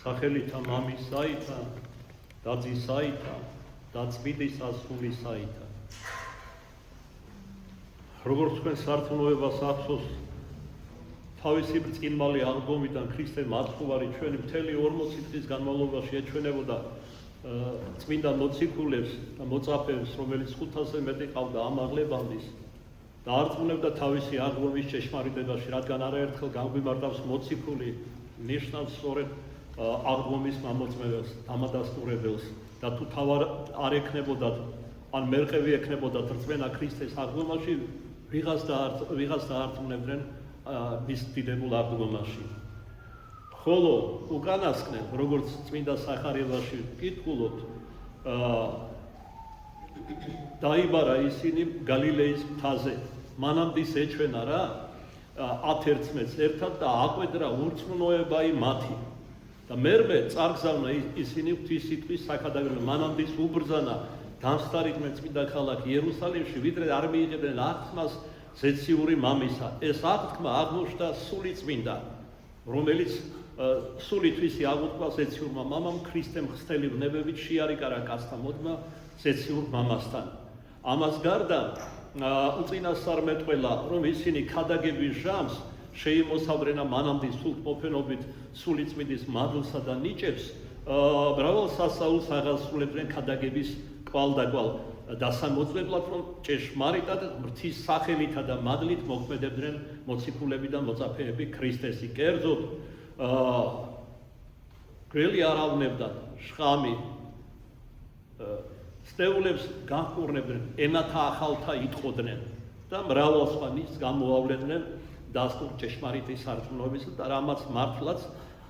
სახელითა მამისაითა და ძისაითა და წმინდისა სულისაითა. როგორც თქვენ სარწმუნოებას ახსოვს, თავისი ბრწყინვალე აღდგომიდან ქრისტე მაცხოვარი ჩვენი მთელი 40 წლის განმავლობაში ეჩვენებოდა წმინდა მოციქულებს და მოწაფეებს, რომელიც 500-ზე მეტი ყავდა ამაღლებამდის და არწმუნებდა თავისი აღდგომის ჭეშმარიტებაში, რადგან არაერთხელ განგვიმარტავს მოციქული ნიშნავს სწორედ აღდგომის მამოწმებელს, დამადასტურებელს და თუ თავ არ ექნებოდათ, ან მერყევი ექნებოდათ რწმენა ქრისტეს აღდგომაში, ვიღაც დაარწმუნებდნენ მის დიდებულ აღდგომაში. ხოლო უკანასკნელ, როგორც წმინდა სახარიელაში ვკითხულობთ, დაიბარა ისინი გალილეის მთაზე. მანამდე ეჩვენა რა 11 ერთად და აკვედრა ურწმუნოება მათი. და მერმე წარგზავნა ისინი ღვთისმსიტყვის საქადაგებლად. მანამდე უბრძანა დამსხდარიდნენ წმინდა ქალაქ იერუსალიმში, ვიდრე არ მიიღებდნენ აღთქმას ზეციური მამისა. ეს აღთქმა აღმოჩნდა სული წმინდა, რომელიც სულითვისი აღუთქვა ზეციურმა მამამ ქრისტემ ხსთელი ვნებებით შეარიკარა კაცთა მოდმა ზეციურ მამასთან. ამას გარდა უწინასწარმეტყველა, რომ ისინი ქადაგების ჟამს შეიმოსავრენა მანამდე სულთმოფენობით სულიწმინდის მადლსა და ნიჭებს, მრავალ სასაულს აღასრულებდნენ ქადაგების კვალდაკვალ დასამოწმებლად, რომ ჭეშმარიტად ღვთის სახელითა და მადლით მოქმედებდნენ მოციქულები და მოწაფეები ქრისტესი. კერძოდ გველი არ ავნებდათ, შხამი, სტეულებს განჰკურნებდნენ, ენათა ახალთა იტყოდნენ და მრავალ სხვა ნიშს გამოავლენდნენ დასტურ ჭეშმარიტი სარწმუნოებისა და რამაც მართლაც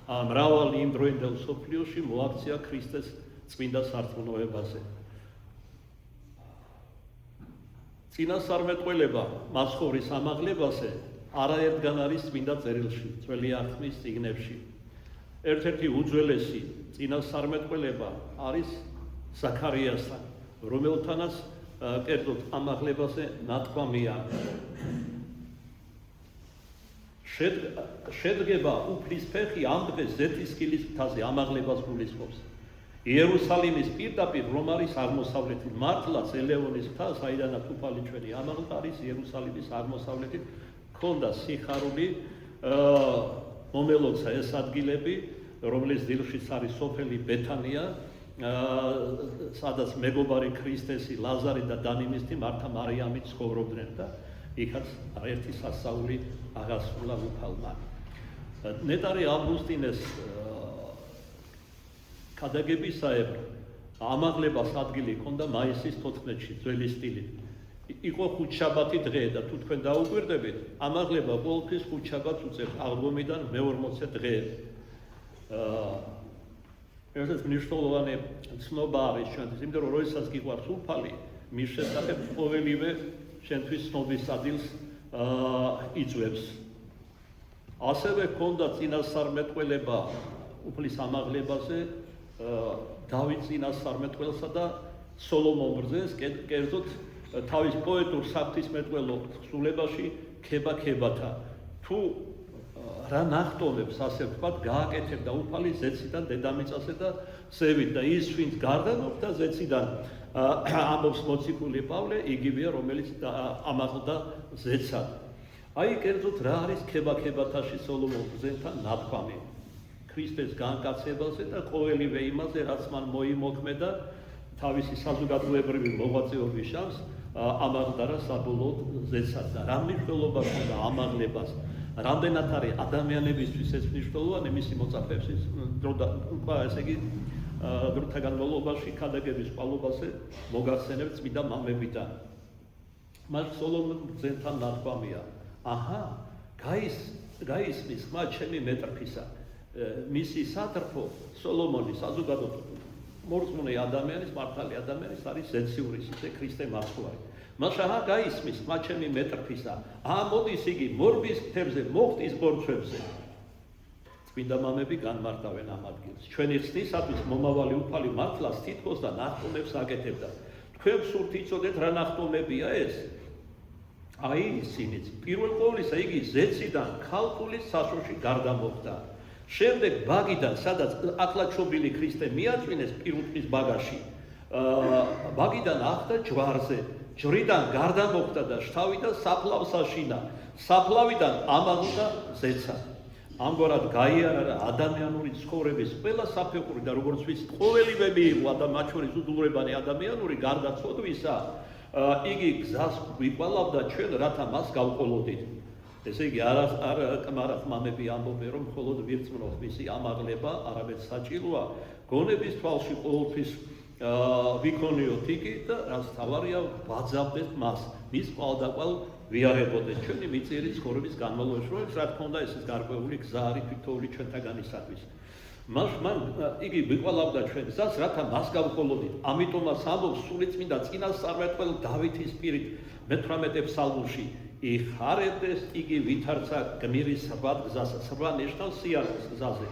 მრავალი იმდროინდელ მსოფლიოში მოაქცია ქრისტეს წმინდა სარწმუნოებაზე. წინასწარმეტყველება მაცხოვრის ამაღლებაზე არაერთგან არის წმინდა წერილში, ძველი აღთქმის წიგნებში. ერთ-ერთი უძველესი წინასწარმეტყველება არის ზაქარიასთან, რომელთანაც კერძოდ ამაღლებაზე ნათქვამია. შედგება უფლის ფეხი ამ დღეს ზეთისკილის მთაზე ამაღლებას გულისხმობს. იერუსალიმის პირდაპირ რომ არის აღმოსავლეთით, მართლაც ელეონის მთა, საიდანაც უფალი ჩვენი ამაღლდა, არის იერუსალიმის აღმოსავლეთით. ქონდა სიხარული მომელოცა ეს ადგილები, რომლის დილშიც არის სოფელი ბეთანია, სადაც მეგობარი ქრისტესი ლაზარი და დანიმისტი მართა მარიამი ცხოვრობდნენ და იქაც ერთი სასაული აღასრულა უფალმა. ნეტარი ავგუსტინეს ქადაგებისაებრ ამაღლებას ადგილი ჰქონდა მაისის 14-ში ძველი სტილით. იყო ხუთშაბათი დღე და თუ თქვენ დაუკვირდებით, ამაღლება ყოველთვის ხუთშაბათს უწევს აღდგომიდან მე-40 დღეებს. ერთ-ერთი მნიშვნელოვანი ცნობა არის ჩვენთვის, იმიტომ რომ როდესაც გიყვარს უფალი, მის შესახებ ყოველივე ჩვენთვის ცნობის ადგილს იწვევს. ასევე ჰქონდა წინასწარმეტყველება უფლის ამაღლებაზე დავით წინასწარმეტყველსა და სოლომონ ბრძენს, კერძოდ თავის პოეტურ საღვთისმეტყველო თხზულებაში ქება-ქებათა. თუ რა ნახტომებს, ასე ვთქვათ, გააკეთებდა უფალი ზეციდან დედამიწაზე და ზევით და ის, ვინც გარდა მოხვდა ზეციდან, ამბობს მოციქული პავლე, იგივეა, რომელიც ამაღლდა ზეცად. აი, კერძოდ რა არის ქება-ქებათაში სოლომონ ბრძენთან ნათქვამი ქრისტეს განკაცებაზე და ყოველივე იმაზე, რაც მან მოიმოქმედა თავისი საზოგადოებრივი მოღვაწეობის შანსს ამაღლდა რა საბოლოოდ ზეცად და რა მნიშვნელობა ჰქონდა ამაღლებას. რამდენად არის ადამიანებისთვის ეს მნიშვნელოვანი მისი მოწაფეების ესე იგი დროთა განმავლობაში ქადაგების ყვალობაზე მოგახსენებთ წმინდა მამებიდან. მას სოლომონ ბრძენთან ნათქვამია. აჰა, გაისმის ხმა ჩემი მეტრფისა. მისი სატრფო სოლომონი საზოგადო მორწმუნე ადამიანის, მართალი ადამიანის არის ზეციური სიცე ქრისტე მაცხოვარი. მას აჰა გაისმის ხმა ჩემი მეტრფისა. მოდის იგი მორბის მთებზე, მოხტის ბორცვებზე. წმინდა მამები განმარტავენ ამ ადგილს. ჩვენი ხსნისათვის მომავალი უფალი მართლაც თითქოს და ნახტომებს აკეთებდა. თქვენ სურთ იცოდეთ რა ნახტომებია ეს? აი ისინიც. პირველ ყოვლისა იგი ზეციდან ქალწულის საშოში გარდამოხდა. შემდეგ ბაგიდან, სადაც ახლაჩობილი ქრისტე მიაწვინეს პირუტყვის ბაგაში, ბაგიდან ახდა ჯვარზე, ჯვრიდან გარდა მოხდა და შთავიდან საფლავს აშინა, საფლავიდან ამაღლდა ზეცა. ამგვარად გაიარა ადამიანური ცხოვრების ყველა საფეხური და როგორც ვიცით, ყოველივე მიიღო მათ შორის უდურებანი ადამიანური გარდაცოდვისა, იგი გზას გვიყვალავდა ჩვენ, რათა მას გავყოლოდით. ესე იგი, არ კმარახმამები ამბობენ, რომ მხოლოდ ვირწმუნოთ მისი ამაღლება, არამედ საჭიროა გონების თვალში ყოველთვის ვიქონიოთ იგი და რაც თავარია ვაძაბდეთ მას, მის ყვალდაკვალ ვიარებოდეთ ჩვენი მიწიერი ცხოვრების განმავლობაში, რომ რა თქმა უნდა ეს გარკვეული გზა არის თითოეული ჩვენთაგანისათვის. მან იგი ვიყვალავდა ჩვენ გზას, რათა მას გავყოლოდით. ამიტომაც ამბობს სულიწმინდა წინასწარმეტყველ დავითის პირით მე-18 ფსალმში, იხარებდეს იგი ვითარცა გმირის სხვა გზასა, სხვა ნიშნავს სიარულის გზაზე.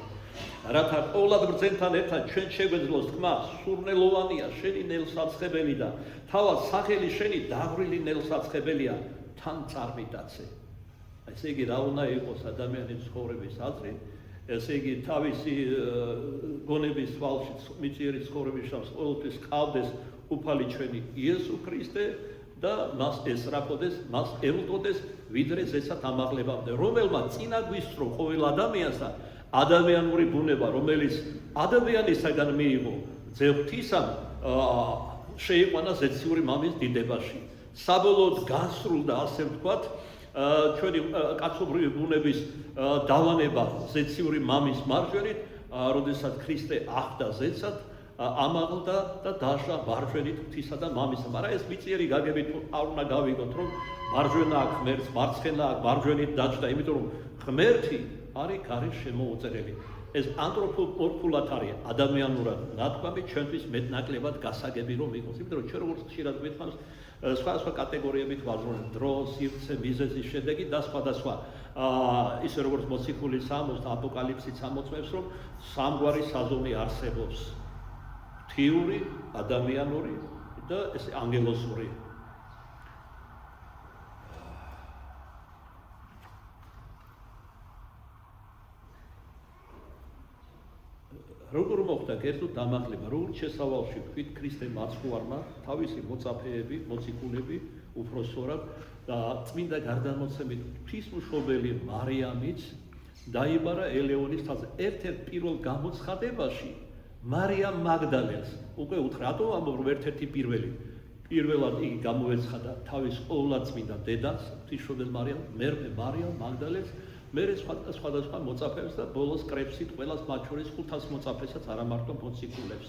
რათა ყოვლად ბრძენთან ერთად ჩვენ შეგვეძლოს თქმა, სურნელოვანია შენი ნელსაცხებელი და თავად სახელი შენი დაღვრილი ნელსაცხებელია თან წარმიდაცე. ესე იგი, რა უნდა იყოს ადამიანის ცხოვრების აზრი, ესე იგი, თავისი გონების თვალში მიწიერი ცხოვრების შავს ყოველთვის ყავდეს უფალი ჩვენი იესო ქრისტე და მას ესწრაფოდეს, მას ელტოდეს, ვიდრე ზეცად ამაღლებამდე, რომელმაც წინა გვისწრო ყოველ ადამიანს და ადამიანური ბუნება, რომელიც ადამიანისაგან მიიღო, ძეღვთისამ შეიყვანა ზეციური მამის დიდებაში. საბოლოოდ განსრულდა, ასე ვთქვათ, ჩვენი კაცობრიობის ბუნების დავანება ზეციური მამის მარჯვენით, როდესაც ქრისტე ახდა ზეცად, ამაღლდა და დააშვა მარჯვენით ღვთისა და მამისა. მაგრამ ეს მიწიერი გაგებით არ უნდა გავიგოთ, რომ მარჯვენა აქვს ღმერთს, მარცხენა აქვს მარჯვენით დაჯდა, იმიტომ რომ ღმერთი არის გარეთ შემოუწერელი. ეს ანთროპომორფულად არის ადამიანურად ნათქვამი, ჩვენთვის მეტნაკლებად გასაგები რომ იყოს. იმიტომ რომ ჩვენ როგორც ხშირად გვითხავს, სხვა კატეგორიებით ვაზრობთ დრო, სივრცე, მიზეზის შედეგი და სხვადასხვა. ისე როგორც მოციქულის ამბობს და აპოკალიფსიც ამოწმებს, რომ სამგვარი საზომი არსებობს. ღვთიური, ადამიანური და ეს ანგელოზური. როგორ მოხდა კერძოდ ამაღლება, როგორც შესავალში ვქვით, ქრისტე მაცხოვარმა თავისი მოწაფეები, მოციქულები, უფროსწორად და წმინდა გარდამოცემით ღვთისმშობელი მარიამიც დაიბარა ელეონის თაზე. ერთ-ერთ პირველ გამოცხადებაში მარიამ მაგდალენს უკვე უთხრა, რატო ამბობ, რომ ერთ-ერთი პირველად იგი გამოეცხადა თავის ყოვლადწმინდა დედას, ღვთისმშობელ მარიამს, მერმე მარიამ მაგდალენს, მერე სხვადასხვა მოწაფეებს და ბოლოს კრებსით ყველას მათ შორის 500 მოწაფესაც არა მარტო მოციქულებს.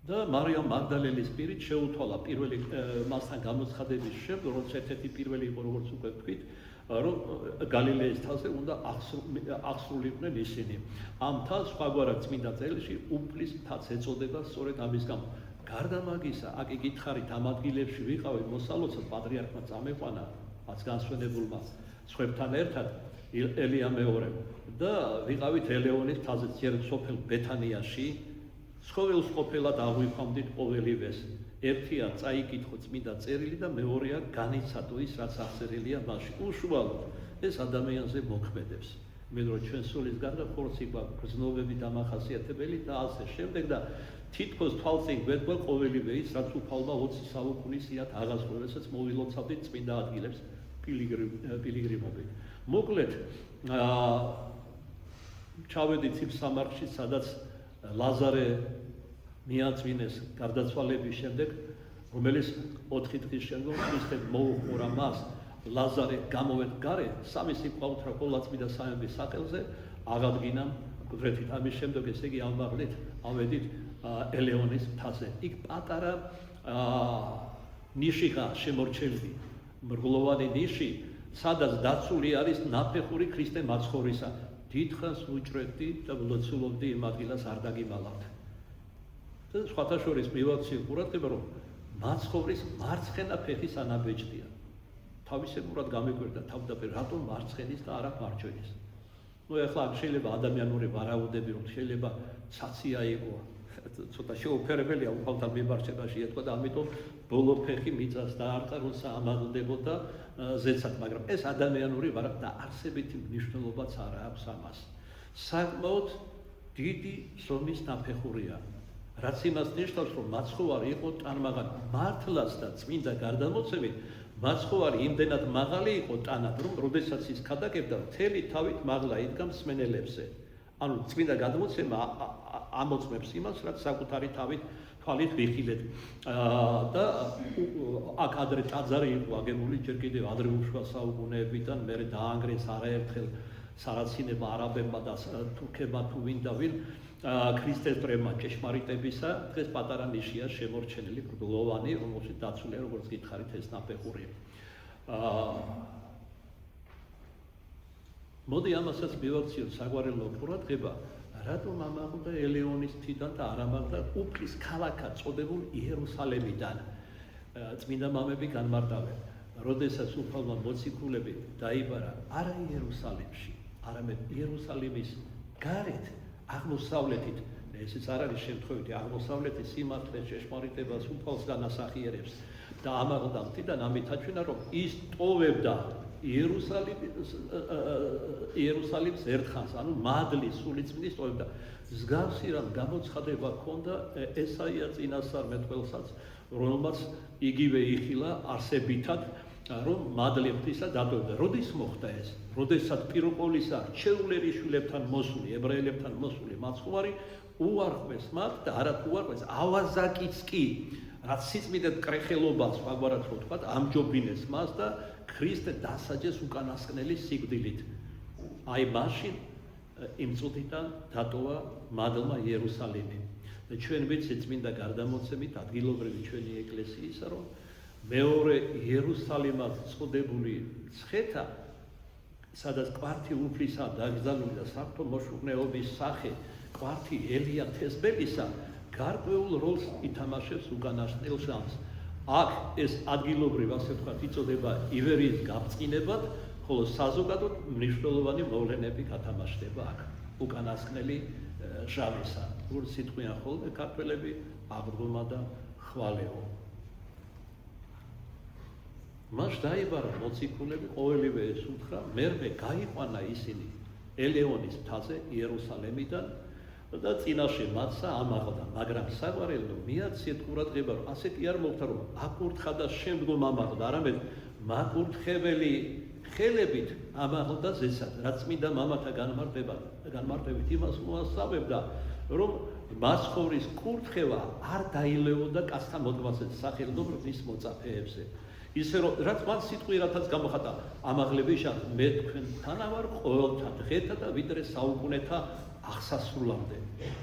და მარიამ მაგდალენის პირით შეუთვალა პირველი მასთან გამოცხადების შემდეგ, როგორც ერთ-ერთი პირველი იყო, როგორც უკვე ვთქვით, რომ გალილეის თასზე უნდა აღსრულიყვნენ ისინი. ამ თავს სხვაგვარად წმინდა წერილში უფლის თაც ეწოდება სწორედ ამის გამო. გარდა მაგისა, აქ იგითხარით ამ ადგილებში ვიყავი მოსალოცად პატრიარქმა წამეყვანა მას განსვენებულმა სხვებთან ერთად ელია მეორე და ვიყავით ელეონის თაზე ძიერ სოფელ ბეთანიაში, ცხოველს ყოფილად აღვიქვამდით ყოველივეს. ერთია წაიკითხო წმინდა წერილი და მეორეა განიცადო ის, რაც აღწერილია მასში. უშუალოდ ეს ადამიანზე მოქმედებს. მე რომ ჩვენ სულის გარდა ხორცი გვაქვს, გრძნობები დამახასიათებელი და ასე შემდეგ და თითქოს თვალწინ გვედგა ყოველივე ის, რაც უფალმა 20 საუკუნისიათ აღასრულა, რასაც მოვილოცავდით წმინდა ადგილებს პილიგრიმობით. მოკლედ, ჩავედით იმ სამარხში, სადაც ლაზარე მიაწვინეს გარდაცვალების შემდეგ, რომელიც 4 დღის შემდგომ ქრისტემ მოუხმურა მას. ლაზარე გამოვედ გარე, სამი სიყვარულით ყოვლადწმინდა სამების სახელზე აღადგინა გვერდით. ამის შემდეგ, ესე იგი, ავედით ელეონის მთაზე. იქ პატარა ნიშია შემორჩენილი, მრგლოვანი ნიში, სადაც დაცული არის ნაფეხური ქრისტე მაცხოვრისა. დიდხანს ვუჭრებდი და ვლოცულობდი იმ ადგილას არ დაგიმალავთ. და სხვათა შორის მივაქცია ყურადღება, რომ მაცხოვრის მარცხენა ფეხის ანაბეჭდია. თავისებურად გამეკვირდა თავდაპირ, რატომ მარცხენის და არა მარჯვენის. ეხლა შეიძლება ადამიანური ვარაუდები, რომ შეიძლება ცაცია იყო, ცოტა შეუფერებელია უფალთან მიმარჩებაში ეთქვა და ამიტომ ბოლო ფეხი მიწას დაარტყა, როცა ამაღლდებოდა ზეცად, მაგრამ ეს ადამიანური და არსებითი მნიშვნელობაც არ აქვს ამას. საკმაოდ დიდი ზომის ნაფეხურია, რაც იმას ნიშნავს, რომ მაცხოვარი იყო ტანმაღალი, მართლაც და წმინდა გარდამოცემით მაცხოვარი იმდენად მაღალი იყო ტანად, რომ როდესაც ის ქადაგებდა, მთელი თავით მაღლა იდგა მსმენელებზე. ანუ წმინდა გადმოცემა ამოწმებს იმას, რაც საკუთარი თვალით ვიხილეთ. და აქ ადრე ტაძარი იყო აგებული ჯერ კიდევ ადრეულ შუა საუკუნეებიდან, მერე დაანგრეს არაერთხელ სარაცინება არაბებმა და თურქებმა თუ ვინ და ვინ ქრისტესტრებმა ჭეშმარიტებისა, დღეს პატარა ნიშია შემორჩენილი გრძლოვანი, რომელშიც დაცულია, როგორც გითხარით, ეს ნაფეხური. მოდი ამასაც მივაქციოთ საგვარელო ყურადღება, რატომ ამაღლდა ელეონის მთიდან და არ ამაღლდა უფლის ქალაქად წოდებულ იერუსალემიდან. წმინდა მამები განმარტავენ, როდესაც უფალმა მოციქულები დაიბარა არა იერუსალიმში, არამედ იერუსალიმის გარეთ, აღმოსავლეთით, ესეც არ არის შემთხვევითი, აღმოსავლეთის სიმართლეს, ჭეშმარიტებას უფალს განასახიერებს და ამაღლდა მთიდან, ამით აჩვენა, რომ ის ტოვებდა იერუსალიმს ერთხანს, ანუ მადლის სულიწმინდის ტოვებდა. მსგავსი რამ გამოცხადება ჰქონდა ესაია წინასწარმეტყველსაც, რომელმაც იგივე იხილა არსებითად, რომ მადლი ღვთისა დატოვებდა. როდის მოხდა ეს? როდესაც პიროპოლისა რჩეულერი შვილებთან მოსული, ებრაელებთან მოსული მაცხოვარი უარყვეს მათ და არათუ უარყვეს, ავაზაკიც კი, რაც სიწმინდეთ კრეხელობას, ვაგვარად რო თქვა, ამჯობინეს მას და ქრისტე დასაჯეს უკანასკნელი სიკვდილით. აი მაშინ იმ წუთიდან დატოვა მადლმა იერუსალიმი. და ჩვენ ვიცით წმინდა გარდამოცემით ადგილობრივი ჩვენი ეკლესიისა, რომ მეორე იერუსალიმად წოდებული ცხეთა, სადაც კვართი უფლისა დაკრძალული და საღვთო მოშუქნეობის სახე კვართი ელია თესბელისა გარკვეულ როლს ითამაშებს უკანასკნელ ჟამს. აქ ეს ადგილობრივ, ასე ვთქვათ, იწოდება ივერიის გაბრწყინებად, ხოლო საზოგადოდ მნიშვნელოვანი მოვლენები გათამაშდება აქ უკანასკნელი ჟამისა. როგორც სიტყვიან ხოლმე ქართველები, აღდგომა და ხვალეო. მას დაიბარა მოციქულები, ყოველივე ეს უთხრა, მერმე გაიყვანა ისინი ელეონის მთაზე იერუსალემიდან და წინაშე მათსა ამაღლდა, მაგრამ საგვარელო მიაცეთ ყურადღება, რომ ასეთი არ მოხდა, რომ აკურთხა და შემდგომ ამაღლდა, არამედ მაკურთხებელი ხელებით ამაღლდა ზესად, რაც წმინდა მამათა განმარტებით იმას მოასწავებდა, რომ მაცხოვრის კურთხევა არ დაილეოდა კაცთა მოდგმაზე, სახელდომის მოწაფეებზე. ისე რომ რაც მან სიტყვირათაც გამოხატა, ამაღლებიშად მე თქვენთან ვარ ყოველთა დღეთა და ვიდრე საუკუნეთა აღსასრულამდე.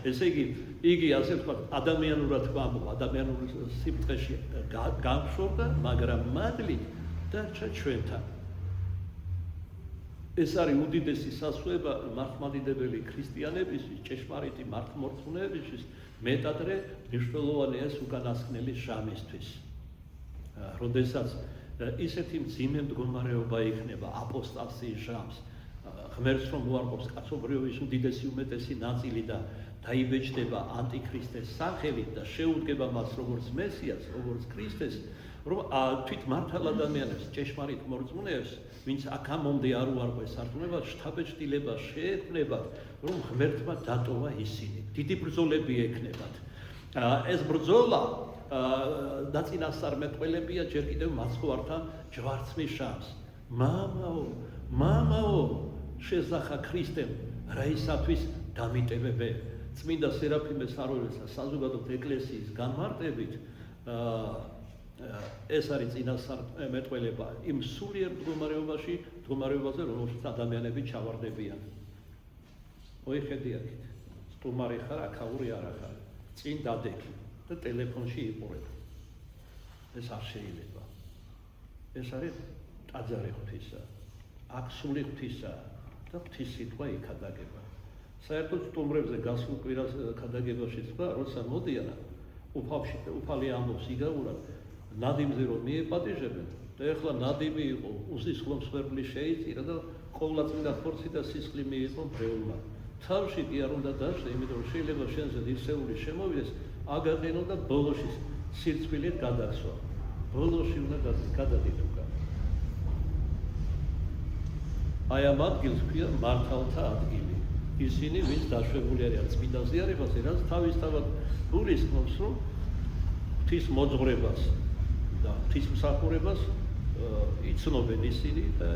ესე იგი ასე ვთქვათ, ადამიანურად ვამბობ, ადამიანურ სიბრტყეში გამშორდა, მაგრამ მადლით დარჩა ჩვენთან. ეს არის უდიდესი სასუება მართლმადიდებელი ქრისტიანებისთვის, ჭეშმარიტი მართლმორწმუნეებისთვის, მეტადრე მნიშვნელოვანია ეს უკანასკნელი ჟამისთვის. როდესაც ისეთი მძიმე მდგომარეობა იქნება აპოსტასიის ჟამს, ღმერთს რომ უარყოფს კაცობრიობის უდიდესი უმეტესი ნაწილი და დაიბეჭდება ანტიქრისტეს სახელით და შეუდგება მას როგორც მესიას, როგორც ქრისტეს, რომ თვით მართალ ადამიანებს, ჭეშმარიტ მორწმუნეებს, ვინც აქამდე არ უარყვეს სარწმუნოებას, შთაბეჭდილება შეექმნებათ, რომ ღმერთმა დატოვა ისინი. დიდი ბრძოლები ექნებათ. ეს ბრძოლა დაწინასწარმეტყველებია ჯერ კიდევ მაცხოვართან ჯვარცმის ჟამს. მამაო, შეზახა ქრისტემ, რა ისათვის დამიტევებე. წმინდა სერაფიმე საროველისა საზოგადოებრივ ეკლესიის განმარტებით ეს არის წინასწარმეტყველება იმ სულიერ მდგომარეობაზე, რომელშიც ადამიანები ჩავარდებიან. მოიხედი აქეთ, სტუმარი ხარ, აქაური არ ხარ, წინ დადექი და ტელეფონში იყურებ. ეს არ შეიძლება. ეს არის ტაძარი ღვთისა, აქ სული ღვთისა და ღვთის სიტყვა იქადაგება. საერთოდ სტუმრებზე გასულ კვირას ქადაგებაში თქვა, როცა მოდიან, უფალი ამბობს იგავურად, ნადიმზე რომ მიეპატიჟებენ და ეხლა ნადიმი იყო, უსისხლო მსხვერპლი შეიწირა და ყოვლადწმინდა ხორცი და სისხლი მიიღო მრევლმა. თავში კი არ უნდა დაშვე, იმიტომ რომ შეიძლება შენზე დირსეული შემოვიდეს, აგაყენო და ბოლოში სირცვილით გადასვა. ბოლოში უნდა გადადიდო. აი ამ ადგილს ქვია მართალთა ადგილი. ისინი ვინც დაშვებული არიან წმინდა ზიარებაზე, რაც თავისთავად გულისხმობს, რომ ღვთის მოძღვრებას და ღვთისმსახურებას იცნობენ ისინი და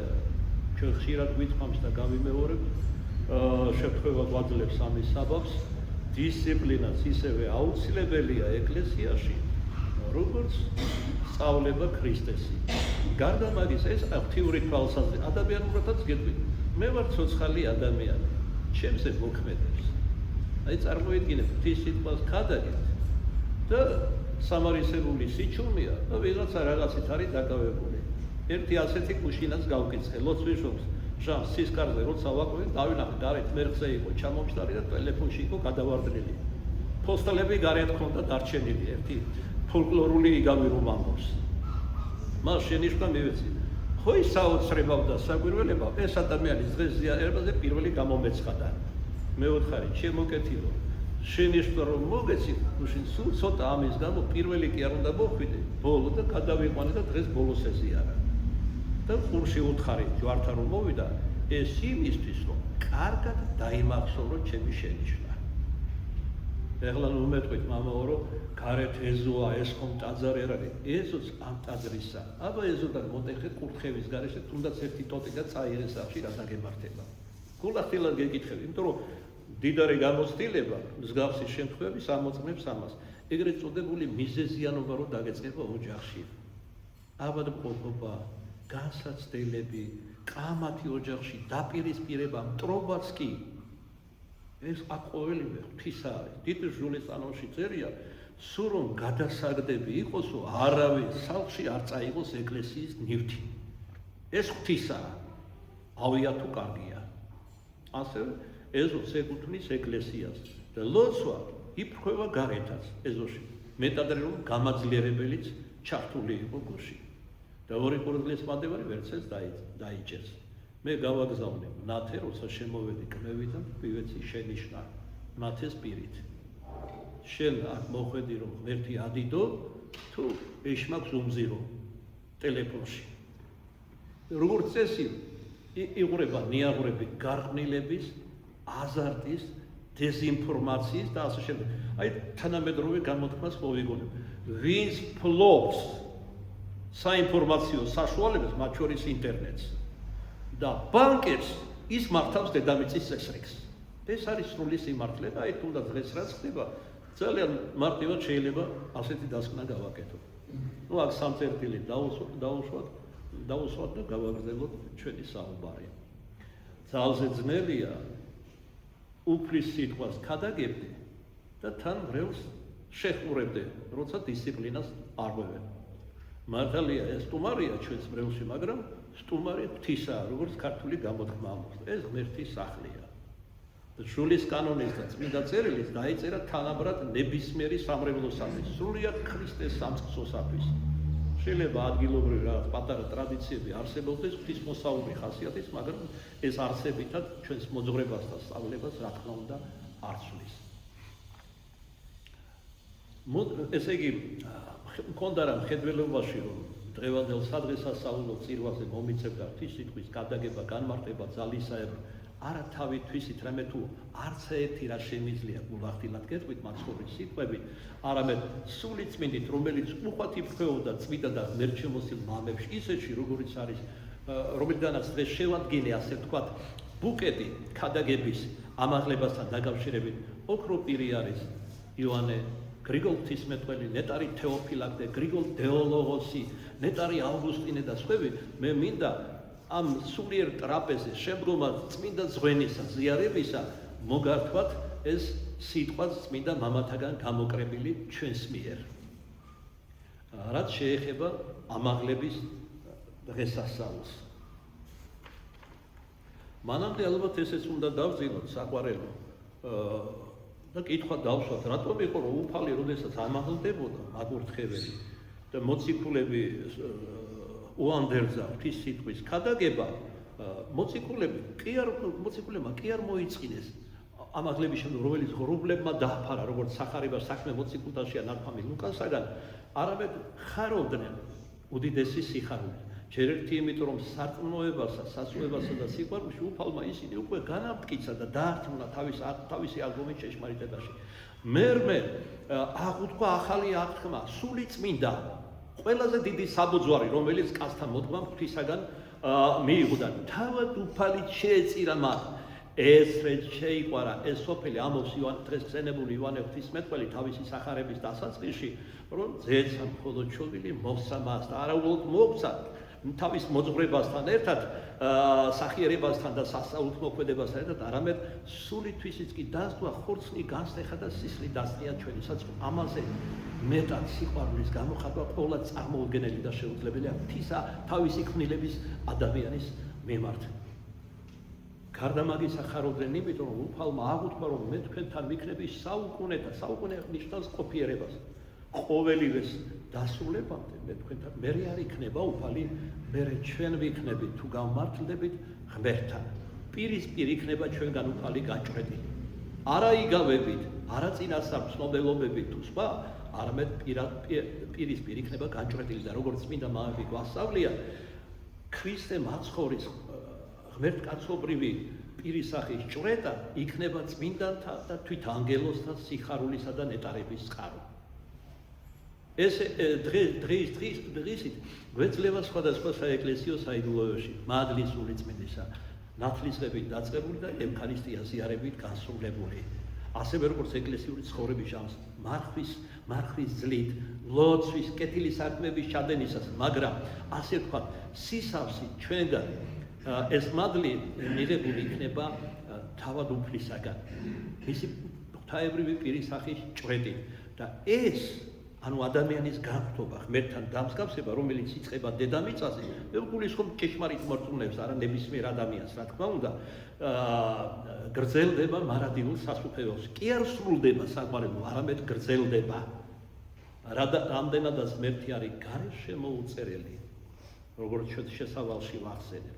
ჩვენ ხშირად გვითხოვს და გავიმეორებ, შეფრთხილება გვაძლევს ამის საბაბს, დისციპლინაც ისევე აუცილებელია ეკლესიაში, როგორც სწავლება ქრისტესი. გარდა მაგის ეს აქტიური თვალსაზრისით ადამიანურადაც გეტყვით, მე ვარ ცოცხალი ადამიანი, ჩემზე მოქმედებს. აი წარმოიდგინეთ, ღვთის სიტყვას ქადაგებთ და სამარისებული სიჩუმეა და ვიღაცა რაღაცით არის დაკავებული. ერთი ასეთი კუშინაც გავკიცხე, ლოცვის ჟამს სისკარზე როცა ვაკვირდი, დავინახე გარეთ მერხზე იყო ჩამომშტარი და ტელეფონში იყო გადავარდნილი. პოსტელები გარეთ ჰქონდა დარჩენილი, ერთი ფოლკლორული იგავი რომ ამბობს. მას შენიშვნა მივეცი. ხო ის საოცრებავ და საგვირველებავ, ეს ადამიანის დღეს ზიარებაზე პირველი გამომეცხადა. მეოთხარი, შემოკეთილო. შენიშვნა რომ მოგეცი, უშინ სულ ცოტა ამის გამო პირველი კი არ უნდა მოხვიდე, ბოლო და გადავიყვანე და დღეს ბოლოს ეზიარა. და ყურში უთხარი ჯვართან რომ მოვიდა, ეს იმისთვის რომ კარგად დაიმახსოვრო ჩემი შენიშვნა. ეხლა ნუ მეტყვით მამაო რომ გარეთ ეზოა, ეს ხომ ტაძარი არ არის, ეზოც ამ ტაძრისა. აბა ეზოდან მოტეხე კურთხევის გარეშე თუნდაც ერთი ტოტი და წაიღე სახში რა დაგემართება. გულახდილად გეკითხები, იმიტომ რომ დიდარი გამოცდილება მსგავსი შემთხვევების ამოწმებს ამას. ეგრეთ წოდებული მიზეზიანობა რომ დაგეწყება ოჯახში. ავადმყოფობა, განსაცდელები, კამათი ოჯახში, დაპირისპირება, მტრობაც კი. ეს ყოველივე ღვთისა არის. დიდი ჟულის წანოში წერია, სულ რომ გადასაგდები იყოსო, არავის სახლში არ წაიღოს ეკლესიის ნივთი. ეს ღვთისაა. ავია თუ კარგია. ასევე ეზოს ეკუთვნის ეკლესიას და ლოცვა იფრქვევა გარეთაც ეზოში. მეტად რომ გამაძლიერებელიც ჩართული იყო გულში. და ორი ყურადღლის მანდევარი ვერცეს დაიჭერს. მე გავაგზავნე ნათე, როცა შემოვედი კმევიდან, ვივეცი შენიშვნა ნათეს პირით. შენ აქ მოხვედი რომ ღმერთი ადიდო, თუ ეშმაკს უმზირო ტელეფონში. როგორც წესი იღვრება ნიაღვრები გარყვნილების, აზარტის, დეზინფორმაციის და ასე შემდეგ. აი თანამედროვე გამოთქმას მოვიგონებ. ვინც ფლობს საინფორმაციო საშუალებებს, მათ შორის ინტერნეტს და ბანკებს, ის მართავს დედამიწის წესრიგს. ეს არის სრული სიმართლე და აი თუნდაც დღეს რაც ხდება, ძალიან მარტივად შეიძლება ასეთი დასკვნა გავაკეთოთ. ნუ აქ სამწერტილი დაუსვათ და გავაგრძელოთ ჩვენი საუბარი. ძალზე ძნელია უფლის სიტყვას ქადაგებდე და თან ბრელს შეხურებდე, როცა დისციპლინას არ ღვევენ. მართალია ეს სტუმარია ჩვენს ბრელში, მაგრამ სტუმარი ღვთისაა, როგორც ქართული გამოთქმა ამბობს. ეს ღმერთის სახლია. ჟულის კანონის და წმინდა წერილის დაიწერა თანაბრად ნებისმიერი სამრევლოსათვის, სრულიად ქრისტეს სამწყსოსათვის. შეიძლება ადგილობრივი რაღაც პატარა ტრადიციები არსებობდეს ღვთისმოსაური ხასიათის, მაგრამ ეს არსებითად ჩვენს მოძღვრებას და სწავლებას რა თქმა უნდა არ ცვლის. ესე იგი, მქონდა რა მხედველობაში, რომ დღევანდელ სადღესასწაულო წირვაზე მომიწევდა ღვთის სიტყვის გადაგება, განმარტება ძალისაებრ, არა თავით თვისით, რამე თუ არც ერთი რა შემიძლია გულახდილად გეტყვით მაცხოვრის სიტყვებით, არამედ სული წმინდით, რომელიც უხვად იფრქვეოდა წმინდა და ღმერთშემოსილ მამებში, ისეთში, როგორიც არის, რომელიდანაც დღეს შევადგინე, ასე ვთქვათ, ბუკეტი ქადაგების ამაღლებასთან დაკავშირებით, ოქრო პირი არის იოანე გრიგოლ ღვთისმეტყველი, ნეტარი თეოფილაქტე, გრიგოლ დეოლოგოსი, ნეტარი ავგუსტინე და სხვები, მე მინდა ამ სულიერ ტრაპეზის შემდგომად წმინდა ზღვენისა, ზიარებისა მოგართვათ ეს სიტყვაც წმინდა მამათაგან გამოკრებილი ჩვენს მიერ. რაც შეეხება ამაღლების დღესასწაულს. მანამდე ალბათ ესეც უნდა დავძინოთ საყვარელო და კითხვა დავსვათ, რატომ იყო რომ უფალი როდესაც ამაღლდებოდა აკურთხეველი და მოციქულები უანდერძა ღვთის სიტყვის ქადაგება, მოციქულებმა კი არ მოიწყინეს ამაღლების შემდეგ რომელიც ღრუბლებმა დააფარა როგორც სახარება საქმე მოციქულთაშია ნათქვამი ლუკასაგან არამედ ხარობდნენ უდიდესი სიხარულით ჯერ ერთი იმიტომ რომ სარწმუნოებასა სასწაულებასა და სიყვარულში უფალმა ისინი უკვე განამტკიცა და დაართმნა თავისი ალბომის ჭეშმარიტებაში მერმე აღუთქვა ახალი აღთქმა სული წმინდა ყველაზე დიდი საბუძვარი რომელიც კაცთან მოდგმამ ღვთისაგან მიიღო თავად უფალით შეეწირა მათ ეს რეც შეიყვარა ეს სოფელი ამობს დღეს ხსენებული ივანე ღვთისმეტყველი თავისი სახარების დასაწყისში რომ ძეცა მხოლოდ ჩობილი მოსცა მას და არა უბრალოდ მოგვცა თავის მოძღვრებასთან ერთად სახიერებასთან და სასაუთმოქმედებასთან ერთად არამედ სულითვისიც კი დასდვა ხორცლი განსტეხა და სისხლი დასწია ჩვენისაც ამაზე მეტად სიყვარულის გამოხატვა ყოველად წარმოუდგენელი და შეუძლებელია ღვთისა თავისი ქმნილების ადამიანის მიმართ გარდა მაგისა ხარობდნენ იმიტომ რომ უფალმა აღუთქვა რომ მე თქვენთან ვიქნები საუკუნეთა საუკუნე ნიშნავს ყოფიერებას ყოველივეს დასრულებამდე მე თქვენთან მერე არ იქნება უფალი მერე ჩვენ ვიქნებით თუ გავმართლდებით ღმერთთან პირისპირ იქნება ჩვენგან უფალი გაჭრედილი არა იგავებით არა წინასწარ ცნობელობებით თუ სხვა არამედ პირისპირ იქნება გაჭრედილი და როგორც წმინდა მამები გვასწავლიან ქრისტე მაცხოვრის ღმერთკაცობრივი პირისახის ჭვრეტა იქნება წმინდანთა და თვით ანგელოზთა სიხარულისა და ნეტარების წყარო ეს დღისით გვეძლევა სხვადასხვა საეკლესიო საიდუმლოებაში მადლის სული წმინდისა ნათლისღებით დაწყებული და ევქარისტია ზიარებით განსრულებული ასევე როგორც ეკლესიური ცხოვრების ჟამს მარხვის ძლით ლოცვის კეთილი საქმეების ჩადენისას მაგრამ ასე ვთქვათ სისავსით ჩვენგან ეს მადლი მიღებული იქნება თავად უფლისაგან მისი ღვთაებრივი პირისახის ჭვრეტით და ეს ანუ ადამიანის გაფრთხობა ღმერთთან დამსგავსება რომელიც იწყება დედამიწაზე მე ვგულისხმობ ჭეშმარიტ მორწმუნეებს არა ნებისმიერ ადამიანს რა თქმა უნდა გრძელდება მარადილულ სასუფეველს კი არ სრულდება საყვარელო არამედ გრძელდება რამდენადაც ღმერთი არის გარეთ შემოუწერელი როგორც ჩვენ შესავალში ვახსენებ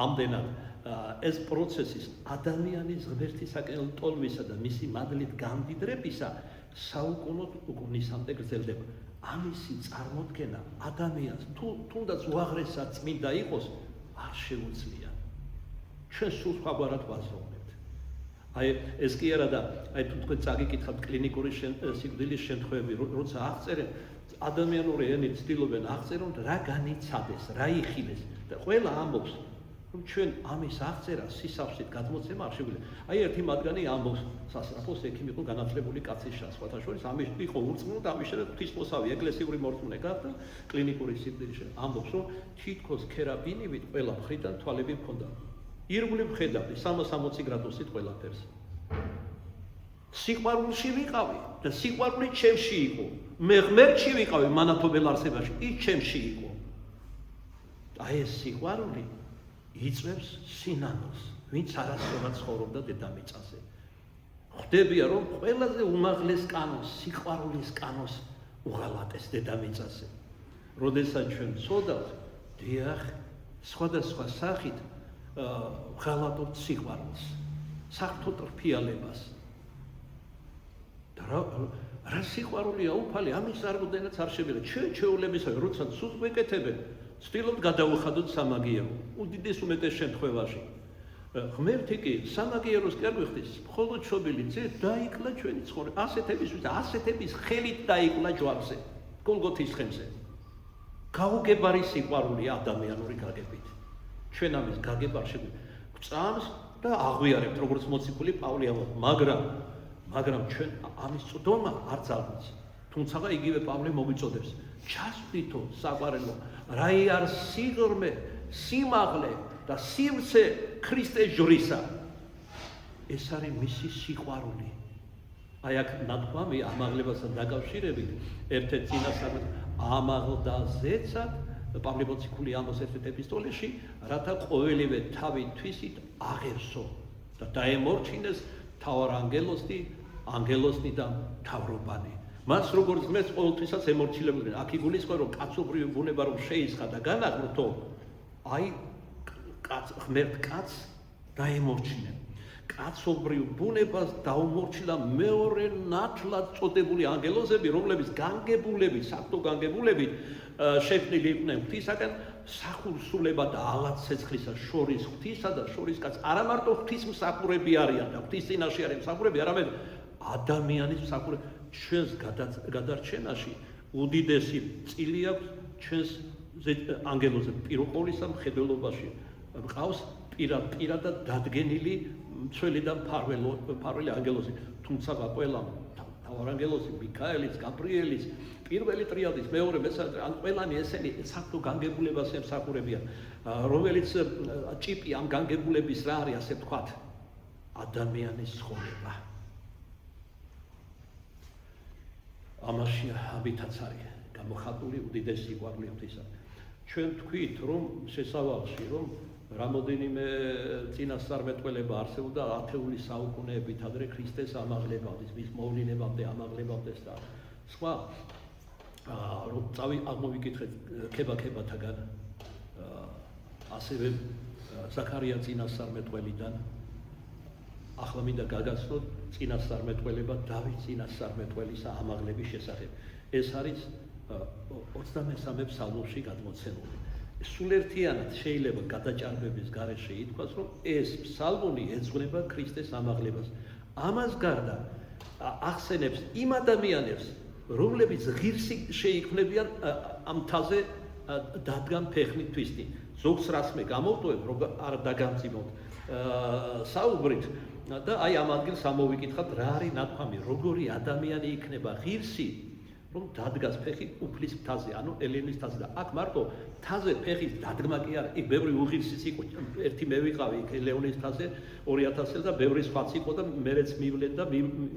ამდენად ეს პროცესის ადამიანის ღმერთისაკენ ტოლვისა და მისი მადლით გამდიდრებისა საუკუნოდ უგუნისამდე გრძელდება. ამისი წარმოდგენა ადამიანს თუნდაც უაღრესად წმინდა იყოს არ შეუძლია. ჩვენ სულ სხვაგვარად ვაზრობთ. აი ეს კი არა და აი თუ თქვენ წაგიკითხავთ კლინიკური სიკვდილის შემთხვევები, როცა აღწერენ ადამიანური ენით ცდილობენ აღწერონ რა განიცადეს, რა იხილეს და ყველა ამბობს რომ ჩვენ ამის აღწერა სისავსით გადმოცემა არ შეგვიძლია. აი ერთი მათგანი ამბობს სასწრაფოს ექიმი იყო განათლებული კაცის შესაძლოა შორის ამის იყო ურწმუნო და ამის შემდეგ ღვთისმოსავი ეკლესიური მორწმუნე გახდა კლინიკური სიკვდილის ამბობს რომ თითქოს ქერაბინივით ყველა მხრიდან თვალები მქონდა. ირგვლივ ხედავდი 360 გრადუსით ყველაფერს. სიყვარულში ვიყავი და სიყვარული ჩემში იყო. მე ღმერთში ვიყავი მანათობელ არსებაში, ის ჩემში იყო. აი ეს სიყვარული იწვევს სინანოს, ვინც არასდროს ცხოვრობდა დედამიწაზე. ხვდებია რომ ყველაზე უმაღლეს კანონს, სიყვარულის კანონს უღალატეს დედამიწაზე. როდესაც ჩვენ ვცოდავთ, დიახ, სხვადასხვა სახით ვღალატებთ სიყვარულს, საღვთო რფიალებას. და რა სიყვარულია უფალი, ამის წარმოდგენაც არ შეგვიძლია. ჩვენ ჩვეულებისაა, როცა სულს ვეკეთებენ, ვცდილობთ გადავუხადოთ სამაგიერო, უდიდეს უმეტეს შემთხვევაში. ღმერთი კი სამაგიეროს კი არ გვიხდის, მხოლოდ შობილი ძე დაიკლა ჩვენი ცხოვრება. ასეთების ხელით დაიკლა ჯვარზე, გოლგოთის ხემზე. გაუგებარი სიყვარულია ადამიანური გაგებით. ჩვენ ამის გაგება არ შეგვიძლია. გვწამს და აღვიარებთ, როგორც მოციქული პავლე ამბობს, მაგრამ ჩვენ ამის წვდომა არ ძალბობს. თუმცა იგივე პავლე მოგვიწოდებს, ჩასვდითო საყვარელო, რაი არ სიღრმე, სიმაღლე და სივრცე ქრისტეს ჯვრისა. ეს არის მისი სიყვარული. აი აქ ნათქვამი ამაღლებასთან დაკავშირებით ერთ-ერთ წინასწარ ამაღლდა ზეცად პავლე მოციქული ამბობს ერთ-ერთ ეპისტოლეში, რათა ყოველივე თავი თვისით აღერსო და დაემორჩინეს თავარ ანგელოსნი და მთავრობანი. მას როგორც ღმერთს ყოველთვისაც ემორჩილებოდნენ. აქ იგულისხმება რომ კაცობრივი ბუნება რომ შეისხა და განაღრთო, აი ღმერთ კაცს დაემორჩინენ. კაცობრიულ ბუნებას დაუმორჩილა მეორე ნათლად წოდებული ანგელოზები, რომლებიც განგებულებით, საქმო განგებულებით შექმნილი იყვნენ ღვთისაგან, სახურსულება და ალათ ცეცხლისა შორის ღვთისა და შორის კაცს არა მარტო ღვთისმსახურები არიან და ღვთის წინაშე არის მსახურები, არამედ ადამიანის მსახურები. ჩვენს გადარჩენაში უდიდესი წილი აქვს ჩვენს ანგელოზებს. პირველ ყოვლისა მხედველობაში მყავს პირადად დადგენილი მცველი და მფარველი ანგელოზი, თუმცა ყველა მთავარანგელოზი, მიქაელის, გაბრიელის, პირველი ტრიადის, მეორე, მესამე, ან ყველანი ესენი საქმო განგებულებას ემსახურებიან, რომელიც ჭიპი ამ განგებულების რა არის, ასე ვთქვათ, ადამიანის ცხოვრება. ამაში ამითაც არის გამოხატული უდიდესი სიყვარული ღვთისა. ჩვენ თქვით, რომ შესავალში, რომ რამოდენიმე წინასწარმეტყველება არსებობდა ათეული საუკუნეებით ადრე ქრისტეს ამაღლებამდე, მის მოვლენებამდე, ამაღლებამდე და სხვა. რომ აღმოვიკითხეთ ქებაქებათაგან, ასევე ზაქარია წინასწარმეტყველიდან, ახლა მინდა გაგაცნოთ წინასწარმეტყველება დავით წინასწარმეტყველის ამაღლების შესახებ. ეს არის 23 ფსალმში გადმოცემული. სულერთიანად შეიძლება გადაჭარბების გარეშე ითქვას, რომ ეს ფსალმონი ეძღვნება ქრისტეს ამაღლებას. ამას გარდა ახსენებს იმ ადამიანებს, რომლებიც ღირსი შეიქმნებიან ამ მთაზე დადგან ფეხნით თვისნით. ზოგს რასმე გამოვტოვებ, რომ არ დაგამძიმოთ საუბრით და აი ამ ადგილს ამოვიკითხავთ, რა არის ნათქვამი, როგორი ადამიანი იქნება ღირსი, რომ დადგას ფეხი უფლის მთაზე, ანუ ელენის მთაზე და აქ მარტო მთაზე ფეხის დადგმა კი არა, იქ ბევრი უღირსიც იყო, ერთი მე ვიყავი იქ ელეონის მთაზე 2000 წელს და ბევრი სხვაც იყო და მერეც მივლენ და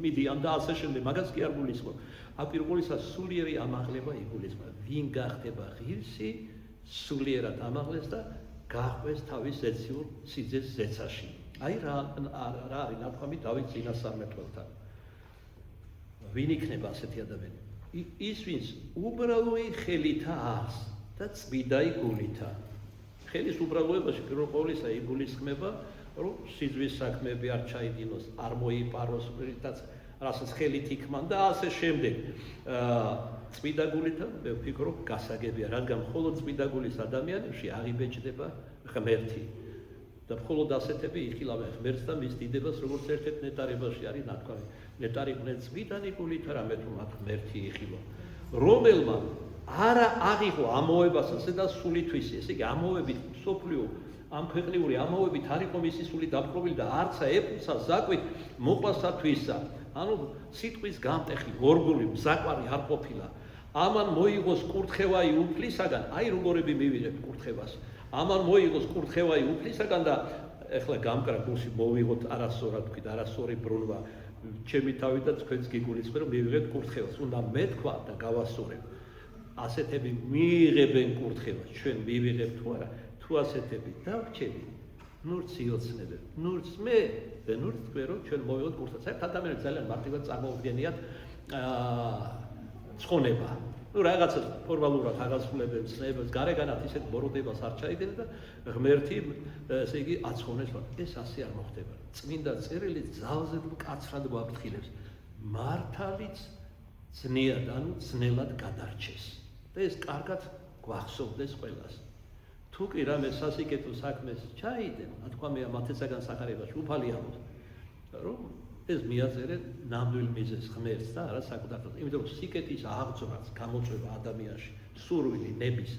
მიდიან და ასე შემდეგ, მაგას კი არ გულისხმობ. აპირგულისა სულიერი ამაღლება იგულისხმება. ვინ გახდება ღირსი, სულიერად ამაღლეს და გახვეს თავის ზეციურ სიძეს ზეცაში. აი რა არის ნათქვამი დავით წინასწარმეტყველთან. ვინ იქნება ასეთი ადამიანი? ის ვინც უბრალოი ხელითა ას და წმიდაი გულითა. ხელის უბრალოებაში პირველ ყოვლისა იგულისხმება, რომ სიძვის საქმეები არ ჩაიდინოს, არ მოიპაროს, რასაც ხელით იქმან და ასე შემდეგ. წმიდა გულითა მე ვფიქრობ გასაგებია, რადგან მხოლოდ წმიდა გულის ადამიანებში აღიბეჭდება ღმერთი. და მხოლოდ ასეთები იხილავენ ღმერთს და მის დიდებას, როგორც ერთ-ერთ ნეტარებაში არის ნათქვამი. ნეტარიყვნენ წმიდანი გულითა, რამე თუ მათ ღმერთი იხილო. რომელმა არა აღიღო ამოებასაც და სულითვის, ესე იგი ამოებით მსოფლიო ამ ქვეყნიური ამოებით არ იყო მისი სული დაპყრობილი და არცა ეფუცა ზაკვით მოყვასათვისა. ანუ სიტყვის გამტეხი, ორგული, მზაკვარი არ ყოფილა. ამან მოიგოს კურთხევაი უფლისაგან, აი როგორები მივიღეთ კურთხევას. ამან მოიგოს კურთხევაი უფლისაგან და ეხლა გამკრა გულში მოვიღოთ არასწორად თქვით, არასწორი ბრუნვა. ჩემი თავი და თქვენს გიგულისხმე რომ მივიღეთ კურთხევას. უნდა მეთქვა და გავასწორებ. ასეთები მიიღებენ კურთხევას. ჩვენ მივიღებთ თუ არა? თუ ასეთები დავრჩები, ნურც იოცნებებ, ნურც მე და ნურც თქვენ რომ ჩვენ მოვიღოთ კურთხევას. საერთოდ ადამიანებს ძალიან მარტივად წარმოუდგენიათ ცხონება. ну რაღაცა ფორმალურად აღასრულებენ ცნებებს, გარეგანად ისეთ მოროდებას არ ჩაიდნენ და ღმერთი, ესე იგი, აცხონეს. ეს ასე არ მოხდება. წმინდა წერილი ძალზე მკაცრად გვაფრთხილებს. მართალიც ძნიად, ანუ ძნელად გადარჩეს. და ეს კარგად გვახსოვდეს ყველას. თუ კი რამე სასიკეთო საქმეს ჩაიდენ, ნათქვამია მათესაგან სახარებაში უფალი ამბობს, რომ ეს მიაწერენ ნამდვილ მიზეზს ღმერთს და არა საკუთარ. იმიტომ რომ სიკეთის აღძვრაც გამოწვევა ადამიანში, სურვილი, ნების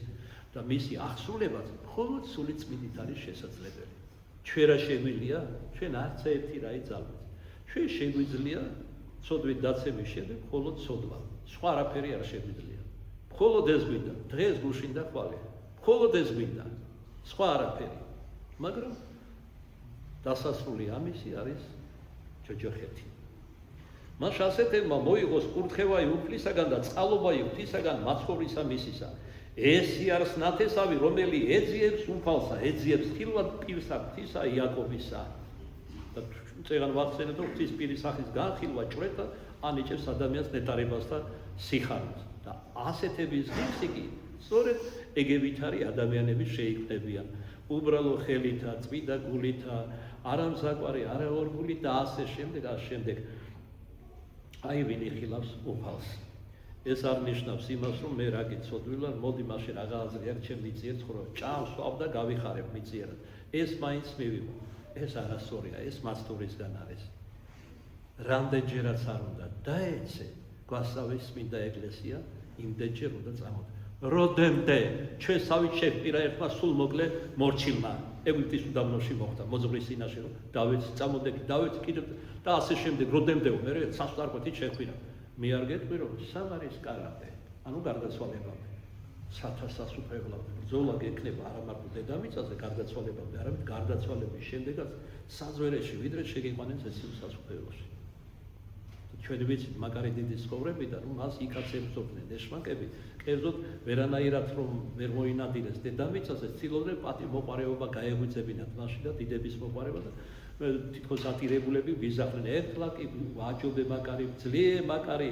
და მისი აღსრულებაც მხოლოდ სული წმინდით არის შესაძლებელი. ჩვენ რა შეგვიძლია? ჩვენ არც ერთი რა იწალოთ. ჩვენ შეგვიძლია ცოდვით დაცემის შემდეგ მხოლოდ ცოდვა. სხვა არაფერი არ შეგვიძლია. მხოლოდ ეს გვინდა, დღეს გუშინდა ხვალე. მხოლოდ ეს გვინდა. სხვა არაფერი. მაგრამ დასასრული ამისი არის ჯოჯოხეთი. მას ასეთებმა მოიღოს კურთხევაი უფლისაგან და წყალობაი ღვთისაგან მაცხოვრისა მისისა. ესი არის ნათესავი, რომელი ეძიებს უფალსა, ეძიებს ხილვად პირსა ღვთისა იაკობისა. და წეგან ვახსენეთ, რომ ღვთის პირის სახის განხილვა ჭრეთა ანიჭებს ადამიანს ნეტარებას და სიხარულს. და ასეთების ღირსი კი სწორედ ეგევითარი ადამიანები შეიქმნებიან. უბრალო ხელითა, წმიდა გულითა, არა მზაკვარი, არა ორგული და ასე შემდეგ. აი ვინ იხილავს უფალს. ეს არ ნიშნავს იმას, რომ მე რა გიცოდვილ ვარ, მოდი მაშინ რა აზრი აქვს ჩემ მიწიერ ცხოვრება. ჭამს ვავ და გავიხარებ მიწიერად. ეს მაინც მივიღო. ეს არასწორია, ეს მასტურისგან არის. რამდენჯერაც არ უნდა დაეცე გვასწავლის წმინდა ეკლესია იმდენჯერ უნდა წამოდი. როდემდე ჩვენსავით შეჰპირა ერთმა სულ მოკლე მორჩილმა ეგვიპტის უდაბნოში მოხდა მოძღვრის წინაშე რომ დავეც წამოდი დავეც კიდევ და ასე შემდეგ როდემდე მე სასწარკვეთით შეხვირა მე არ გეტყვი რომ სამარის კარამდე ანუ გარდაცვალებამდე სათასასუფევლად ბრძოლა გექნება არა მარტო დედამიწაზე გარდაცვალებამდე არამედ გარდაცვალების შემდეგაც საძვერეში ვიდრე შეგიყვანენ წესიურ სასუფეველოში ჩვენ ვიცით მაგარი დიდი ცხოვრებიდან რომ მას იქაც ებრძოდნენ ეშმაკები კერძოდ ვერანაირად რომ ვერ მოინადირეს დედამიწაზე ცდილობდნენ პატი მოყარეობა გაეღვიძებინათ მაშინ და დიდების მოყარეობა და თითქოს ატირებულები ვიზახდნენ ერთლაკი ვაჯობე მაგარი ძლიე მაგარი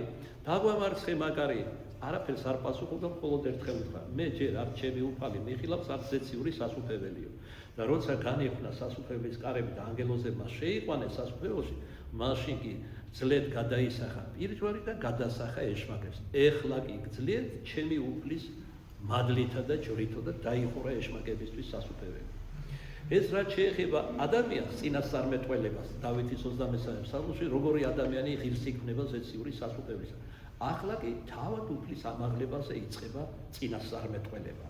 დაგვამარცხე მაგარი არაფერს არ პასუხობდა მხოლოდ ერთხელ უთხრა მე ჯერ არ ჩემი უფალი მიხილავს არც ზეციური სასუფეველიო და როცა განიხნა სასუფეველის კარები და ანგელოზებმა შეიყვანეს სასუფეველში მაშინ კი ძლედ გადაისახა პირჯვარი და გადასახა ეშმაკებს. ეხლა კი გძლიეთ ჩემი უფლის მადლითა და ჯვრითო და დაიხურა ეშმაკებისთვის სასუფეველი. ეს რაც შეეხება ადამიანს წინასწარმეტყველებას დავითის 23 ფსალმში როგორი ადამიანი ღირს იქნება ზეციური სასუფეველისა. ახლა კი თავად უფლის ამაღლებაზე იწყება წინასწარმეტყველება.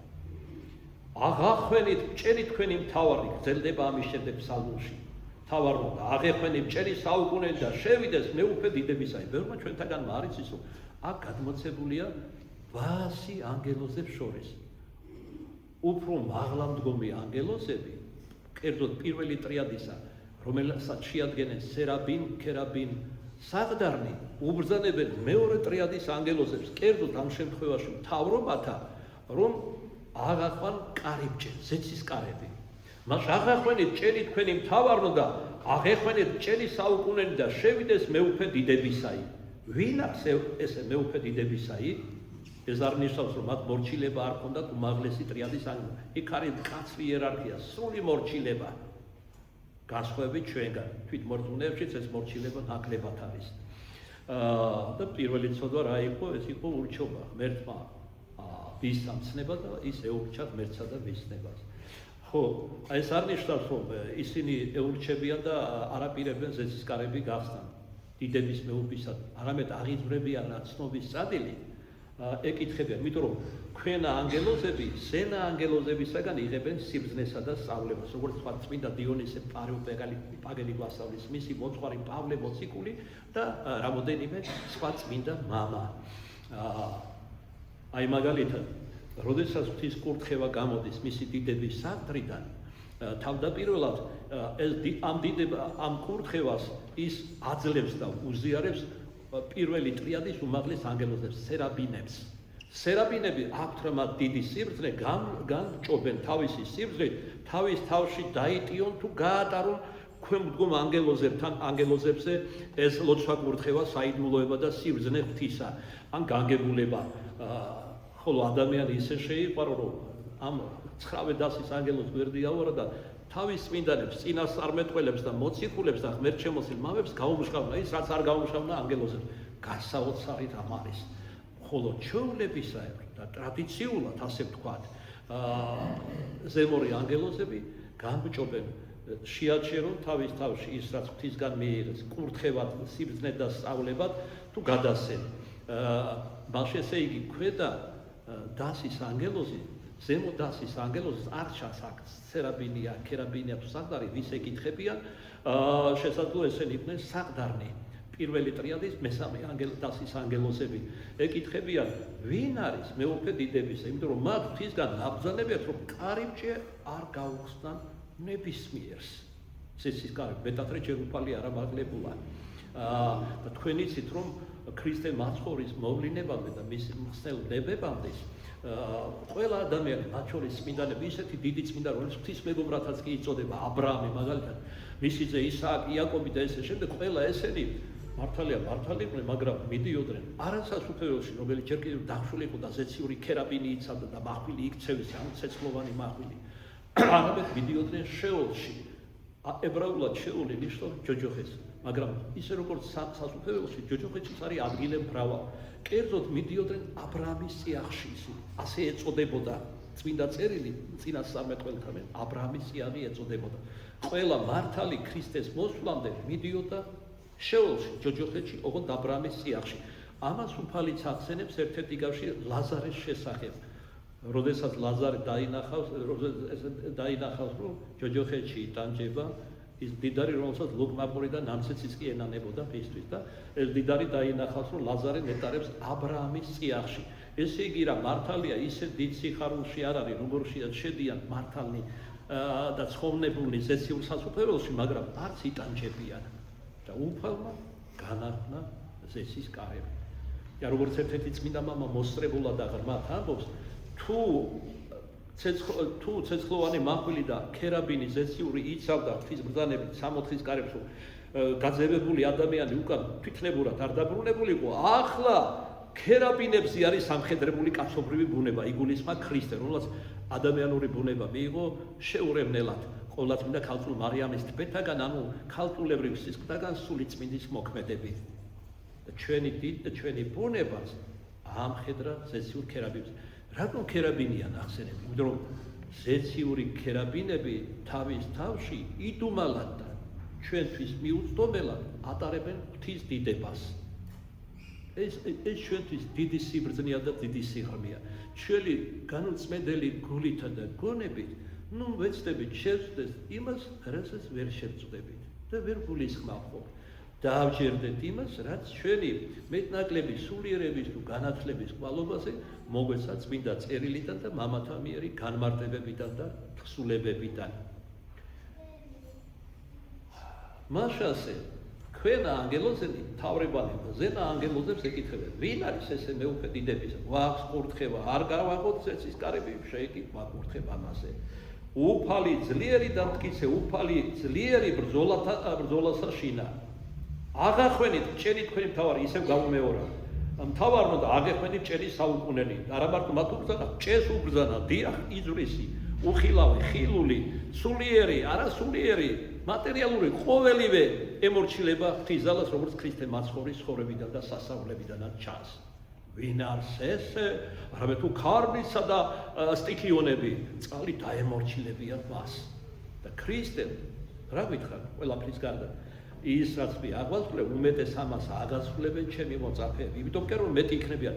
აღახვენით ჭერი თქვენი მთავარი გრძელდება ამის შემდეგ ფსალმში. თავარმა აღეხვენი მჭერი საუკუნე და შევიდეს მეუფე დიდებისა. ბევრმა ჩვენთაგანმა არ იცის რომ აქ გადმოცებულია 800 ანგელოზებს შორის. უფრო მაღლამდგომი ანგელოზები, კერძოდ პირველი ტრიადისა, რომელსაც შეადგენენ სერაბინ, ქერაბინ, საღდარნი, უბრძანებენ მეორე ტრიადის ანგელოზებს, კერძოდ ამ შემთხვევაში მთავრობათა, რომ აღახვან კარიბჭე, ზეცის კარები. მას აღახვენით ჭერი თქვენი მთავარნო და აღეხვენით ჭერი საუკუნენი და შევიდეს მეუფე დიდებისაი. ვინ აქვს ესე მეუფე დიდებისაი? ეს არ ნიშნავს რომ მათ მორჩილება არ ქონდათ უმაღლესი ტრიადის ანგელოზი. იქ არის მკაცრი იერარქია, სრული მორჩილება. განსხვავებით ჩვენგან, თვით მორწმუნეებშიც ეს მორჩილება ნაკლებად არის. და პირველი ცოდვა რა იყო? ეს იყო ურჩობა ღმერთმა ვის ამცნება და ის ეურჩა ღმერთსა და ვის ნებას. ხო, ეს არ ნიშნავს რომ ისინი ეურჩებიან და არაპირებენ ზეცის კარები გახსნან დიდების მეუფისად, არამედ აღიძვრებიან რა ცნობის წადილი ეკითხებიან, იმიტომ რომ ქვენა ანგელოზები, სენა ანგელოზებისაგან იღებენ სიბრძნესა და სწავლებას, როგორც თქვა წმინდა დიონისე პაგელი გვასწავლის, მისი მოწყარი პავლე მოციქული და რამოდენიმე სხვა წმინდა მამა. აი მაგალითად როდესაც ღვთის კურთხევა გამოდის მისი დიდების სარდრიდან, თავდაპირველად ამ კურთხევას ის აძლევს და უზიარებს პირველი ტრიადის უმაღლეს ანგელოზებს, სერაბინებს. სერაბინები აქვთ მათ დიდი სიბრძნე, განჭობენ თავისი სიბრძნით, თავის თავში დაიტიონ თუ გაატარონ ქვემდგომ ანგელოზებზე ეს ლოცვა კურთხევა, საიდუმლოება და სიბრძნე ღვთისა, ან განგებულება. ხოლო ადამიანი ისე შეიყვარო, რომ ამ 9 დასის ანგელოზს გვერდი ავარა და თავის წმინდანებს, წინასწარმეტყველებს და მოციქულებს და ღმერთშემოსილ მამებს გაუმშყავნა ის, რაც არ გაუმშყავნა ანგელოზებს. გასაოცარი რამ არის. ხოლო ჩვეულებისაებრ და ტრადიციულად, ასე ვთქვათ, ზემორი ანგელოზები გამბჭობენ შეაჩერონ თავის თავში ის, რაც ღვთისგან მიიღეს, კურთხევად, სიბრძნედ და სწავლებად თუ გადასცენ. მაშინ ესე იგი ქვედა დასის ანგელოზი, ზემო დასის ანგელოზს არ ჩანს აქ სერაბინია, ქერაბინია თუ საღდარი, ვის ეკითხებიან, შესაძლოა ესენი იყვნენ საღდარნი, პირველი ტრიადის მესამე დასის ანგელოზები. ეკითხებიან, ვინ არის მეუფე დიდებისა, იმიტომ რომ მათ ღვთისგან აბრძანებიათ, რომ კარიბჭე არ გაუხსნან ნებისმიერს. ზეცის კარები მეტად ჯერ უფალი არ ამაღლებულა. და თქვენ იცით რომ ქრისტე მაცხოვრის მოვლინებამდე და მის მხსნელდებებამდე ყველა ადამიანი, მათ შორის წმინდანები, ისეთი დიდი წმინდა, რომელიც ღვთისმეგობრათაც კი იწოდება, აბრაამი მაგალითად, მისი ძე ისააკი, იაკობი და ესე შემდეგ, ყველა ესენი მართალია მართალიყვნენ, მაგრამ მიდიოდნენ არასასუფეველში, რომელიც ჯერ კიდევ დახშული იყო და ზეციური ქერაბინი იცავდა და მახვილი იქცევის, ანუ ცეცხლოვანი მახვილი. არამედ მიდიოდნენ შეოლში. ებრაულად შეეული ნიშნავს ჯოჯოხეთს, მაგრამ ისე როგორც სასუფეველში ჯოჯოხეთშიც არის ადგილი მრავალი. კერძოდ მიდიოდნენ აბრაამის წიაღში, ასე ეწოდებოდა წმინდა წერილი, წინასწარმეტყველთან აბრაამის წიაღი ეწოდებოდა. ყველა მართალი ქრისტეს მოსვლამდე მიდიოდა შეოლში, ჯოჯოხეთში, ოღონდ აბრაამის წიაღში. ამას უფალიც ახსენებს ერთ-ერთი კავშირი ლაზარეს შესახებ. როდესაც ლაზარე დაინახავს, რომ ჯოჯოხეთში იტანჯება, ის დიდარი, რომელსაც ლუკმაპური და ნამცეციც კი ენანებოდა ფისთვის და ეს დიდარი დაინახავს, რომ ლაზარე ნეტარებს აბრაამის წიაღში. ესე იგი რა მართალია ისე დიდ სიხარულში არ არის, როგორშიაც შედიან მართალნი და ცხოვნებულნი ზეციურ სასუფეველში, მაგრამ არც იტანჯებიან. და უფალმა განახნა ზესის კარები. და როგორც ერთ-ერთი წმინდა მამა მოსწრებულად აღრმად ამბობს, თუ ცეცხლოვანი მახვილი და ქერაბინი ზეციური იცავდა ღვთის ბრძანებით 60-ის კარებს, გაძევებული ადამიანი უკან თვითნებურად არ დაბრუნებული იყო, ახლა ქერაბინებზე არის სამხედრებული კაცობრივი ბუნება, იგულისხმა ქრისტე, რომელსაც ადამიანური ბუნება მიიღო შეურევნელად ყოვლადწმინდა ქალწულ მარიამის თბეთაგან, ანუ ქალწულებრივ სისხლთაგან სული წმინდის მოქმედებით. და ჩვენი დიდ და ჩვენი ბუნებას ამხედრა ზეციურ ქერაბინებს. რატომ ქერაბინია ნახსენები? იმიტომ რომ ზეციური ქერაბინები თავის თავში იდუმალად და ჩვენთვის მიუწვდომელად ატარებენ ღვთის დიდებას. ეს ჩვენთვის დიდი სიბრძნეა და დიდი სიღრმეა. ჩვენი განუწმენდელი გულითა და გონებით, ვეცდებით შევწდეს იმას, რასაც ვერ შევწდებით და ვერ გულისხმავ ხოლმე. დაავჯერდეთ იმას, რაც ჩვენი მეტნაკლები სულიერების თუ განათლების კვალობაზე მოგვეცა წმინდა წერილიდან და მამათა მიერი განმარტებებიდან და თხზულებებიდან. მაშასე ქვენა ანგელოზები თავრებალებმა ზენა ანგელოზებს ეკითხებენ, ვინ არის ესე მეუფე დიდებისა? ვახს კურთხევა არ გავაღოთ ზეცის კარები, შეეკითხვა კურთხება ამაზე. უფალი ძლიერი და მტკიცე, უფალი ძლიერი ბრძოლასა შინა. აღახვენით ჭერი თქვენი მთავარი ისევ გაუმეორა. მთავარმა და აღეხვენით ჭერი საუკუნელი. არა მარტო მათ უბრძანა, ჭეს უბრძანა, დიახ იზვრისი, უხილავი, ხილული, სულიერი, არასულიერი, მატერიალური ყოველივე ემორჩილება ღვთის ძალას, როგორც ქრისტე მაცხოვრის ცხოვრებიდან და სასწაულებიდანაც ჩანს. ვინ არის ესე? არამედ თუ ქარნისა და სტიქიონები წყალი დაემორჩილებიან მას. და ქრისტემ რა გითხრა ყველაფრის გარდა? ის რაც მე აღვასრულებ, უმეტეს ამას აგასრულებენ ჩემი მოწაფეები, იმიტომ რომ მეტი იქნებიან,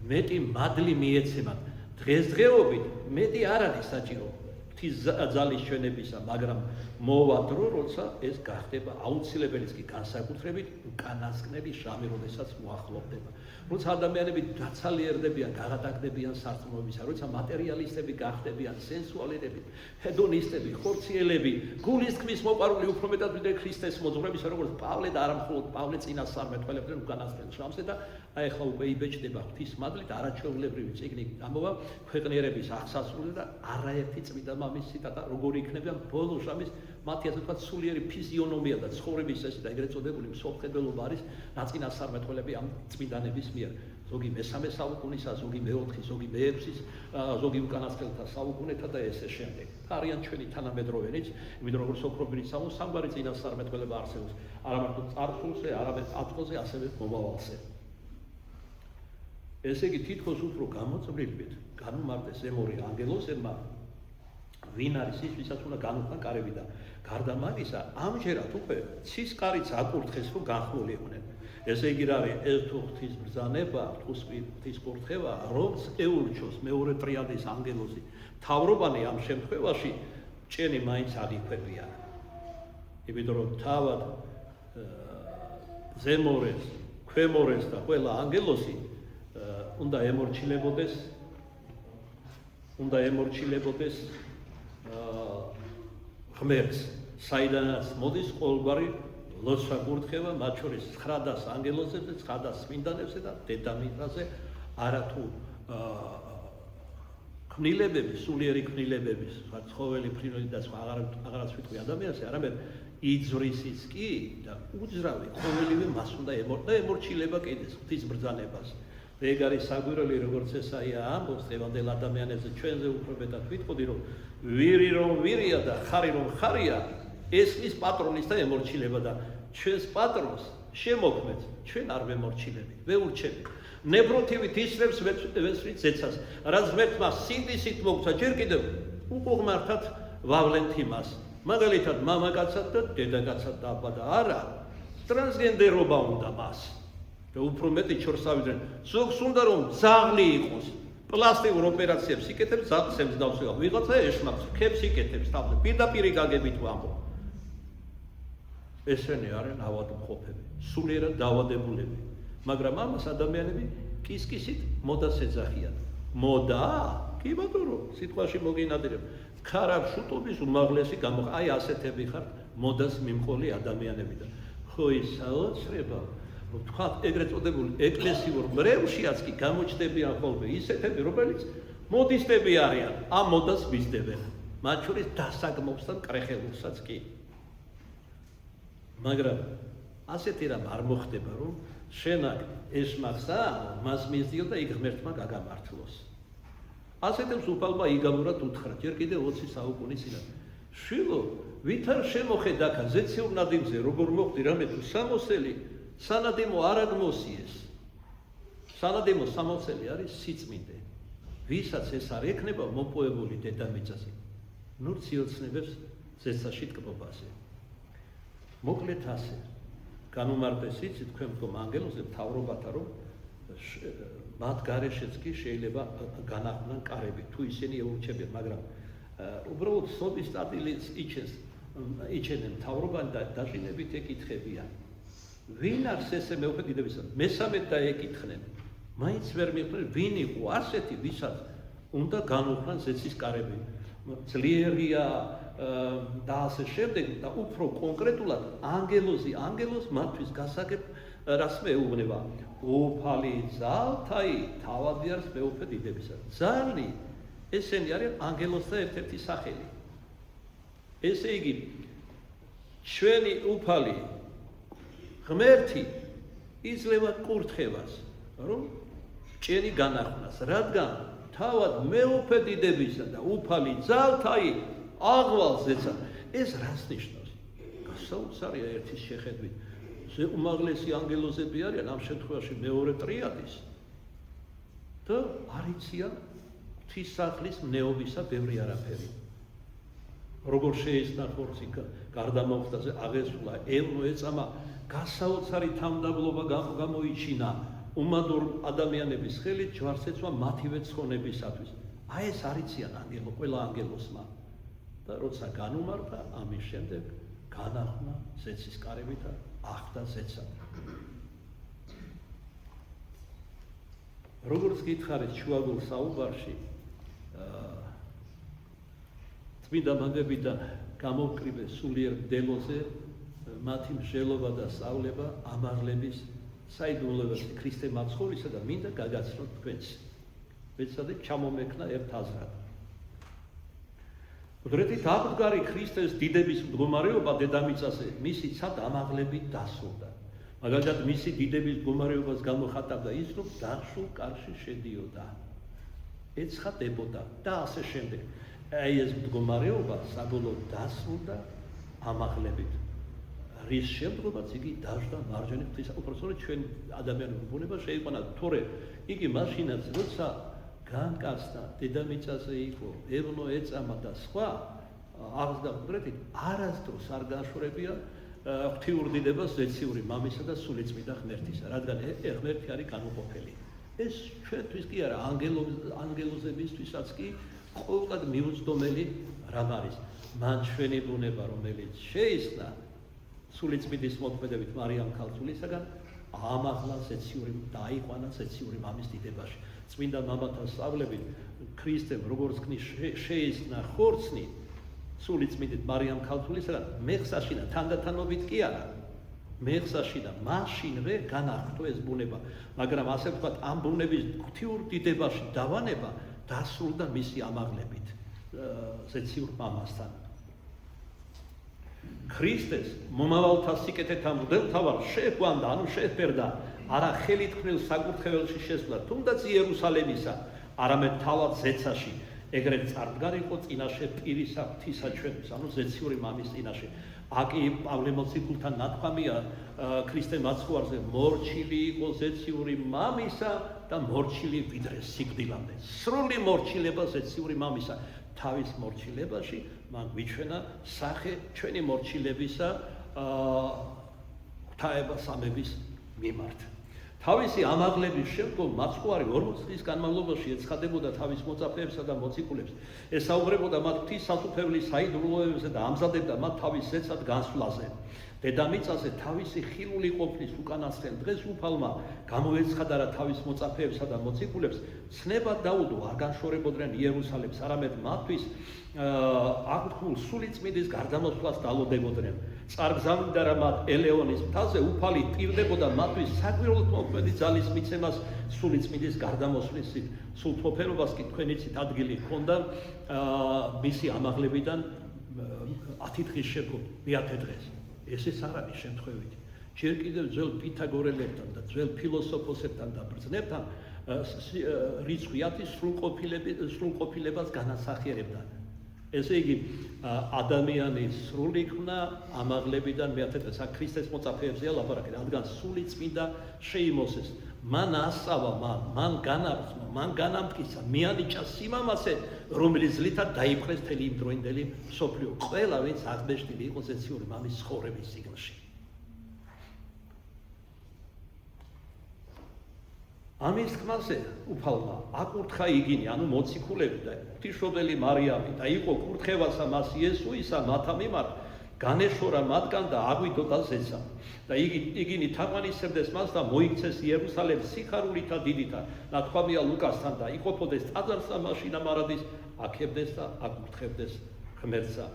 მეტი მადლი მიეცემათ. დღესდღეობით მეტი არ არის საჭირო ღვთის ძალის ჩვენებისა, მაგრამ მოვა დრო, როცა ეს გახდება აუცილებელიც კი განსაკუთრებით უკანასკნელი შამი, როდესაც მოახლოვდება. როცა ადამიანები დაცალიერდებიან, გაღატაკდებიან სარწმუნოებისა, როცა მატერიალისტები გახდებიან, სენსუალისტები, ჰედონისტები, ხორციელები, გულისხმის მოყვარული უფრო მეტად ვიდრე ქრისტეს მოძღვრებისა, როგორც პავლე და არა მხოლოდ პავლე წინასწარმეტყველებდნენ უკანასკნელ შამსზე და აი ახლა უკვე იბეჭდება ღვთის მადლით არაჩვეულებრივი წიგნი ამოვა ქვეყნიერების აღსასრული და არაერთი წმინდა მამის ციტატა როგორი იქნებიან ბოლო შამის მათი ასე ვთქვათ სულიერი ფიზიონომია და ცხოვრების წესი და ეგრეთ წოდებული მსოფლმხედველობა არის ნაწინასწარმეტყველები ამ წმინდანების მიერ. ზოგი მე-3 საუკუნისა, ზოგი მე-4, ზოგი მე-6, ზოგი უკანასკნელთა საუკუნეთა და ესე შემდეგ. არიან ჩვენი თანამედროვენიც, იმიტომ რომ სოფრობილის სამგვარი წინასწარმეტყველება არსებობს არა მარტო წარსულზე, არამედ აწმყოზე, ასევე მომავალზე. ესე იგი თითქოს უფრო გამოწვლილებით განუმარტეს ემორი ანგელოზებმა, ვინ არის ის, ვისაც უნდა განუხდა კარები და გარდა მაგისა, ამჯერად უკვე ცის კარიც აკურთხეს, რომ განხმულიყვნენ. ესე იგი რა არის ეს თუ ღვთის ბრძანება, ღვთის კურთხევა, რომც ეურჩოს მეორე ტრიადის ანგელოზი, თავრობანი ამ შემთხვევაში ჭენი მაინც აღიქვებიან. იმიტომ რომ თავად ზემორეს, ქვემორეს და ყველა ანგელოზი უნდა ემორჩილებოდეს ღმერთს, საიდანაც მოდის ყოველგვარი ლოცვა კურთხევა, მათ შორის 900 ანგელოზებზე, 900 წმინდანებზე და დედამიწაზე, არათუ ქმნილებების, სულიერი ქმნილებების, ცხოველი, ფრინველი და სხვა აღარაც ვიტყვი ადამიანზე, არამედ იძვრისიც კი და უძრავი ყოველივე მას უნდა ემორჩილება კიდეს ღვთის ბრძანებას. ეგ არის საგვირელი, როგორც ესაია ამბობს დღევანდელ ადამიანებზე, ჩვენზე უფრო მეტად ვიტყოდი, რომ ვირი რომ ვირია და ხარი რომ ხარია, ეს ის პატრონის და ემორჩილება და ჩვენს პატრონს შემოქმედ ჩვენ არ ვემორჩილებით, ვეურჩებით. ნებროთივით ისრებს ვესვით ზეცას, რაც ღმერთმა სინდისით მოგცა, ჯერ კიდევ უყურმართად ვავლენთ იმას. მაგალითად, მამაკაცად და დედაკაცად დააბადა, არა, ტრანსგენდერობა უნდა მას. და უფრო მეტი ჩორსავიდნენ, ზოგს უნდა რომ ძაღლი იყოს. პლასტიკურ ოპერაციებს იკეთებს, ძაღლს დავსვლა. ვიღაცა ეშმაკს, ხებს იკეთებს, თავზე პირდაპირ გაგებით ვამბობ. ესენი არიან ავადმყოფები, სულიერად დაავადებულები. მაგრამ ამას ადამიანები კისკისით მოდას ეძახიან. მოდა? კი ბატონო, სიტყვაში მოგინადირებ. ქარაბშუტობის უმაღლესი აი ასეთები ხართ მოდას მიმყოლი ადამიანები და ხო ის საოცრება თქვა ეგრეთ წოდებული ეკლესიურ მრევლშიაც კი გამოჩნდებიან ხოლმე ისეთები, რომელიც მოდისტები არიან, ამ მოდას მისდევენ. მათ შორის დასაგმოვსთან კრეხელურსაც კი. მაგრამ ასეთი რამ არ მოხდება, რომ შენაკ ეშმაკსა მას მისდიო და იქ ღმერთმა გაგამართლოს. ასეთებს უფალმა იგავურად უთხრა, ჯერ კიდევ 20 საუკუნის წინათ. შვილო, ვითარ შემოხედა აქა ზეციურ ნადიმზე, როგორ მოხდი რამე თუ სამოსელი, სანადიმო არ აგმოსიეს. სანადიმო სამოსელი არის სიწმინდე. ვისაც ეს არ ექნება მოპოებული დედამიწაზე. ნუ ციოცნებებს ზეცაში ტკბობაზე. მოკლედ ასე. განუმარტეს იცით თქვენ მდგომ ანგელოზე მთავრობათა რომ მათ გარეშეც კი შეიძლება განახვდნენ კარები თუ ისინი ეურჩებიან, მაგრამ უბრალოდ სობის სტატილის იჩენენ მთავრობანი და დაჟინებით ეკითხებიან. ვინ არის ესე მეუფედინებისა? მესამედ დაეკითხნენ. მაინც ვერ მიხვდნენ ვინ იყო ასეთი, ვისაც უნდა განუხლან ზეცის კარები. ძლიერია და ასე შემდეგ და უფრო კონკრეტულად ანგელოზ მათთვის გასაგებ რას მეუბნება? უფალი ძალთაი თავადი არის მეუფე დიდებისა. ძალი ესენი არიან ანგელოზთა ერთ-ერთი სახელი. ესე იგი ჩვენი უფალი ღმერთი იძლევა კურთხევას, რომ ჭენი განახვნას, რადგან თავად მეუფე დიდებისა და უფალი ძალთაი აღვალ ზეცა. ეს რას ნიშნავს? გასაოცარია ერთის შეხედვით. უმაღლესი ანგელოზები არიან ამ შემთხვევაში მეორე ტრიადის და არ იციან ღვთისახლის მნეობისა ბევრი არაფერი. როგორ შეეცნა ხორცი გარდამოხდაზე აღესრულა, ელნო ეწამა, გასაოცარი თამდაბლობა გამოიჩინა უმადურ ადამიანების ხელით ჯვარცეცვა მათივე ცხონებისათვის. აი ეს არ იციან ყველა ანგელოზმა. და როცა განუმართა, ამის შემდეგ განახვნა ზეცის კარებით და ახდა ზეცა. როგორც გითხარით შუაგულ საუბარში, წმინდა მაგებიდან გამოვკრიბეს სულიერ მდელოზე მათი მსჯელობა და სწავლება ამაღლების საიდუმლოებაზე ქრისტე მაცხოვრისა და მინდა გაგაცნოთ თქვენს. მეცადეთ ჩამომექნა ერთ აზრად. უდრეთით აბდგარი ქრისტეს დიდების მდგომარეობა დედამიწაზე მისი ცად ამაღლებით დასრულდა. მაგალითად მისი დიდების მდგომარეობას გამოხატავდა ის, რომ დახშულ კარში შედიოდა, ეცხადებოდა და ასე შემდეგ. აი ეს მდგომარეობა საბოლოოდ დასრულდა ამაღლებით. რის შემდგომაც იგი დაждდა მარჯვენა ღვთის უпроსწორად ჩვენ ადამიანურ ბუნება შეიყვანა, თორე იგი მაშინაც როცა განკაცდა დედამიწაზე იყო, ელნო ეწამა და სხვა აღსდა უდრეთით არასდროს არ გააშორებია ღვთიურ დიდებას ზეციური მამისა და სულიწმიდა ღმერთისა, რადგან ღმერთი არის განუყოფელი. ეს ჩვენთვის კი არა, ანგელოზებისთვისაც კი ყოველად მიუწვდომელი რამ არის. მან ჩვენი ბუნება, რომელიც შეისხნა სულიწმიდის მოქმედებით მარიამ ქალწულისაგან, ამაღლა ზეციური და აიყვანა ზეციური მამის დიდებაში. წმინდა მამათა სწავლებით ქრისტემ როგორც ქნის შეისხნა ხორცნი სულიწმიდით მარიამ ქალწულისაგან, მეხსაშინა თანდათანობით კი არა, მეხსაშინა მაშინვე განახტო ეს ბუნება, მაგრამ ასე ვთქვათ, ამ ბუნების ღვთიურ დიდებაში დავანება დასრულდა მისი ამაღლებით ზეციურ მამასთან. ქრისტეს მომავალთა სიკეთეთა მღვდელთავარ შეეკვანდა, ანუ შეეფერდა არა ხელით ქმნილ საკურთხეველში შესვლა, თუნდაც იერუსალემისა, არამედ თავად ზეცაში, ეგრეთ წარდგარიყო წინაშე პირისა ღვთისაჩვენის, ანუ ზეციური მამის წინაშე. აკი პავლე მოციქულთან ნათქვამია ქრისტე მაცხვარზე მორჩილი იყო ზეციური მამისა და მორჩილი ვიდრე სიკვდილამდე. სრული მორჩილება ზეციური მამისა. თავის მორჩილებაში მან გვიჩვენა სახე ჩვენი მორჩილებისა ღვთაება სამების მიმართ. თავისი ამაღლების შემდგომ მაცხვარი 40 წლის განმავლობაში ეცხადებოდა თავის მოწაფეებსა და მოციქულებს, ესაუბრებოდა მათ ღვთის სასუფეველის საიდუმლოებებზე და ამზადებდა მათ თავის ზეცად განსვლაზე. დედამიწაზე თავისი ხილული ყოფნის უკანასკნელ დღეს უფალმა გამოეცხადა რა თავის მოწაფეებსა და მოციქულებს ცნებად დაუდო არ განშორებოდნენ იერუსალიმს, არამედ მათთვის აკუთვნილ სულიწმიდის გარდამოსვლას დალოდებოდნენ. წარგზავნიდა რა მათ ელეონის მთაზე უფალი ტირდებოდა მათთვის საკვირველთ მოქმედი ძალის მიცემას სულიწმიდის გარდამოსვლის სულთმოფენობას კი თქვენიცით ადგილი ჰქონდა მისი ამაღლებიდან 10 დღის შემდგომ მე-10 დღეს. ესეც არ არის შემთხვევითი. ჯერ კიდევ ძველ პითაგორელებთან და ძველ ფილოსოფოსებთან და ბრძნებთან რიცხვიათი სრულყოფილებას განასახიერებდა. ესე იგი ადამიანი სრული იქნა ამაღლებიდან მე-10 დღეს. აქ ქრისტეს მოწაფეებზეა ლაპარაკი, რადგან სული წმინდა შეიმოსეს. მან ასწავა, მან განარწმა, მან განამტკიცა, მიანიჭა სიმამაცე, რომელიც ძლითად დაიპყრეს მთელი იმ დროინდელი მსოფლიო. ყველა ვინც აღბეჭდილი იყო ზეციური მამის ცხოვრების სიგნში. ამის თქმაზე უფალმა აკურთხა იგინი, ანუ მოციქულები და ღვთისმშობელი მარიამი და იყო კურთხევასა მას იესოისა მათა მიმართ, განეშორა მათგან და აგვიდოდა ზეცა. და იგინი თაყვანისებდეს მას და მოიქცეს იერუსალემს სიხარულითა დიდითა, ნათქვამია ლუკასთან და იყოფოდეს ტაძარსა მაშინა მარადის, აქებდეს და აკურთხებდეს ღმერთსა.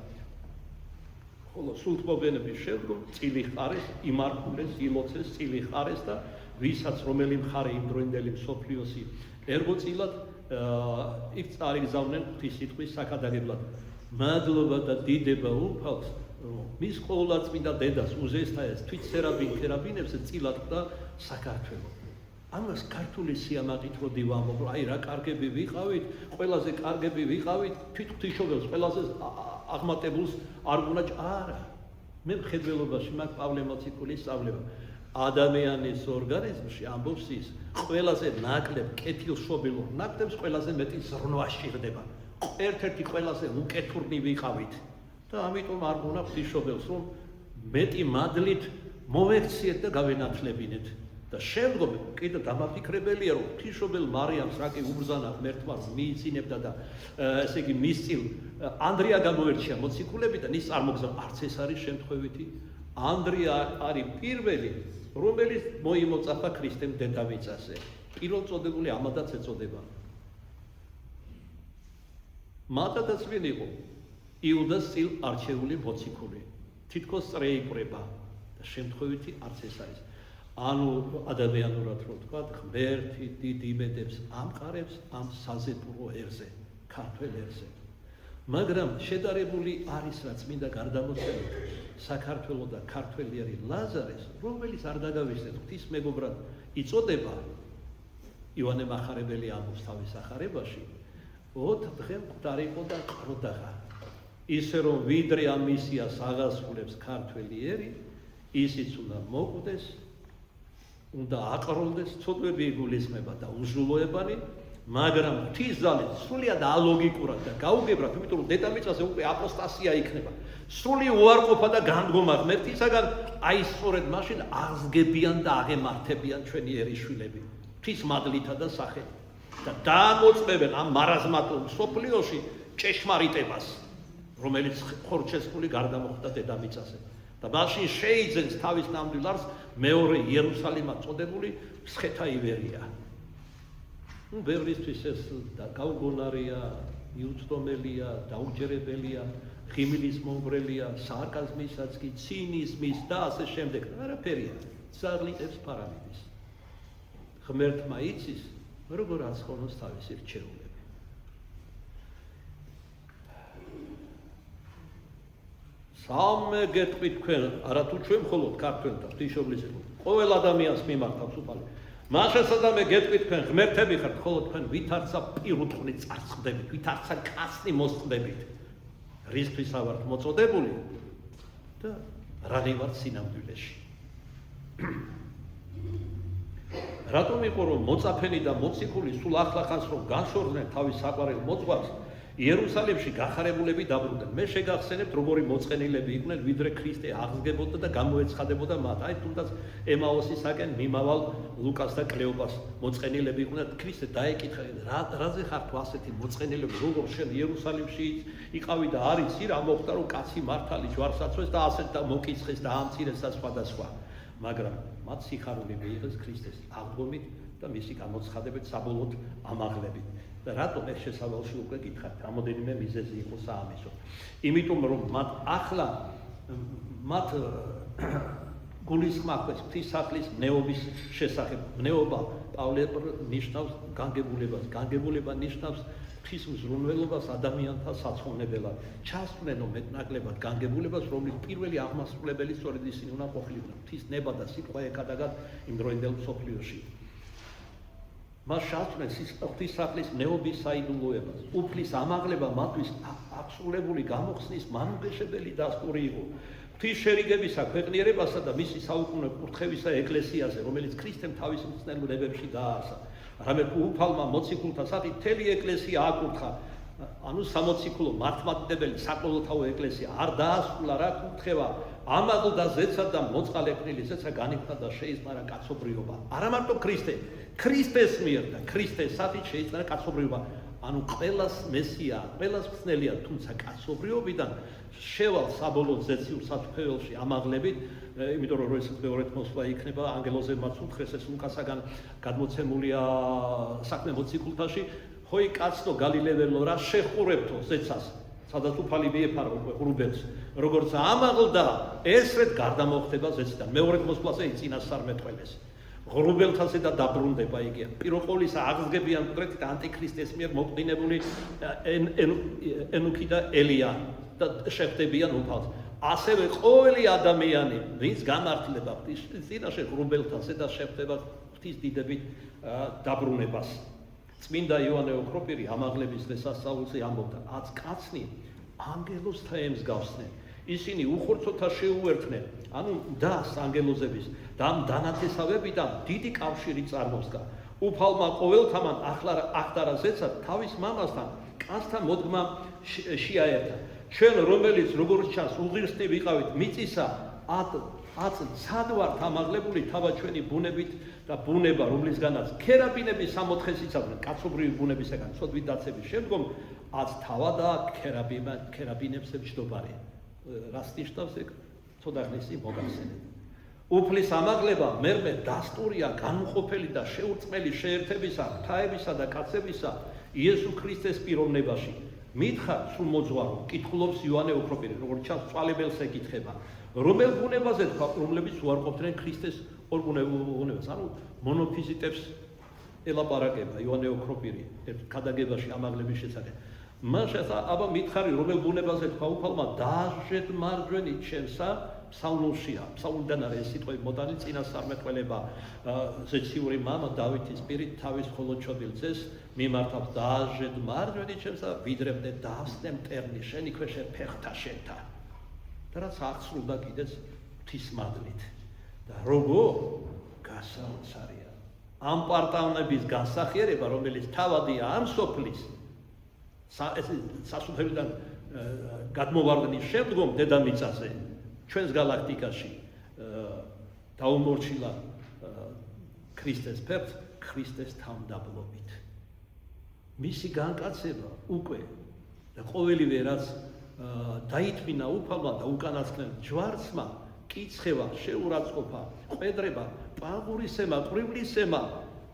ხოლო სულთმოფენების შემდგომ წილი ხარეს, იმართულეს, იმოცეს წილი ხარეს და ვისაც რომელი მხარე იმ დროინდელი მსოფლიოსი ერგოწილად იქ წარიგზავნენ ღვთის სიტყვის საქადაგებლად. მადლობა და დიდება უფალს, მის ყოვლადწმინდა დედას უზესთაეს თვით სერაბინებს წილად და საქართველოს. ამას ქართული სიამაყით როდი ვამბობ, აი რა კარგები ვიყავით, ყველაზე კარგები ვიყავით, თვით ღვთისმშობელს ყველაზე აღმატებულს არ გუნაჭ არა. მე მხედველობაში მაქვს პავლე მოციქულის სწავლება. ადამიანის ორგანიზმში ამბობს ის, ყველაზე ნაკლებ კეთილშობილურ ნაკლებს ყველაზე მეტი ზრუნვა სჭირდება. ერთ-ერთი ყველაზე უკეთურნი ვიყავით. და ამიტომ არ გუნა ღვთისმშობელს რომ მეტი მადლით მოვექციეთ და გავენათლებინეთ. და შემდგომ კიდევ დამაფიქრებელია რომ ღვთისმშობელ მარიამს რა კი უბრძანა ღმერთმარს მიიწინებდა და ესე იგი მის წინ ანდრია გამოერჩია მოციქულებიდან ის წარმოგზავნა. არც ეს არის შემთხვევითი. ანდრია არის პირველი რომელიც მოიმოწაფა ქრისტემ დედამიწაზე. პირველწოდებული ამადაც ეწოდება. მათადაც ვინ იყო? იუდას წილ არჩეული მოციქული. თითქოს წრეიკვრება და შემთხვევითი არც ეს არის. ანუ ადამიანურად რო ვთქვა, ღმერთი დიდ იმედებს ამყარებს ამ საზეპურო ერზე, ქართველ ერზე. მაგრამ შედარებული არის რა წმინდა გარდამოსვლით საქართველო და ქართველიერი ლაზარეს, რომელიც არ დაგავიწყდეთ ღვთის მეგობრად იწოდება. ივანე მახარებელი ამბობს თავის ახარებაში, 4 დღე მკვდარიყო და ყროდაღა. ისე რომ ვიდრე ამ მისიას აღასრულებს ქართველიერი, ისიც უნდა მოკვდეს, უნდა აყროლდეს, ცოდვები იგულისხმება და უზრუნოებანი, მაგრამ ღვთის ძალით სრულიად ალოგიკურად და გაუგებრად, იმიტომ რომ დედამიწაზე უკვე აპოსტასია იქნება. სრული უარყოფა და განდგომა ღმერთისაგან, აი სწორედ მაშინ აღსგებიან და აღემართებიან ჩვენი ერისშვილები ღვთის მადლითა და სახელით და დაამოწმებენ ამ მარაზმატულ მსოფლიოში ჭეშმარიტებას, რომელიც ხორჩესკული გარდამოხვდა დედამიწაზე. და მაშინ შეიძენს თავის ნამდვილ არს მეორე იერუსალიმად წოდებული მსხეთა ივერია. ბევრისთვის ეს გაუგონარია, მიუწვდომელია, დაუჯერებელია, ღიმილის მომგვრელია, სარკაზმისაც კი, ცინიზმის და ასე შემდეგ. არაფერია, ზარლიტებს პარამიდის. ღმერთმა იცის, როგორ აცხონოს თავისი რჩეულები. სამე გეტყვით თქვენ, არათუ ჩვენ მხოლოდ ქართველთა ღვთისმშობლის ყოველ ადამიანს მიმართავს უფალი. მაშასადამე გეტყვით თქვენ, ღმერთები ხართ, მხოლოდ თქვენ ვითარცა პირუტყვი წარწყდებით, ვითარცა კაცნი მოსწყდებით. რისთვის ავართ მოწოდებული? და რანივარ სინამდვილეში. რატომ იყო რომ მოწაფენი და მოციქული სულ ახლახანს რომ განშორდნენ თავის საყვარელ მოძღვარს იერუსალიმში გახარებულები დაბრუნდნენ. მე შეგახსენებთ როგორი მოწყენილები იყვნენ ვიდრე ქრისტე აღსგებოდა და გამოეცხადებოდა მათ. აი თუნდაც ემაოსისაკენ მიმავალ ლუკას და კლეოპას მოწყენილები იყვნენ. ქრისტე დაეკითხა რაზე ხართ ასეთი მოწყენილები როგორ შენ იერუსალიმში იყავი და არ იცი რა მოხდა რომ კაცი მართალი ჯვარსაცვეს და ასეთ და მოკიცხეს და ამცირეს და სხვადასხვა. მაგრამ მათ სიხარული მიიღეს ქრისტეს აღდგომით და მისი გამოცხადებით საბოლოოდ ამაღლებით. და რატომ ეს შესავალში უკვე გითხარით, რამოდენიმე მიზეზი იყო საამისო. იმიტომ რომ მათ ახლა მათ გულისხმობს ღვთისმსახლის ნეობის შესახებ. ნეობა პავლე ნიშნავს განგებულებას, განგებულება ნიშნავს ღვთის მზრუნველობას ადამიანთა საცხოვნებელად. ჩასწვნენო მეტნაკლებად განგებულებას, რომლის პირველი აღმასრულებელი სწორედ ისინი უნდა ყოფილიყვნენ. ღვთის ნება და სიტყვა ეკადაგათ იმ დროინდელ მსოფლიოში. მას ჩასწვნენ ღვთისმსახლის ნეობის საიდუმლოებას. უფლის ამაღლება მათთვის აღსრულებული გამოხსნის მანუგეშებელი დასტური იყო. ღვთის შერიგებისა ქვეყნიერებასა და მისი საუკუნო კურთხევისა ეკლესიაზე, რომელიც ქრისტემ თავის მწნელებებში დააარსა. რამე უფალმა მოციქულთა სახით მთელი ეკლესია აკურთხა. ანუ სამოციქულო მართლმადიდებელი საყოველთაო ეკლესია არ დაასრულა რა კურთხევა, ამაღლდა ზეცა და მოწყალეყნილი ზეცა განიქმნა და შეისწარა კაცობრიობა. არა მარტო ქრისტეს მიერ და ქრისტეს სახით შეისწარა კაცობრიობა. ანუ ყველას მესია, ყველას მწნელია, თუმცა კაცობრიობიდან შევალ საბოლოო ზეციურ სათქმელში ამაღლებით, იმიტომ რომ როდესაც მეორედ მოსვლა იქნება, ანგელოზე მას უთხრეს ეს ლუკასაგან გადმოცემულია საქმე მოციქულთაში, ხოი კაცო გალილეველო რა შეხურებთო ზეცას, სადაც უფალი მიეფარა უკვე ღრუბელს, როგორც ამაღლდა, ესრეთ გარდამოხდება ზეციდან. მეორედ მოსვლაზე იწინასწარმეტყველეს. ღრუბელთაზე და დაბრუნდება იგი. პიროყოლისა აღსგებიან მკვდრეთით ანტიქრისტეს მიერ მოყდინებული ენუქი და ელია და შეხვდებიან უფალს. ასევე ყოველი ადამიანი, ვინც გამართლება ღვთის წინაშე ღრუბელთაზე და შეხვდება ღვთის დიდებით დაბრუნებას. წმინდა იოანე ოქროპირი ამაღლების დღესასწაულზე ამბობდა: აც კაცნი ანგელოზთა ემსგავსნენ. ისინი უხორცოთა შეუერთნენ, ანუ დას ანგელოზების და ამ დანათესავებიდან დიდი კავშირი წარმოსგა. უფალმა ყოველთამან ახდარა ზეცა თავის მამასთან კაცთან მოდგმა შეაერთა. ჩვენ რომელიც როგორც ჩანს უღირსნი ვიყავით მიწისა ათ ცად ვართ ამაღლებული თავად ჩვენი ბუნებით და ბუნება რომლისგანაც ქერაბინების სამოთხეს იცავდნენ კაცობრივი ბუნებისაგან ცოდვით დაცების შემდგომ ათ თავადა ქერაბინებს ემჯდობარე. რას ნიშნავს ეგ? ცოტა ხნის მოგახსენეთ. უფლის ამაღლება მერმე დასტურია განუყოფელი და შეურწმელი შეერთებისა, ღვთაებისა და კაცებისა იესო ქრისტეს პიროვნებაში. მითხარ სულ მოძღვარო, კითხულობს იოანე ოქროპირი, როგორც ჩანს წვალებელს ეკითხება, რომელ ბუნებაზე თქვა, რომლებიც უარყოფდნენ ქრისტეს ორ ბუნებას, ანუ მონოფიზიტებს ელაპარაკება იოანე ოქროპირი ერთ ქადაგებაში ამაღლების შესახებ. მას აბა მითხარი რომელ ბუნებაზე თქვა უფალმა დაჟედ მარჯვენით ჩემსა ფსალმურშია. ფსალმურიდან არის ეს სიტყვები მოდალი წინასწარმეტყველება ზეციური მამა დავითის პირით თავის ხოლოჩოდილ ძეს მიმართავს დაჟედ მარჯვენით ჩემსა ვიდრებდე დავსნე მტერნი შენი ქვეშე ფეხთა შენთა. და რაც აღსრულდა კიდეც ღვთისმადლით. და როგორ გასაოცარია ამ პარტავნების განსახიერება, რომელიც თავადია ამ სოფლის სასუფევრიდან გადმოვარდნის შემდგომ დედამიწაზე ჩვენს galaktikაში დაუმორჩილა ქრისტეს ფერდს ქრისტეს თავმდაბლობით. მისი განკაცება უკვე და ყოველივე რაც დაითმინა უფალმა და უკანასკნელ ჯვარცმა, კიცხევა, შეურაცხყოფა, ყვედრება, პაღურისემა, ყრივლისემა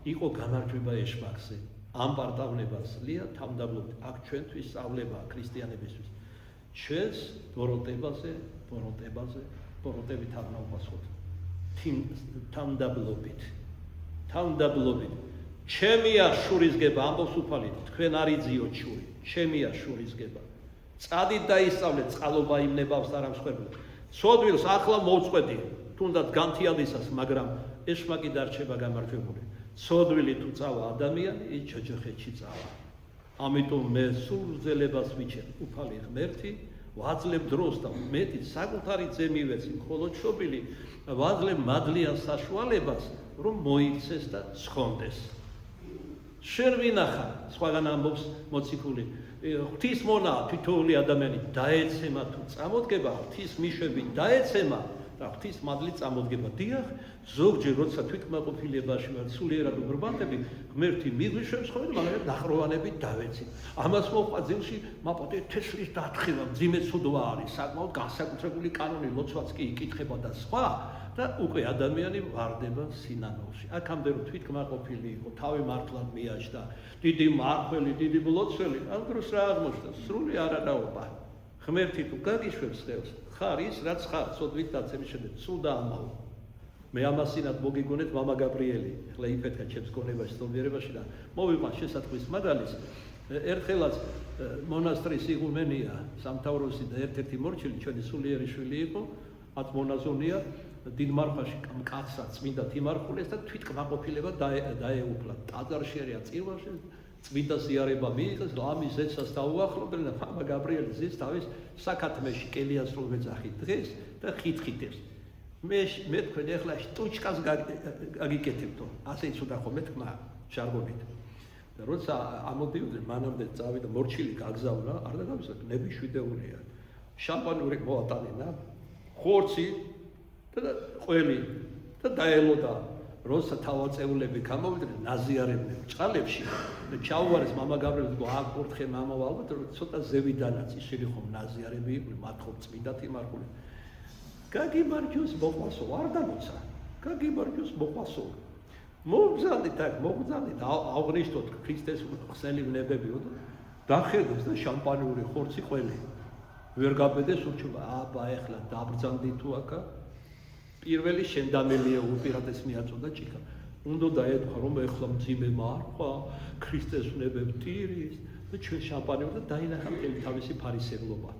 იყო გამარჯვება ეშმაკზე. ამ პარტავნებას ლია თავმდაბლობით. აქ ჩვენთვის სწავლება ქრისტიანებისთვის. ჩვენს ბოროტებაზე ბოროტებით არ ნაუპასუხოთ. თავმდაბლობით. ჩემია შურისგება ამბობს უფალი, თქვენ არ იძიოთ შური. ჩემია შურისგება. წადით დაისწავლეთ წყალობა იმ ნებავს არ ამსხვერპლად. ცოდვილს ახლა მოვწყვეტი, თუნდაც განთიადისას, მაგრამ ეშმაკი დარჩება გამარჯვებული. ცოდვილი თუ წავა ადამიანი, ის ჯოჯოხეთში წავა. ამიტომ მე სულ გრძელებას ვიჩენ, უფალი ღმერთი, ვაძლებ დროს და მეტი საკუთარი ძე მივეცი, მხოლოდ შობილი ვაძლებ მადლიან საშუალებას, რომ მოიქცეს და სხონდეს. შენ ვინახარ, სხვაგან ამბობს მოციქული, ღვთის მონა თითოეული ადამიანი დაეცემა თუ წამოდგება, ღვთის მიშვები დაეცემა და ღვთის მადლი წამოდგება. დიახ, ზოგჯერ როცა თვითკმაყოფილებაში ვარ, სულიერად უბრბანტები, ღმერთი მიგვიშვებს ხოლმე, მაგრამ ნახროვანებით დავეცით. ამას მოყვა ძილში მაპატე თესლის დათხევა, მძიმე ცუდვა არის, საკმაოდ განსაკუთრებული კანონი, ლოცვაც კი იკითხება და სხვა. და უკვე ადამიანი ვარდება სინანულში. აქამდე რომ თვითკმაყოფილი იყო, თავი მართლად მიაჩნდა, დიდი მართველი, დიდი მლოცველი, ამ დროს რა აღმოჩნდა? სრული არანაობა. ღმერთი თუ გაგიშვებს ხელს, ხარ ის, რაც ხარ, ცოდვით დაცემის შემდეგ, სულ დაამაო. მე ამასინად მოგიგონეთ მამა გაბრიელი, ახლა იფეთქა ჩემს გონებაში, სწავლიერებაში და მოვიყვან შესაწყვის მაგალითს. ერთხელაც მონასტრის იღუმენია, სამთავროსი და ერთ-ერთი მორჩილი, ჩვენი სულიერი შვილი იყო, ათ მონაზონია დიდ მარხაში კაცსა წმინდა თიმარხულეს და თვითკმაყოფილება დაეუფლა. ტაძარში არიან წირვაში, წმინდა ზიარება მიიღეს, ლამის ზეცას დაუახლოვდნენ და მამა გაბრიელი ზის თავის საკათმეში კელიასრულ მეძახით დღეს და ხითხიტებს. მე თქვენ ეხლა შტუჩკას გაგიკეთებთო, ასე იცოდა ხოლმე თქმა ჟარგონით. და როცა ამოდიოდნენ, მანამდე წავიდა მორჩილი გაგზავნა, არ დაგავისა, ნები შვიდეულია. შამპანური მოატანენა, ხორცი და ყველი და დაელოდა. როცა თავაწეულები გამოვიდნენ, ნაზიარებდნენ ჭალებში და ჩაუვარეს მამა გაბრიელს, ააკურთხე მამა ალბათ, ცოტა ზევიდანაც ისინი ხომ ნაზიარები იყვნენ, მათ ხომ წმინდა თიმარხული. გაგიმარჯოს მოყვასო, არ დამოცა. გაგიმარჯოს მოყვასო. მოგზავნით აქ, მოგზავნით, აღნიშნოთ ქრისტეს ხსენი ვნებები და დახედოს და შამპანიური ხორცი ყველი. ვერ გაბედეს ურჩება, აბა ეხლა დაბრძანდი თუ აქა. პირველი შენდამელია უპირატეს მიაწოდა ჭიქა. უნდა დაეთქვა რომ ეხლა მძიმე მარხვა, ქრისტეს ვნებებ ტირის და ჩვენ შამპანი და დაინახა მთელი თავისი ფარისევლობა.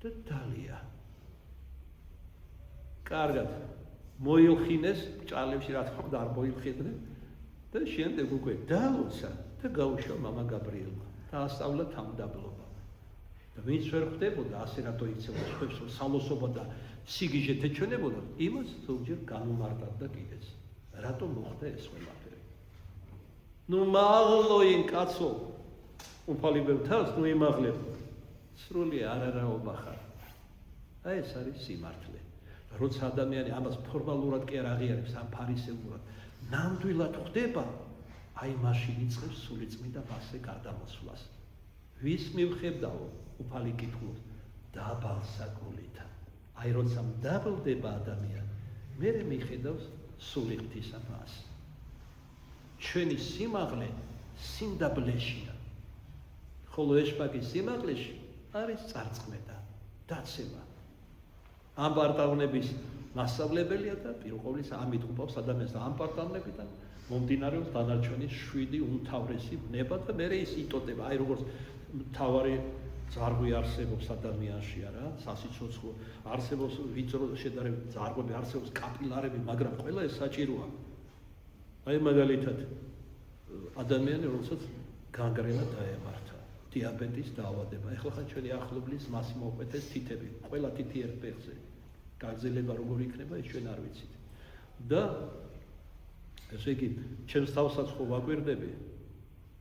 და დალია. კარგად. მოილხინეს ჭალებში რა თქმა უნდა არ მოილხიდნენ და შემდეგ უკვე დაალოცა და გაუშვა მამა გაბრიელმა. დაასწავლა თავდაბლობა. და ვინც ვერ ხვდებოდა ასე რატო იქცევა სხვებს რომ სალოსობა და სიგიჟეთ ეჩვენებოდა, იმას ზოგჯერ განუმარტავ და კიდეც. რატომ მოხდა ეს ყველაფერი? ნუ მაღლოინ კაცო, უფალიბებ თავს, ნუ იმაღლებ. სრული არარაობა ხარ. აი ეს არის სიმართლე. როცა ადამიანი ამას ფორმალურად კი არ აღიარებს, ამ ფარისეულად, ნამდვილად ხვდება, აი მაშინ იწყებს სულიწმიდა მასე გარდამოსვლას. ვის მივხედავო? უფალი კითხულობს, დაბალ საკულითა. აი როცა მდაბლდება ადამიანი, მერე მიხედავს სული ღვთისაფას. ჩვენი სიმაღლე სიმდაბლეშია. ხოლო ეშპაკის სიმაღლეში არის წარწმენა, დაცემა. ამ პარტავნების მასწავლებელია და პირველყოვლისა ამით უპავს ადამიანს და ამ პარტავნებიდან მომდინარეობს დანარჩენი 7 უმთავრესი ბნება და მერე ის იტოტება. აი როგორც მთავარი ძარღვი არსებობს ადამიანში, არა? სასიცოცხლო არსებობს ვიწრო შედარებით ძარღვები, არსებობს კაპილარები, მაგრამ ყველა ეს საჭიროა. აი მაგალითად ადამიანი რომელსაც განგრენა დაემართა, დიაბეტის დაავადება. ეხლა ხან ჩვენი ახლობლის მას მოყვეთეს თითები, ყველა თითი ერთ ფეხზე. გაგზელება როგორ იქნება, ეს ჩვენ არ ვიცით. და ესე იგი, ჩემს თავსაც ხო ვაკვირდები,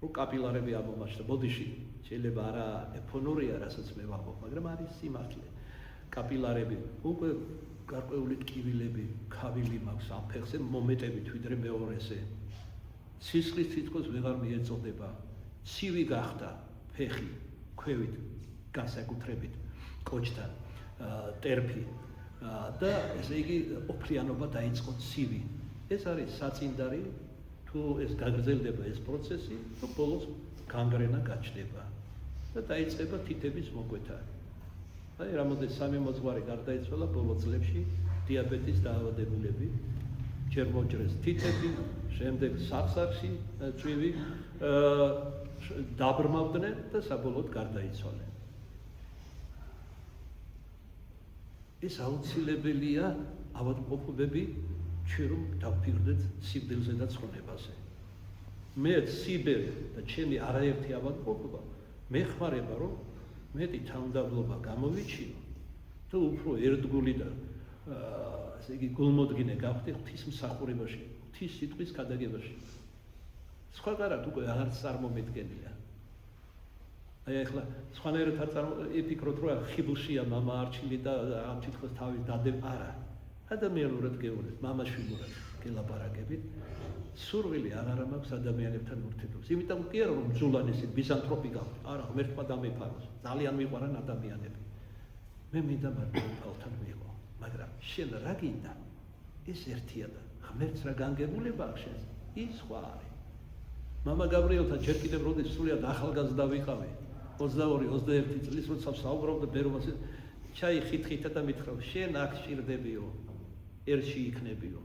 რომ კაპილარები ამომაჩნდა. ბოდიში შეიძლება არა ეფონურია, რასაც მე ვამბობ, მაგრამ არის სიმართლე. კაპილარები, უკვე გარკვეული ტკივილები, ქავილი მაქვს ამ ფეხზე, მომეტებით ვიდრე მეორეზე. სისხლის თითქოს ვეღარ მიეწოდება. ცივი გახდა ფეხი, ქვევით, განსაკუთრებით კოჭთან, ტერფი და ესე იგი ოფლიანობა დაიწყო ცივი. ეს არის საწინდარი, თუ ეს გაგრძელდება ეს პროცესი, თუ ბოლოს განგრენა გაჩნდება და დაიწყება თითების მოკვეთა. აი, რამოდენს 3 მოძღვარი გარდაიცვალა ბოლო წლებში დიაბეტის დაავადებულები, ჯერ მოჭრეს თითები, შემდეგ სახსახში წვივი დაბრმავდნენ და საბოლოოდ გარდაიცვალნენ. ეს აუცილებელია ავადმყოფობები ჩვენ რომ დავფიქრდეთ სიკვდილზე და ცხონებაზე. მე სიბერი და ჩემი არაერთი ავადმყოფობა მეხმარება რომ მეტი თავმდაბლობა გამოვიჩინო და უფრო ერთგული და ესე იგი გულმოდგინე გავხდე ღვთისმსახურებაში, ღვთის სიტყვის გადაგებაში. სხვაგანაც უკვე აღარ წარმომედგენია. აი ახლა სხვანაირად არ იფიქროთ რომ ხიბლშია მამა არჩილი და ამ თითქოს თავის დადებ არა. ადამიანურად გეუბნებით, მამაშვილურად გელაპარაკებით. სურვილი აღარ მაქვს ადამიანებთან ურთიერთობას. იმიტომ კი არა რომ ბრძოლანესი მიზანთროპი გავხდი. არა, ღმერთმა დამეფაროს. ძალიან მიყვარან ადამიანები. მე მინდა მარტო უფალთან ვიყო, მაგრამ შენ რა გინდა? ეს ერთია და ღმერთს რა განგებულება აქვს შენს? ის სხვა არის. მამა გაბრიელთან ჯერ კიდევ როდის სულიად ახალგაზრდა ვიყავი, 22-21 წლის როცა საუბრობდა ბერომაზე, ჩაი ხით-ხითა და მითხრა, შენ აქ ჭირდებიო, ერთში იქნებიო.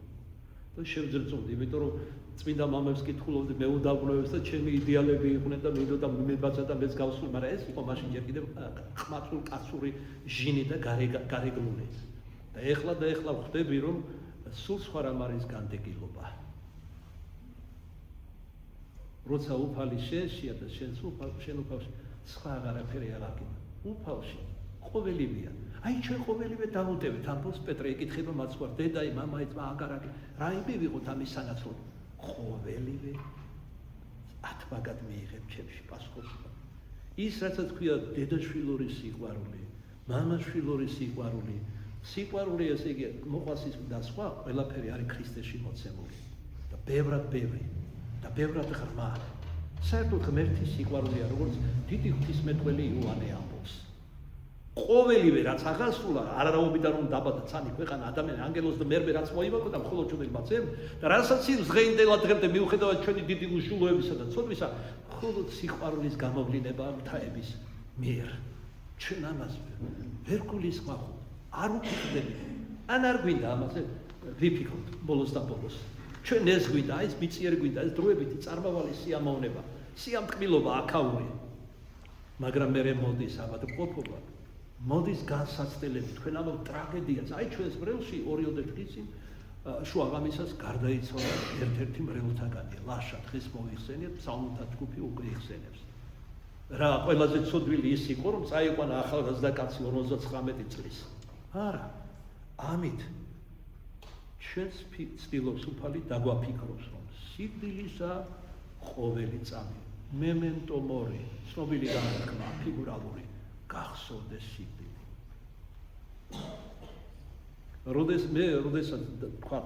და შევძრწოვდი, იმიტომ რომ წმინდა მამებს კითხულობდი მეუდაბნოებს და ჩემი იდეალები იყვნენ და მინდოდა მებაცა და მეც გავსული, მაგრამ ეს იყო მაშინ ჯერ კიდევ ყმაწულ კაცური ჟინი და გარეგნული. და ეხლა ვხვდები რომ სულ სხვა რამ არის განდეგილობა. როცა უფალი შენშია და შენ უფალში სხვა აღარაფერი არ აღიმა. უფალში ყოველივეა. აი ჩვენ ყოველივე დავუტევით ამბობს პეტრე ეკითხება მას ვარ დედაი მამაი ძმა აგარაკი რა იმი ვიყოთ ამის სანაცვლოდ ყოველივე ათბაგად მიიღებ ჩემში პასუხს ის რასაც ქვია დედაშვილური სიყვარული მამაშვილური სიყვარული ესე იგი მოყვასის და სხვა ყველაფერი არის ქრისტეში მოცემული და ბევრად ბევრი და ბევრად ღრმა საერთოდ ღმერთის სიყვარულია როგორც დიდი ღვთისმეტყველი იოანე ამბობს ყოველივე რაც აღასრულა არაობიდან რომ დაბადა ცანი ქვეყანა ადამიანი ანგელოზ და მერმე რაც მოიმოკვდა მხოლოდ ჩვენი მაცემ და რასაც ის დღეინდელად დღემდე მიუხედავად ჩვენი დიდი უშულოებისა და ცოდვისა მხოლოდ სიყვარულის გამოვლინება მთაების მიერ ჩვენ ამას ვერ გულისხმობ არ ვფიქრდები ან არ გვინდა ამაზე ვიფიქროთ ბოლოს და ბოლოს ჩვენ ეს გვინდა ეს მიწიერ გვინდა ეს დროებითი წარმავალი სიამოვნება სიამტკბილობა აქაური მაგრამ მე მოდის ავადმყოფობა მოდის განსაცდელები თქვენ ამ ტრაგედიას აი ჩვენს მრევლში 2-3 დღის წინ შუაღამისას გარდაიცვალა ერთ-ერთი მრევლთაგანი ლაშა დღეს მოიხსენიათ ფსალმთა ჯგუფი უკვე იხსენებს რა ყველაზე ცოდვილი ის იყო რომ წაიყვანა ახალგაზრდა კაცი 59 წლის არა ამით ჩვენს ცდილობს უფალი დაგვაფიქროს რომ სიკვდილისა ყოველი წამი მემენტო მორი ცნობილი განათქმა ფიგურალური გახსოვდეს სიკვდილი. როდესაც თქვა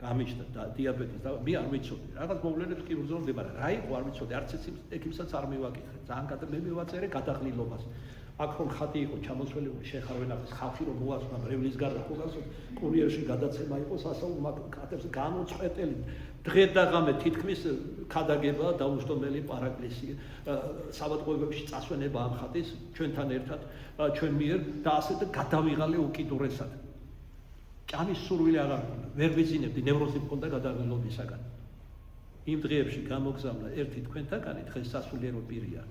გამიჩნდა და დიაბეტის და მე არ ვიცოდი. რაღაც მოვლენებს კი ვზრუნდი, მაგრამ რა იყო არ ვიცოდი, არც ექიმსაც არ მივაკითხე. ძალიან მე მივაწერე გადაღლილობას. აქ რომ ხატი იყო ჩამოსველი შეხარვენახეს ხალხი რომ მოასწრა მრევლის გარდა ხო გასულ კურიერში გადაცემა იყო სასაუბრო კატებს განუწყვეტელი დღე და ღამე თითქმის ქადაგება დაუსტომელი პარაკლისი საბადოებში წასვენება ამ ხატის ჩვენთან ერთად ჩვენ მიერ და ასე და გადავიღალე უკიდურესად ჭამის სურვილი აღარ მქონდა ვერ ვიზინებდი ნევროზი მქონდა გადაღლილობისაგან იმ დღეებში გამოგზავნა ერთი თქვენთაგანი დღეს სასულიერო პირია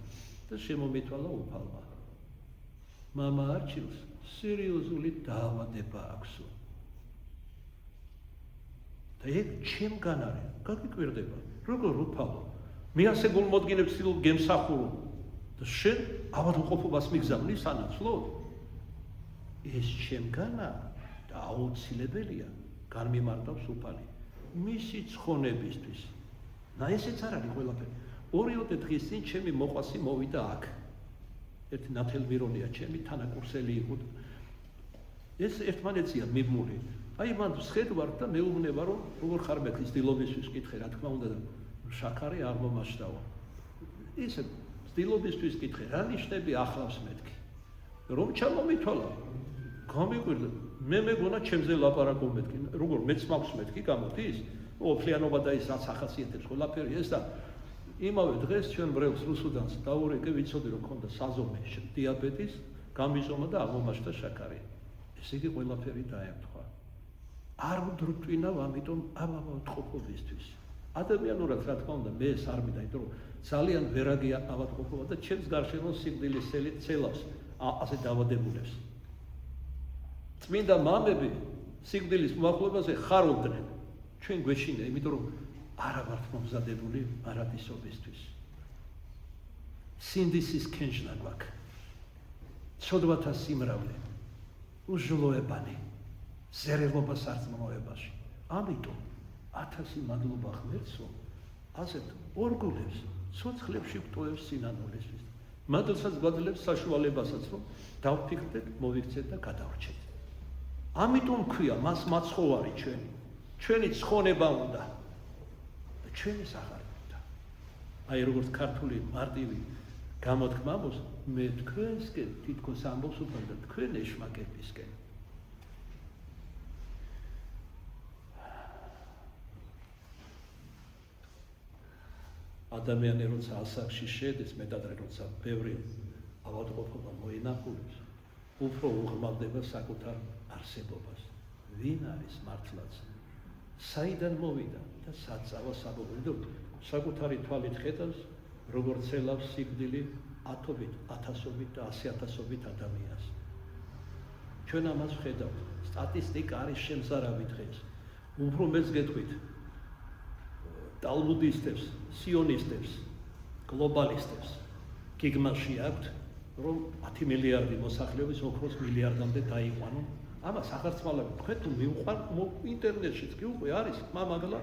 და შემომითვალა უფალმა მამა არჩილს სერიოზული დაავადება აქვსო და ეგ ჩემგან არის გაგიკვირდება როგორ უფალო მე ასე გულმოდგინებს ვცდილობ გემსახურო და შენ ავადმყოფობას მიგზავნის სანაცვლოდ ეს ჩემგანა და აუცილებელია განმიმარტავს უფალი მისი ცხონებისთვის და ესეც არ არის ყველაფერი 2-3 დღის წინ ჩემი მოყვასი მოვიდა აქ ერთი ნათელმირონია ჩემი თანაკურსელი იყო ეს ერთმანეთზეა მიბმული აი მან ვხედავ და მეუბნება რომ როგორ ხარ მე ცდილობისთვის კითხე რა თქმა უნდა და შაქარი აღმომაშტავა ისე ცდილობისთვის კითხე რა ნიშნები ახლავს მეთქი რომ ჩამომითვალა გამიკვირდა მე მეგონა ჩემზე ლაპარაკობ მეთქი როგორ მეც მაქვს მეთქი გამოდის ოფლიანობა და ის რაც ახასიათებს ყველაფერი ეს და იმავე დღეს ჩვენ მრევლს რუსუდანს დაურეკე ვიცოდი რომ ქონდა საზომე დიაბეტის გამიზომა და აღმომაშტა შაქარი ესე იგი ყველაფერი დაემთხვა არ ვდრუტვინავ ამიტომ ავადმყოფობისთვის ადამიანურად რა თქმა უნდა მე ეს არ მინდა იმიტომ რომ ძალიან ვერაგია ავადმყოფობა და ჩემს გარშემო სიკვდილის ცელავს ასე დავადებულებს წმინდა მამები სიკვდილის მოახლებაზე ხარობდნენ ჩვენ გვეშინდა იმიტომ რომ არა ვართ მომზადებული არადისობისთვის სინდისის კენჭნა გვაქვს ცოდვათა სიმრავლე, უჟლოებანი, ზერელობა სარწმუნოებაში. ამიტომ 1000 მადლობა ღმერთსო, ასეთ ორგულებს ცოცხლებში ვტოვებს სინანულისთვის. მადლსაც გვაძლევს საშუალებასაც, რომ დავფიქრდეთ, მოვიქცეთ და გადავრჩეთ. ამიტომ ქვია მას მაცხოვარი ჩვენი ცხონება უნდა და ჩვენი სახარი უნდა. აი როგორც ქართული მარტივი გამოთქმა მოს, მე თქვენსკენ თითქოს ამბობს უფრო და თქვენ ეშმაკებისკენ. ადამიანი როცა ასაკში შედის, მეტადრე როცა ბევრი ავადმყოფობა მოინახულებს, უფრო უღრმავდება საკუთარ არსებობას. ვინ არის მართლაც? საიდან მოვიდა და სად წავა საბოლოოდ? საკუთარი თვალით ხედავს, როგორც ელავს სიკვდილი ათობით, ათასობით და 100,000-ობით ადამიანს. ჩვენ ამას ვხედავთ. სტატისტიკა არის შემზარავი დღეს. უფრო მეც გეტყვით. ტალმუდისტებს, სიონისტებს, გლობალისტებს გეგმაში აქვთ, რომ 10 მილიარდი მოსახლეობის ოქროს მილიარდამდე დაიყვანონ. ამას აღარცმალები თქვენ თუ მივყვარ ინტერნეტშიც კი უკვე არის მაგლა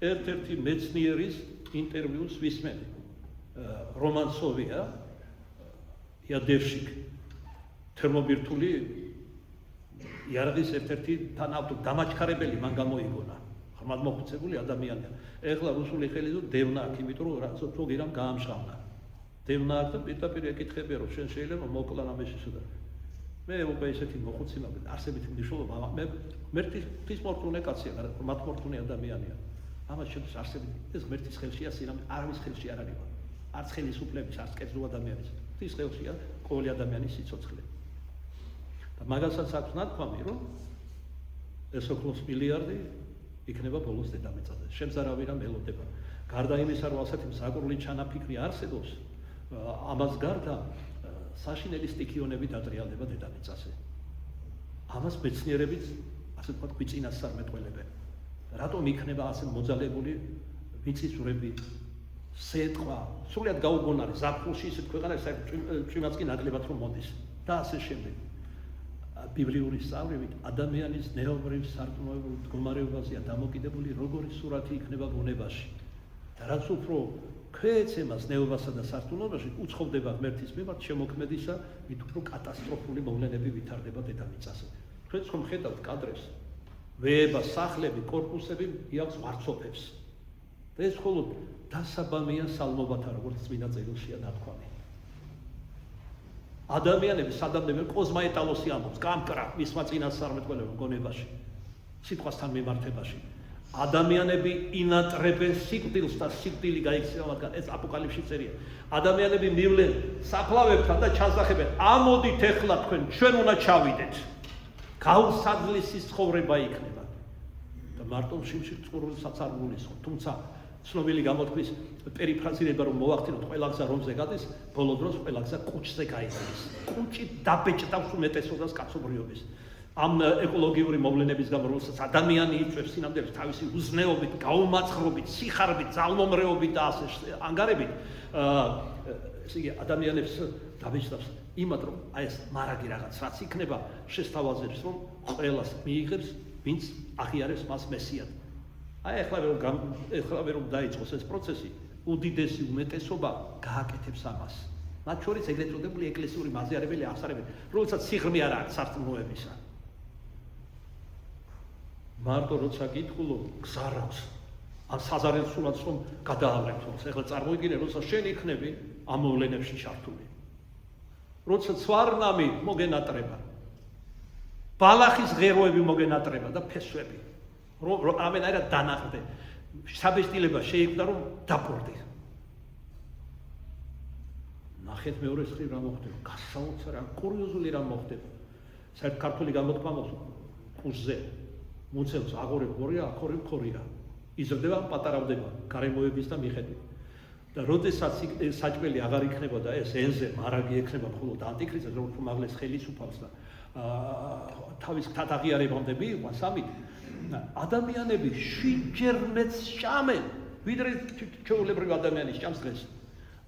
ერთ-ერთი მეცნიერის ინტერვიუს ვისმენთ. რომანსოვია იადევშიკ თერმობირთული იარაღის ერთ-ერთი დამაჩქარებელი მან გამოიგონა. ხმად მოხუცებული ადამიანია. ეხლა რუსული ხელი თუ დევნა აქვს, იმიტომ რომ რაც თუ გირამ გაამშღავნა. დევნა აქვს და პირდაპირ ეკითხებია, რომ შენ შეიძლება მოკლან ამაშისა და მე უკვე ესეთი მოხუცი მაგ არსებითი მნიშვნელობა მე მერტის მორწმუნე კაცია, მართმორწმუნე ადამიანია. ამას შენ არსებითი ეს მერტის ხელშია, სინამ არავის ხელში არ არის. არც ხელისუფლების, არც კერძო ადამიანის. ის ხელშია ყოველი ადამიანის სიცოცხლე. და მაგასაც აქვს ნათქვამი, რომ ეს ოქროს მილიარდი იქნება ბოლოს დედამიწაზე. შემზარავი რამ ელოდება. გარდა იმისა, რომ ასეთი მსაკურველი ჩანაფიქრი არსებობს, ამას გარდა საშინელი სტიქიონები დატრიალდება დედამიწაზე. ამას მეცნიერებიც, ასე ვთქვათ, გვიწინასწარმეტყველებენ. რატომ იქნება ასე მოძალებული მიწისძვრები, სეტყვა, სრულიად გაუგონარი ზაფხულში ისეთ ქვეყანაში, წვიმაც კი ნაკლებად რომ მოდის და ასე შემდეგ. ბიბლიური სწავლებით ადამიანის ნეობრივ სარწმუნოებრივ მდგომარეობაზეა დამოკიდებული, როგორი სურათი იქნება ბუნებაში. და რაც უფრო ქვეცემას ნეობასა და სარწმუნოებაში უცხოვდება ღმერთის მიმართ შემოქმედისა, მით უფრო კატასტროფული მოვლენები ვითარდება დედამიწაზე. თქვენც ხომ ხედავთ კადრებს, ვეება, სახლები, კორპუსები იავს ვარცოფებს. და ეს მხოლოდ დასაბამია სალმობათა, როგორც წმინდა წერილშია ნათქვამი. ადამიანები სადამდე კოზმაეტალოსი ამბობს, გამკრა მისმა წინასწარმეტყველებმა გონებაში, სიტყვასთან მიმართებაში. ადამიანები ინატრებენ სიკვდილს და სიკვდილი გაიქცევა მათგან, ეს აპოკალიფსში წერია. ადამიანები მივლენ საფლავებთან და ჩასახებენ, ამოდით ეხლა თქვენ, ჩვენ უნდა ჩავიდეთ. გაუსადლისი ცხოვრება იქნება. და მარტო შიმშილ წყურვილსაც არ გულისხმობ, თუმცა ცნობილი გამოთქმის პერიფრაზირება რომ მოვახდინოთ, ყველა გზა რომზე გადის, ბოლო დროს ყველა გზა კუჭზე გაიძრეს. კუჭი დაბეჭდავს უმეტესობას კაცობრიობის. ამ ეკოლოგიური მოვლენების გამო, რომელსაც ადამიანი იწვევს სინამდვილეს თავისი უზნეობით, გაუმაცხრობით, სიხარებით, ძალმომრეობით და ასე ანგარებით, ესე იგი ადამიანებს დაბეჭდავს იმათ, რომ აი ეს მარაგი რაღაც რაც იქნება, შესთავაზებს, რომ ყველას მიიღებს, ვინც აღიარებს მას მესიად. აი ეხლა რომ დაიწყოს ეს პროცესი, უდიდესი უმეტესობა გააკეთებს ამას. მათ შორის ეგრეთ წოდებული ეკლესიური მაზიარებელი აღსარებენ, რომელსაც სიღრმე არ აქვს სარწმუნოებისა. მარტო როცა გითხულო, გზარავს. ამ საზარელ სულაც რომ გადაავლებს, ეხლა წარმოიდგინე, როცა შენ იქნები ამ მოვლენებში ჩართული. როცა ცვარნამი მოგენატრება. ბალახის ღეროები მოგენატრება და ფესვები. რომ ამენაირად დანაყდე. საბეჭდილება შეიქმნა რომ დაბორდე. ნახეთ მეორე მხრივ რა მოხდება. გასაოცარი, კურიოზული რა მოხდება. საერთოდ ქართული გამოთქმა კურსზე მუცელს აღორებ გორია, ახორებ ქორია. იზრდება, პატარავდება გარემოების და მიხედვით. და როდესაც საჭმელი აღარ იქნება და ეს ენზე მარაგი ექნება მხოლოდ ანტიქრისტს, როგორც უმაღლეს ხელისუფალს და თავის თათაღიარებამდე მიიყვანს ამით, ადამიანები შვიდჯერმეც სჭამენ, ვიდრე ჩვეულებრივ ადამიანის სჭამს დღეს.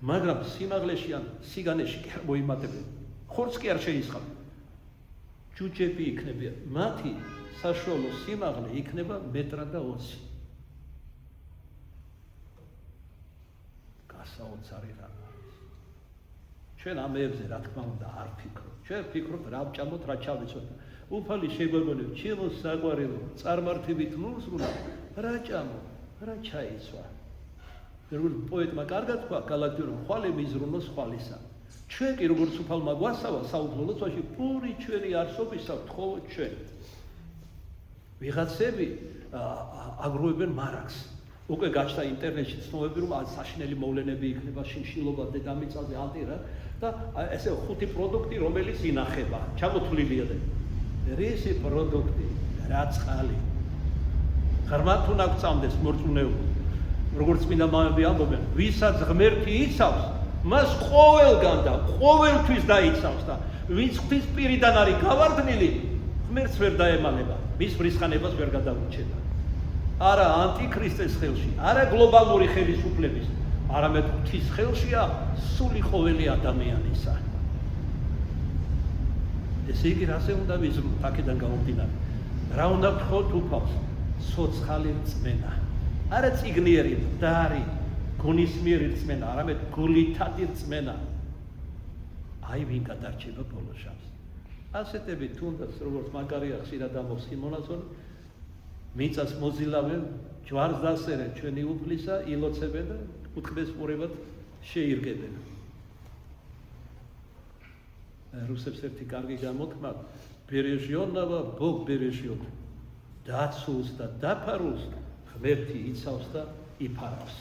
მაგრამ სიმაღლეში ან სიგანეში კი არ მოიმატებენ. ხორცს კი არ შეისხავ. ჯუჯები იქნებიან, მათი საშუალო სიმაღლე იქნება 1.20 მ. გასაოცარი რამ არის. ჩვენ ამებზე რა თქმა უნდა არ ფიქრობთ. ჩვენ ფიქრობთ რა ვჭამოთ, რა ჩავიცოთ. უფალი შეგვეგონებთ, ჩემო საყვარელო, წარმართებით ნურსრულა, რა ჭამო, რა ჩაიცვა. როგორც პოეტმა კარგად თქვა, გალაქტიურმა ხვალე მიზრუნოს ხვალისა. ჩვენ კი როგორც უფალმა გვასავა საუფლო ლოცვაში პური ჩვენი არსობისა ვთხოვოთ ჩვენ. ვიღაცები აგროვებენ მარაგს. უკვე გაჩნდა ინტერნეტში ცნობები, რომ საშინელი მოვლენები იქნება შიმშილობა დედამიწაზე ანტირა და ესე 5 პროდუქტი, რომელიც ინახება, ჩამოთვლილია და რისი პროდუქტი, რა წყალი. ღრმად უნდა გწამდეს მორწმუნეობა. როგორც წმინდა მამები ამბობენ, ვისაც ღმერთი იცავს, მას ყოველგან და ყოველთვის დაიცავს და ვინც ღვთის პირიდან არის გავარდნილი, ღმერთს ვერ დაემალება, მის ვრისხანებას ვერ გადაურჩება. არა ანტიქრისტეს ხელში, არა გლობალური ხელისუფლების, არამედ ღვთის ხელშია სული ყოველი ადამიანისა. ესე იგი, რაზე უნდა ვიზრუნოთ აქედან გამომდინარე? რა უნდა ვთხოვთ უფალს? სოცხალი რწმენა. არა წიგნიერი, მდარი, გონისმიერი რწმენა, არამედ გულითადი რწმენა. აი ვინ გადარჩება ბოლო შანსს. ასეთები თუნდაც როგორც მაგარია ხშირად ამბობს სიმონაზონი, მიწას მოძილავენ, ჯვარს დასერენ ჩვენი უფლისა, ილოცებენ და უთქმესურებად შეირგებენ. რუსებს ერთი კარგი გამოთქმა, ბერეჟიონავა ბოგ ბერეჟიოთ, დაცულს და დაფარულს ღმერთი იცავს და იფარავს.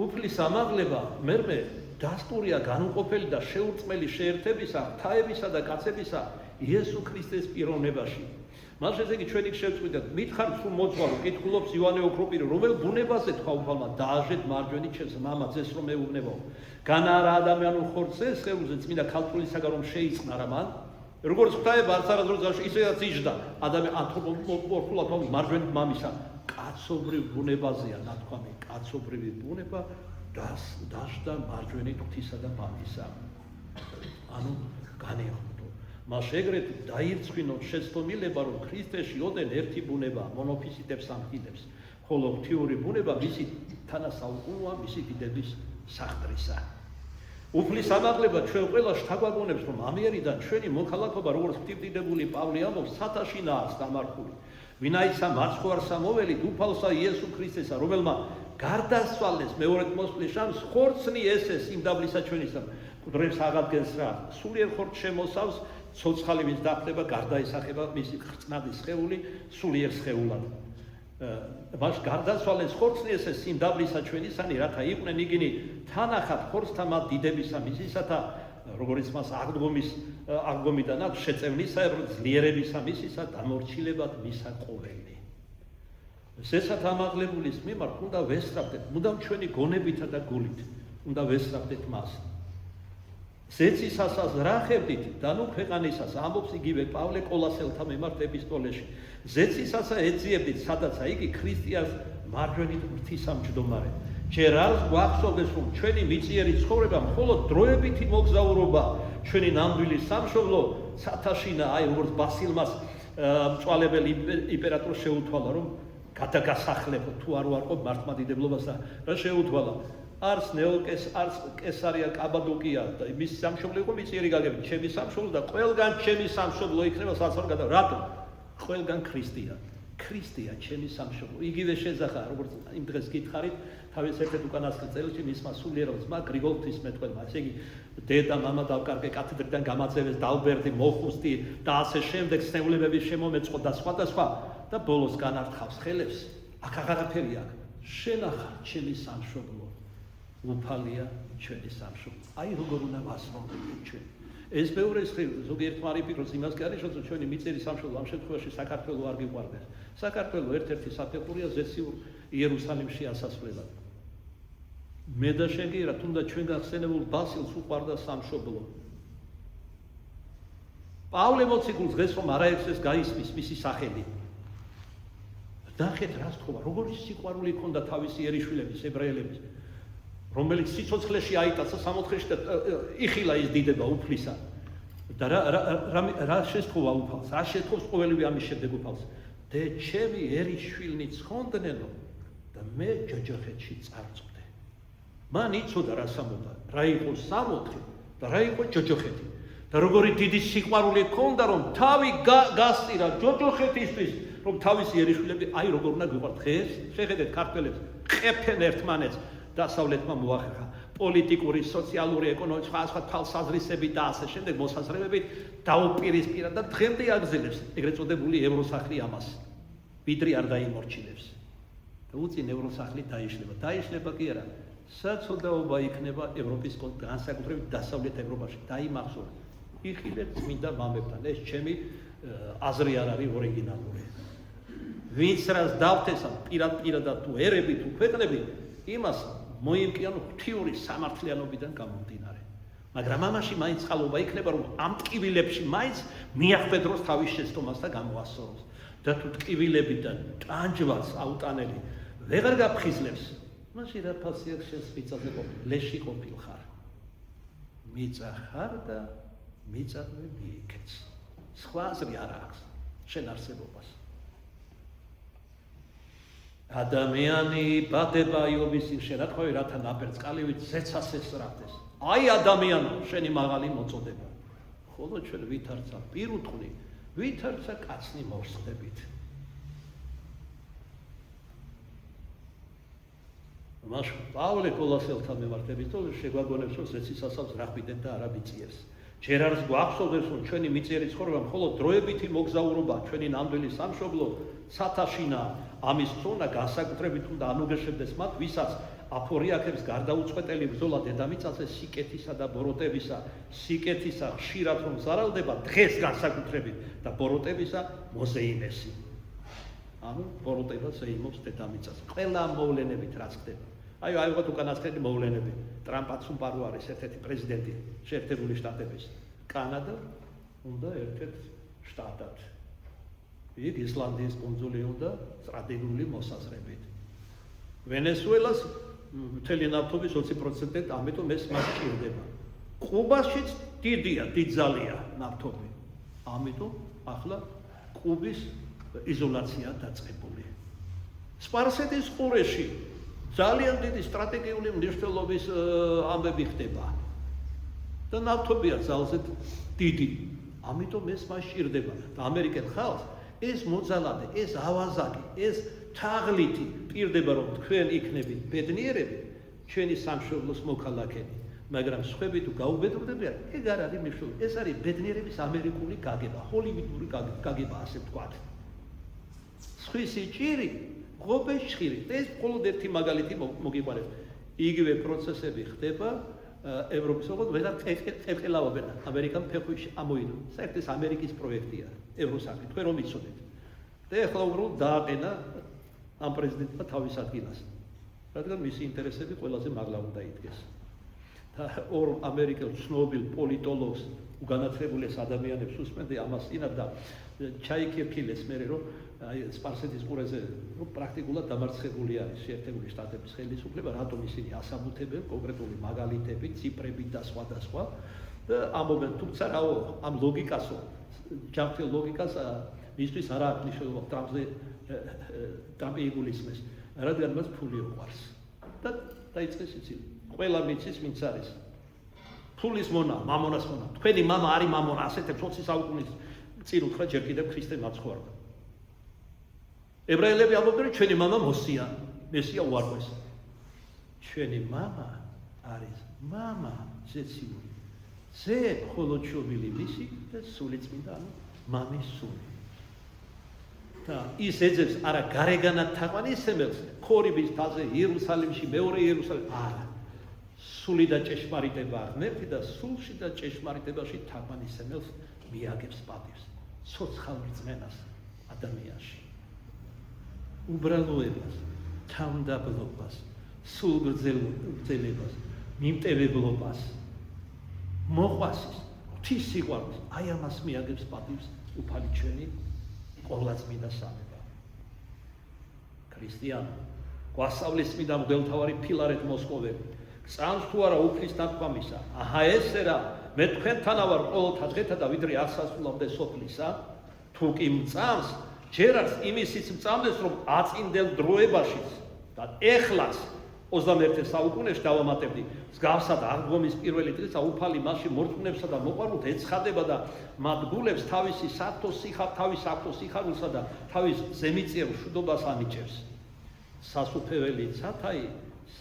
უფლის ამაღლება მერმე დასტურია განუყოფელი და შეურწმელი შეერთებისა, ღვთაებისა და კაცებისა იესო ქრისტეს პიროვნებაში. მას ესე იგი ჩვენი შევწყვიტეთ, მითხართ სულ მოძღვარო, კითხულობს იოანე ოქროპირი, რომელ ბუნებაზე თქვა უფალმა, დააჟეთ მარჯვენი ჩემს მამაც ეს რომ მეუბნებო. განა არა ადამიანურ ხორცზე სხეულზე წმინდა ქალწულისაგან რომ შეიწყნა რა მან, როგორც ღვთაება არც არასდროს ისედაც იჯდა ადამიან ანთროპომორფულად მარჯვენით მამისა. კაცობრივ ბუნებაზეა ნათქვამი, კაცობრივი ბუნება დაждდა მარჯვენით ღვთისა და მამისა. ანუ განეღმო. მას ეგრეთ დაირწყვინოთ შეცდომილება, რომ ქრისტეში ოდენ ერთი ბუნება მონოფიზიტებს ამტილებს, ხოლო ღვთიური ბუნება მისი თანასაუკუნოა მისი დიდების საყდრისა. უფლის ამაღლება ჩვენ ყველა შთაგვაგონებს, რომ ამიერიდან ჩვენი მოქალაქობა, როგორც ღვთისდიდებული პავლე ამბობს, სათაშინაა დამარხული. ვინაიცა მარცხვარსა მოველით უფალსა იესო ქრისტესა, რომელმა გარდასვალეს მეორედ მოსვლის შანსს, ხორცნი ესეს იმდაბლისა ჩვენისა, მკვდრებს აღადგენს რა, სულიერ ხორცს შემოსავს, ცოცხალი ვინც დახდება, გარდაისახება მისი ხრწნადი სხეული სულიერ სხეულად. მას გარდასვალეს ხორცნი ესეს სიმდაბლისა ჩვენისანი, რათა იყვნენ იგინი თანახად ხორცთა მათ დიდებისა მისისათა, როგორც მას აღდგომიდან აქვს შეწევნისაებრ ძლიერებისა მისისა დამორჩილებად მისა ყოველი. ზესად ამაღლებულის მიმართ უნდა ვესწრაფდეთ, მუდამ ჩვენი გონებითა და გულით უნდა ვესწრაფდეთ მას. ზეცისასაც რახებდით და ნუ ქვეყანისას ამბობს იგივე პავლე კოლასელთა მიმართ ეპისტოლეში. ზეცისასა ეძიებდით, სადაცა იგი ქრისტიანს მარჯვენით ღვთისამჯდომარე. ჯერ არ გვახსოვდეს, რომ ჩვენი მიწიერი ცხოვრება მხოლოდ დროებითი მოგზაურობა, ჩვენი ნამდვილი სამშობლო სათაშინა, აი როგორც ბასილმას მწვალებელი იმპერატორს შეუთვალა, რომ გადაგასახლებო თუ არ უარყოფ მართლმადიდებლობას და რა შეუთვალა. არც ნეოკეს, არც კესარია, კაბადოკია და მის სამშობლო იყო მიწიერი გაგებით, ჩემი სამშობლო და ყველგან ჩემი სამშობლო იქნება საცალ გადა. რატომ? ყველგან ქრისტეა. ქრისტეა ჩემი სამშობლო. იგივე შეძახა, როგორც იმ დღეს გითხარით, თავის ერთ-ერთ უკანასკნელ წელში მისმა სულიერო ძმა გრიგოლ ღვთისმეტყველმა. ესე იგი, დედა, მამა დავკარგე კათედრიდან გამაძევეს, დავბერდი, მოხუსტი და ასე შემდეგ სნეულებები შემომეწყო და სხვა და ბოლოს განართხავს ხელებს. აქ აღარაფერი აქვს. შენ ახარ ჩემი სამშობლო. უფალია ჩვენი სამშობლო. აი როგორ უნდა ვასრულებდეთ ჩვენ. ეს მეორე ზოგიერთმა არ იფიქროს იმას კი არის, რომ ჩვენი მიწიერი სამშობლო ამ შემთხვევაში საქართველო არ გიყვარდეს. საქართველო ერთ-ერთი საფეხურია ზეციურ იერუსალიმში ასასვლელად. მე და შენ კი რა, თუნდაც ჩვენ გახსენებულ ბასილს უყვარდა სამშობლო. პავლე მოციქულს დღეს რომ არაერთს გაისმის მისი სახელი. ნახეთ რას თქვა, როგორი სიყვარული ჰქონდა თავისი ერიშვილების, ებრაელების. რომელიც სიცოცხლეში აიტაცა 64-ში და იხილა ის დიდება უფლისა. და რა შესთხოვა უფალს? რა შესთხოვს ყოველივე ამის შემდეგ უფალს? დე ჩემი ერისშვილნი ცხონდნენო და მე ჯოჯოხეთში წარწვდე. მან იცოდა რა სამოდა, რა იყო სამოთხე და რა იყო ჯოჯოხეთი. და როგორი დიდი სიყვარული ჰქონდა, რომ თავი გასწირა ჯოჯოხეთისთვის, რომ თავისი ერისშვილები აი როგორ უნდა გვიყვართ დღეს, შეხედეთ ქართველებს, ყეფენ ერთმანეთს, დასავლეთმა მოახერხა პოლიტიკური, სოციალური, ეკონომიკური, სხვა თვალსაზრისები და ასე შემდეგ მოსაზრებებით დაუპირისპირა და დღემდე აგზელებს ეგრეთ წოდებული ევროსახლი ამას. ვიდრე არ დაიმორჩილებს. და უწინ ევროსახლი დაიშლება. დაიშლება კი არა, საცოდაობა იქნება ევროპის განსაკუთრებით დასავლეთ ევროპაში. დაიმახსოვრა. იხილეთ წმინდა მამებთან. ეს ჩემი აზრი არ არის ორიგინალური. ვინც რას დავთესავ პირადად თუ ერები თუ ქვეყნები, იმას მოიმკიან ღვთიური სამართლიანობიდან გამომდინარე. მაგრამ ამაში მაინც წყალობა იქნება, რომ ამ ტკივილებში მაინც მიახვედროს თავის შეცდომას და გამოასწოროს. და თუ ტკივილებიდან ტანჯვაც აუტანელი ვეღარ გაფხიზლებს, მაშინ რა ფასი აქვს შენს მიწაზე ყოფილ, ლეში ყოფილ ხარ. მიწა ხარ და მიწაზე მიიქეც. სხვა აზრი არ აქვს შენ არსებობას. ადამიანი ბადება იობის იმ შენათხოვე, რათა ნაპერწკალივით ზეცას ესწრაფდეს. აი ადამიანო, შენი მაღალი მოწოდება. ხოლო ჩვენ ვითარცა პირუტყვი, ვითარცა კაცნი მოვსხდებით. მაშინ პავლე კოლოსელთან მემართებითო შეგვაგონებს, რომ ზეცისასავს რა ხვიდეთ და არა მიწიებს. ჯერ არის გვახსოვდეს, რომ ჩვენი მიწიერი ცხოვრება მხოლოდ დროებითი მოგზაურობა, ჩვენი ნამდვილი სამშობლო სათაშინა, ამის ცოდნა განსაკუთრებით უნდა ანუგეშებდეს მათ, ვისაც აფორიაქებს გარდაუწყვეტელი ბრძოლა დედამიწაზე სიკეთისა და ბოროტებისა, სიკეთისა ხშირად რომ ზარალდება დღეს განსაკუთრებით და ბოროტებისა მოზეიმესი. ანუ ბოროტება ზეიმობს დედამიწაზე. ყველა მოვლენებით რაც ხდება. აი ვიღოთ უკანასკნელი მოვლენები. ტრამპაც უპარო არის ერთ-ერთი პრეზიდენტი შეერთებული შტატების. კანადა უნდა ერთ-ერთ შტატად. იქ ისლანდიის კუნძული უნდა სტრატეგიული მოსაზრებით. ვენესუელას მთელი ნავთობის 20% ამიტომ ეს მას ჭირდება. კუბაშიც დიდია, დიდძალია ნავთობი. ამიტომ ახლა კუბის იზოლაცია დაწყებული. სპარსეთის ყურეში ძალიან დიდი სტრატეგიული მნიშვნელობის ამბები ხდება. და ნავთობია ძალზე დიდი. ამიტომ ეს მას ჭირდება. და ამერიკელ ხალხს ეს მოძალადე, ეს ავაზაკი, ეს თაღლითი პირდება, რომ თქვენ იქნებით ბედნიერები, ჩვენი სამშობლოს მოქალაქენი. მაგრამ სხვები თუ გაუბედურდებიან, ეგ არ არის მნიშვნელოვანი. ეს არის ბედნიერების ამერიკული გაგება, ჰოლივუდური გაგება, ასე ვთქვათ. სხვისი ჭირი, ღობეშხირი. ეს მხოლოდ ერთი მაგალითი მოგიყვანებ. იგივე პროცესები ხდება ევროპის ოღონდ ვეღარ წეყელავებენ ამერიკამ ფეხში ამოიდო. საერთოდ ეს ამერიკის პროექტია, ევროსახლი, თქვენ რომ იცოდეთ. და ახლა უბრალოდ დააყენა ამ პრეზიდენტმა თავის ადგილას. რადგან მისი ინტერესები ყველაზე მაღლა უნდა იდგეს. და ორ ამერიკელ ცნობილ პოლიტოლოგს უგანათლებულეს ადამიანებს უსმენდი ამას წინათ და ჩაიქირქილეს მერე, რომ აი სპარსეთის ყურეზე პრაქტიკულად დამარცხებული არის შეერთებული შტატების ხელისუფლება, რატომ ისინი ასაბუთებენ კონკრეტული მაგალითებით, ციფრებით და სხვა და სხვა და ამობენ, თუმცა რაო ამ ლოგიკასო, ჯანმრთელ ლოგიკას მისთვის არ აქვს მნიშვნელობა ტრამპი იგულისხმეს, რადგან მას ფული უყვარს. და დაიწყეს იცი, ყველა მიცის ვინც არის. ფულის მონა, მამონას მონა. თქვენი მამა არის მამონა, ასეთებს 20 საუკუნის წინ უთხრა ჯერ კიდევ ქრისტე მაცხოვარდა. ებრაელები ამბობდნენ, ჩვენი მამა მოსია, მესია უარყვეს. ჩვენი მამა არის მამა ზეციური. ზე მხოლოდ შობილი მისი და სულიწმინდა, ანუ მამის სული. და ის ეძებს არა გარეგანად თაყვანისმებელს, ქორიბის თაზე იერუსალიმში, მეორე იერუსალიმში, არა. სული და ჭეშმარიტება ღმერთი და სულში და ჭეშმარიტებაში თაყვანისმებელს მიაგებს პატივს, ცოცხალ რწმენას ადამიანში. უბრალოებას, თავმდაბლობას, სულგრძელებას, მიმტევებლობას, მოყვასის, ღვთის სიყვარულს, აი ამას მიაგებს პატივს უფალი ჩვენი ყოვლადწმინდა სამება. ქრისტიანო, გვასწავლის წმინდა მღვდელმთავარი ფილარეტ მოსკოველი, წამს თუ არა უფლის დათქვამისა. აჰა ესე რა, მე თქვენთანა ვარ ყოველთა დღეთა და ვიდრე არ სასულამდე სოფლისა, თუ კი მწამს, ჯერ არის იმისიც მწამდეს, რომ აწინდელ დროებაშიც და ეხლაც 21 საუკუნეში დავამატებდი, მსგავსად აღდგომის პირველი დღეცა უფალი მასში მორწმუნეებსა და მოყვარულთ ეცხადება და მათ გულებს თავის საქმო სიხარულსა და თავის ზემიწიერ მშვიდობას ანიჭებს. სასუფეველი ცათაი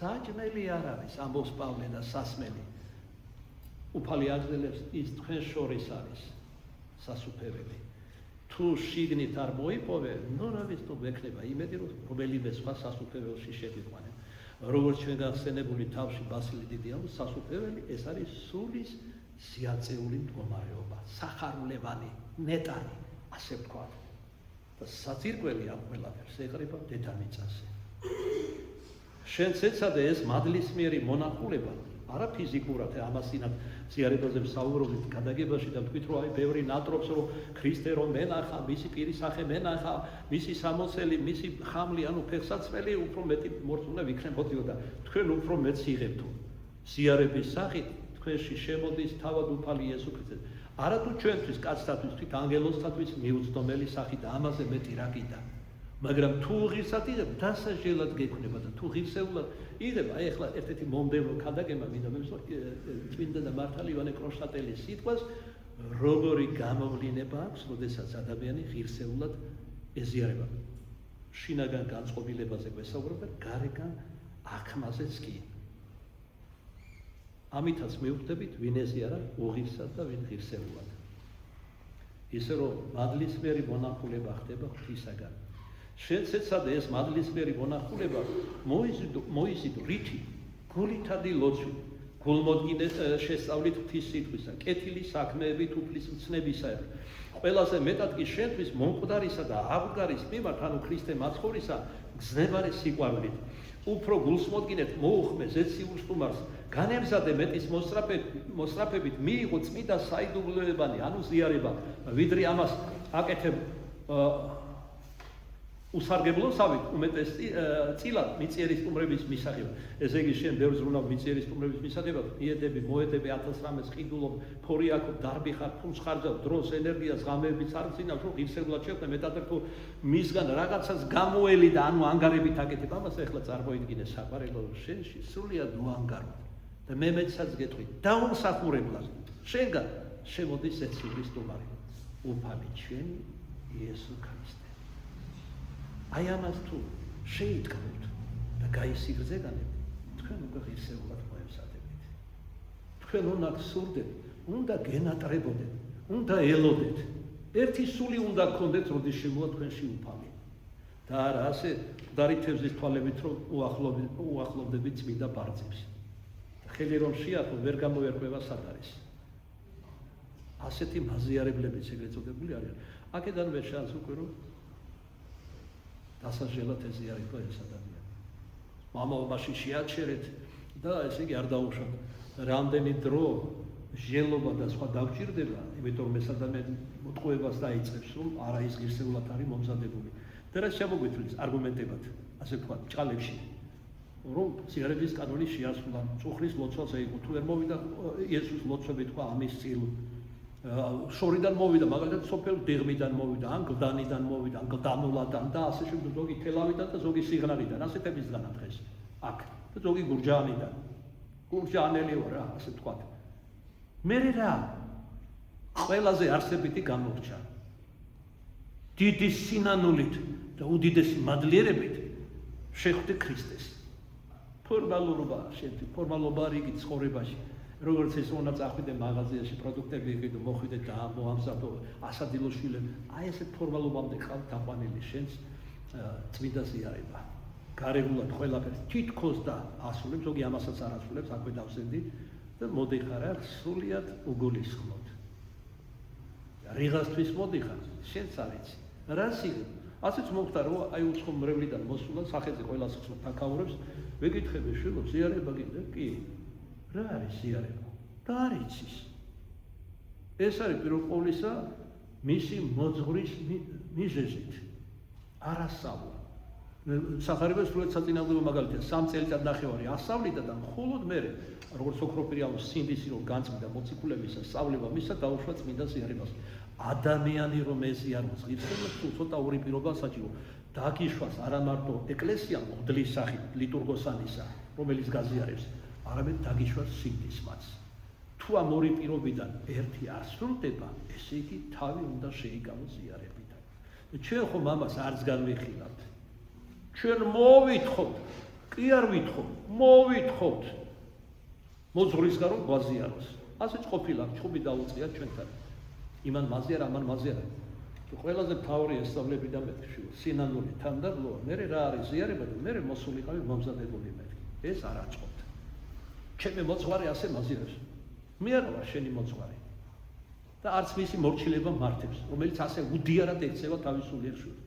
საჭმელი არ არის, ამბობს პავლე და სასმელი. უფალი აგრძელებს ის თქვენ შორის არის სასუფეველი. თუ შიგნით არ მოიპოვე, ნუ რა ვიცი თუ მექნება იმედი რომ რომელიმე სხვა სასუფეველში შეგიყვანენ. როგორც ჩვენ გახსენებული თავში ბასილი დიდია, სასუფეველი ეს არის სულის სიაწეული მდგომარეობა, სახარულევანი, ნეტარი, ასე ვთქვათ. და საძირკველი ამ ყველაფერს ეყრება დედამიწაზე. შენც ეცადე ეს მადლისმიერი მონახულება, არა ფიზიკურად, ამასინად ზიარებაზე ვსაუბრობთ გადაგებაში და ვთქვით, რომ აი ბევრი ნატრობს, რომ ქრისტე რომ მენახა, მისი პირის სახე მენახა, მისი სამოსელი, მისი ხამლი, ანუ ფეხსაცმელი უფრო მეტი მორწმუნე ვიქნებოდიო და თქვენ უფრო მეტს იღებთ. ზიარების სახით თქვენში შემოდის თავად უფალი იესო ქრისტე. არა თუ ჩვენთვის, კაცთათვის, თვით ანგელოზთათვის მიუწვდომელი სახი და ამაზე მეტი რა კიდა. მაგრამ თუ ღირსად იღებ, დასაჟელად გექნება და თუ ღირსეულად იღებ, აი ახლა ერთ-ერთი მომდევნო ქადაგება მინდა მემსო წმინდა და მართალი ივანე კრონშტადელის სიტყვას, როგორი გამოვლინება აქვს, როდესაც ადამიანი ღირსეულად ეზიარება. შინაგან განწყობილებაზე გვესაუბრება, გარეგან აღქმაზეც კი. ამითაც მივხვდებით, ვინ ეზიარა უღირსად და ვინ ღირსეულად. ისე რომ მადლისმიერი მონახულება ხდება ღვთისაგან. შენც ეცადე ეს მადლისმიერი მონახულება მოიზიდო რითი? გულითადი ლოცვით, გულმოდგინე შესწავლით ღვთის სიტყვისა, კეთილი საქმეებით უფლის მცნებისაერთ. ყველაზე მეტად კი შენთვის მომკვდარისა და აღდგარის მიმართ, ანუ ქრისტე მაცხოვრისა, გზნებარე სიყვარულით. უფრო გულს მოდგინეთ, მოუხმე ზეციურ სტუმარს, განემზადე მეტის მოსწრაფებით მიიღო წმიდა საიდუმლოებანი, ანუ ზიარება, ვიდრე ამას აკეთებ უსარგებლოსავით უმეტეს წილად მიწიერი სტუმრების მისაღებად. ესე იგი შენ ბევრ ზრუნავ მიწიერი სტუმრების მისაღებად, იედები, მოედები 1000 რამეს ყიდულობ, ფორი აქ დარბი ხარ, ფუნს ხარჯავ, დროს, ენერგიას, ღამეებიც არ წინავს, რომ ღირსეულად შეხვდე, მეტად თუ მისგან რაღაცას გამოელი და ანუ ანგარებით აკეთებ, ამას ახლა წარმოიდგინე საყარელო შენში სრულიად უანგარო. და მე მეცაც გეტყვი, დაუმსახურებლად, შენგან შემოდის ზეციური სტუმარი, უფალი ჩვენი იესო ქრისტე. აი ამას თუ შეიტყობთ და გაისიგრძეგანებთ, თქვენ უკვე ღირსეულად მოემზადებით. თქვენ უნდა გსურდეთ, უნდა გენატრებოდეთ, უნდა ელოდეთ. ერთი სული უნდა გქონდეთ, როდის შემოვა თქვენში უფალი. და არა ასე მკვდარი თევზის თვალებით, რომ უახლოვდებით წმინდა ბარძებს. ხელი რომ შეახო, ვერ გამოერკვევა სად არის. ასეთი მაზიარებლებიც ეგრეთ წოდებული არიან. აქედანვე შანს უკვე რომ დასაჟელად ეზიარება ეს ადამიანი. მამაობაში შეაჩერეთ და ესე იგი არ დაუშვათ. რამდენი დრო, ჟელობა და სხვა დაგჭირდება, იმიტომ რომ ეს ადამიანი მოტყუებას დაიწყებს, რომ არა ის ღირსეულად არის მომზადებული. და რაც შემოგვიწვევს არგუმენტებად, ასე ვთქვათ, ჭალებში, რომ ზიარების კანონი შეასრულა, წუხრის ლოცვაზე იყო, თუ ვერ მოვიდა იესოს ლოცვები თქვა ამის წილ. შორიდან მოვიდა, მაგალითად სოფელ დიღმიდან მოვიდა, ან გლდანიდან მოვიდა, ან გლდანულადან და ასე შემდეგ, ზოგი თელავიდან და ზოგი სიღნარიდან, ასეთებისგან დღეს. აქ და ზოგი გურჯაანიდან. გურჯაანელი ვარ რა, ასე ვთქვათ. მე რა ყველაზე არსებითი გამორჩა. დიდი სინანულით და უდიდესი მადლიერებით შეხვდე ქრისტეს. ფორმალურობა, შენთვის ფორმალობა რიგი ცხოვრებაში. როგორც ეს უნდა წახვიდე მაღაზიაში, პროდუქტები იყიდო, მოხვიდე და მოამზადო, ასადილო შვილები. აი ესე ფორმალობამდე ხალხ დაყვანილი შენს წმინდა ზიარება. გარეგულად ყველაფერს თითქოს და ასრულებს, ზოგი ამასაც არ ასრულებს, აქვე დავსენდი და მოდიხარ აქ სრულიად უგულისხმოდ. რიღასთვის მოდიხარ, შენც არ იცი. რას იღებ? ასეც მოხდა, რომ აი უცხო მრევლიდან მოსულა, სახეზე ყველას ხსნით აკაურებს, ვეკითხები შვილო, ზიარება გინდა? კი. რა არის ზიარება? და არ იცის. ეს არის პირველ ყოვლისა მისი მოძღვრის მიზეზით. არასწავლა. სახარება სრულად საწინააღმდეგო მაგალითია 3 წელიწად ნახევარი ასავლიდა და მხოლოდ მე როგორც ოქროპირიალოს სინდისი რომ განწმიდა მოციქულებისა სწავლება მისა დაუშვა წმინდა ზიარებას ადამიანი რომ ეზიაროს ღირსებას თუ ცოტა ორი პირობა საჭირო დაგიშვას არა მარტო ეკლესია მღვდლის სახით ლიტურგოსანისა რომელიც გაზიარებს არამედ დაგიშვას სინდისმაც თუ ამ ორი პირობიდან ერთი არ სრულდება ესე იგი თავი უნდა შეიკავოს ზიარებიდან ჩვენ ხომ ამას არც განვიხილავთ ჩვენ მოვითხოვთ კი არ ვითხოვთ მოვითხოვთ მოძღვრისგან რომ გვაზიაროს ასეც ყოფილა ჩხუბი დაუწყია ჩვენთან იმან მაზიარა ამან მაზიარა ყველაზე მთავარი ესწავლები და მეთქი სინანული თანდაბლოა მე რა არის ზიარება და მე მოსულიყავი მომზადებული მეთქი ეს არ აწყობთ ჩემი მოძღვარი ასე მაზიარებს მე არ ვარ შენი მოძღვარი და არც მისი მორჩილება მართებს რომელიც ასე უდიარად ექცევა თავის სულიერ შვილს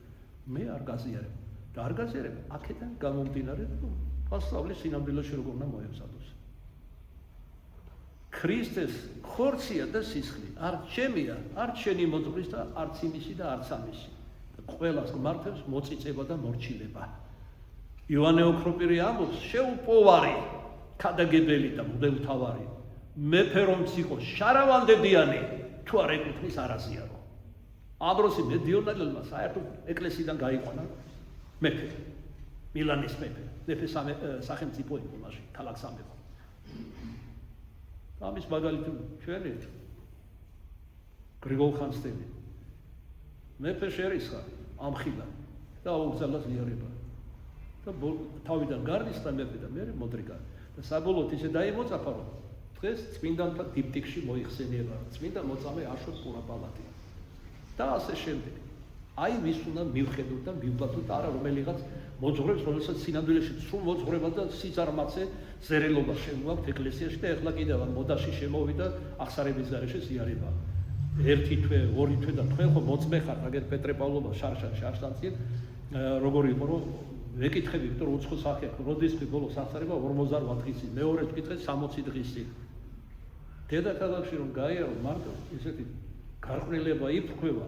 მე არ გაზიარებ და არ გაზიარებ აქედან გამომდინარე ასწავლე სინამდვილეში როგორ უნდა მოემზადოს ქრისტეს ხორცია და სისხლი არ ჩემია არც შენი მოძღვრის და არც იმისი და არც ამისი ყველას გმართებს მოწიწება და მორჩილება იოანე ოქროპირი ამბობს შეუპოვარი ქადაგებელი და მღვდელმთავარი მეფე რომც იყო შარავანდედიანი თუ არ ეკუთვნის არაზიარო ამ დროს მედიონელმა საერთოდ ეკლესიიდან გაიყვანა მეფე მილანის მეფე სახელმწიფო იყო მაშინ ქალაქ სამეფო ამის მაგალითი ჩვენი გრიგოლ ხანძთელი მეფე შერისხა ამხილა და აუგზავნა ზიარება და თავიდან გარდის და მეფე და მე მოდრიგა და საბოლოოდ ისე დაიმოწაფა რომ დღეს წმინდანთა დიპტიქში მოიხსენიება წმინდა მოწამე აშოტ პურაპალატი და ასე შემდეგ აი ვის უნდა მივხედოთ და მივბადოთ არა რომელიღაც მოძღვრებს რომელსაც სინამდვილეში სრულ მოძღვრება და სიზარმაცე ზერელობა შემოაქვთ ეკლესიაში და ეხლა კიდევ მოდაში შემოვიდა აღსარების გარეშე ზიარება ერთი თვე ორი თვე და თქვენ ხო მოწმე ხართ აგერ პეტრე-პავლობა შარშანცი როგორ იყო რომ ვეკითხები ვიქტორ უცხო სახე როდის ბოლოს აღსარება 58 დღის მეორე ვკითხე 60 დღის დედაქალაქში რომ გაიარო მარტო ესეთი გარყვნილება იფრქვევა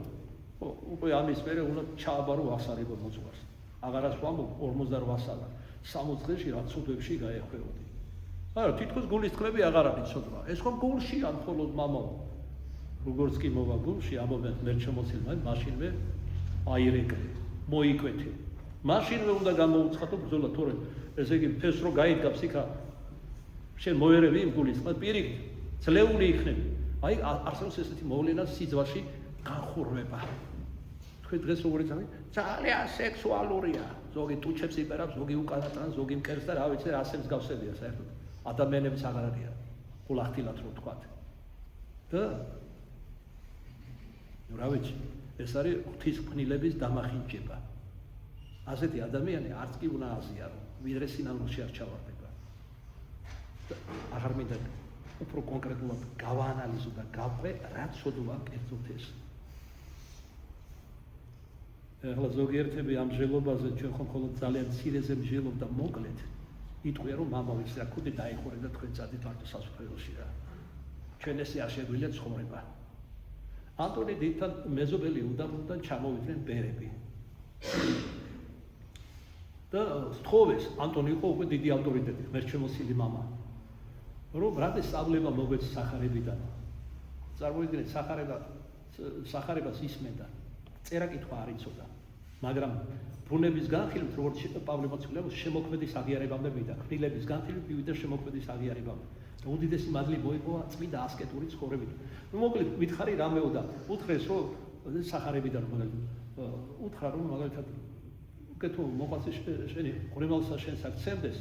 უკვე ამის მერე უნდა ჩააბარო აღსარება მოძღვარს აღარას ვამბობ 48 სალა 60 დღეში რა ცუდებში გაეხვეოდი არა თითქოს გულის წყლები აღარ არის ცოდვა ეს ხო გულშია მხოლოდ მამაო როგორც კი მოვა გულში ამობენ მერჩემოცილმა მაშინვე აირეკრე მოიკვეთე მაშინვე უნდა გამოუცხადო ბრძოლა თორე ესე იგი ფეს რო გაიდგავს იქა შენ მოერევი იმ გულის წყლს პირიქით ძლეული იქნები აი არსებობს ესეთი მოვლენა სიძვაში განხურვება თქვენ დღეს როგორ იცით ძალიან სექსუალურია ზოგი ტუჩებს იპერავს ზოგი უკანატრან ზოგი მკერს და რა ვიცი რა ასე მსგავსებია საერთოდ ადამიანების აღარ არიან ხულახtildeად რო თქვათ და რა ვიცი ეს არის ღვთისმფრინელების დამახინჯება ასეთი ადამიანი არც კი უნდა აზიარო ვიდრე სინამდვილეში არ ჩავარდება აღარ მინდა უფრო კონკრეტულად გავაანალიზო და გავყვე რა ცოდვა კერძოდ ეს ეხლა ზოგიერთები ამ ჟელობაზე ჩვენ ხომ მხოლოდ ძალიან მცირეზე მჟელობ და მოკლედ იტყვია რომ მამავის რა ქუდი დაიხურე და თქვენ წადით მარტო სასუფეველში რა ჩვენ ესე არ შეგვიძლია ცხოვრება ანტონი დიდთან მეზობელი უდაბნოდან ჩამოვიდნენ ბერები და სთხოვეს ანტონი იყო უკვე დიდი ავტორიტეტი ღმერთშემოსილი მამა რომ რადგან სწავლება მოგეც სახარებიდან წარმოიდგინეთ სახარებას ისმენდა წერა კითხვა არ იცოდა მაგრამ ბუნების განხილვით როგორც პავლე მოციქულიაოს შემოქმედის აღიარებამდე მივიდა ხრილების განხილვით მივიდა შემოქმედის აღიარებამდე და უდიდესი მადლი მოიპოვა წმინდა ასკეტური ცხოვრებით მოკლედ მითხარი რამეო და უთხრეს რომ სახარებიდან უთხრა რომ მაგალითად უკეთო მოყავსი შენი ყრიმალსა შენს აქცემდეს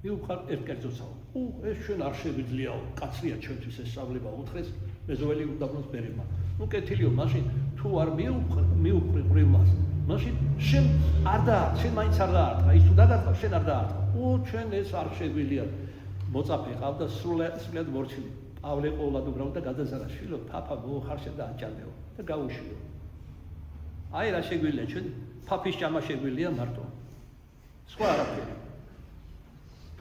მიუხარ ერთ კერძოსაო ეს ჩვენ არ შეგვიძლიაო კაცრია ჩვენთვის ეს სწავლება უთხრეს მეზობელი უდაბნოს ბერებმა ну კეთილიო მაშინ თუ არ მიუყრი ყრიმალს მაშინ შენ არ დაარტყა შენ მაინც არ დაარტყა ის თუ დაგარტყა შენ არ დაარტყა ჩვენ ეს არ შეგვიძლია მოწაფე ყავდა სრულად მორჩილი პავლე ყოლად უბრალოდ და გადაზარა შვილო ფაფა მოხარშე და აჭამდეო და გაუშვილო აი რა შეგვიძლია ჩვენ ფაფის ჭამა შეგვიძლია მარტო სხვა არაფერი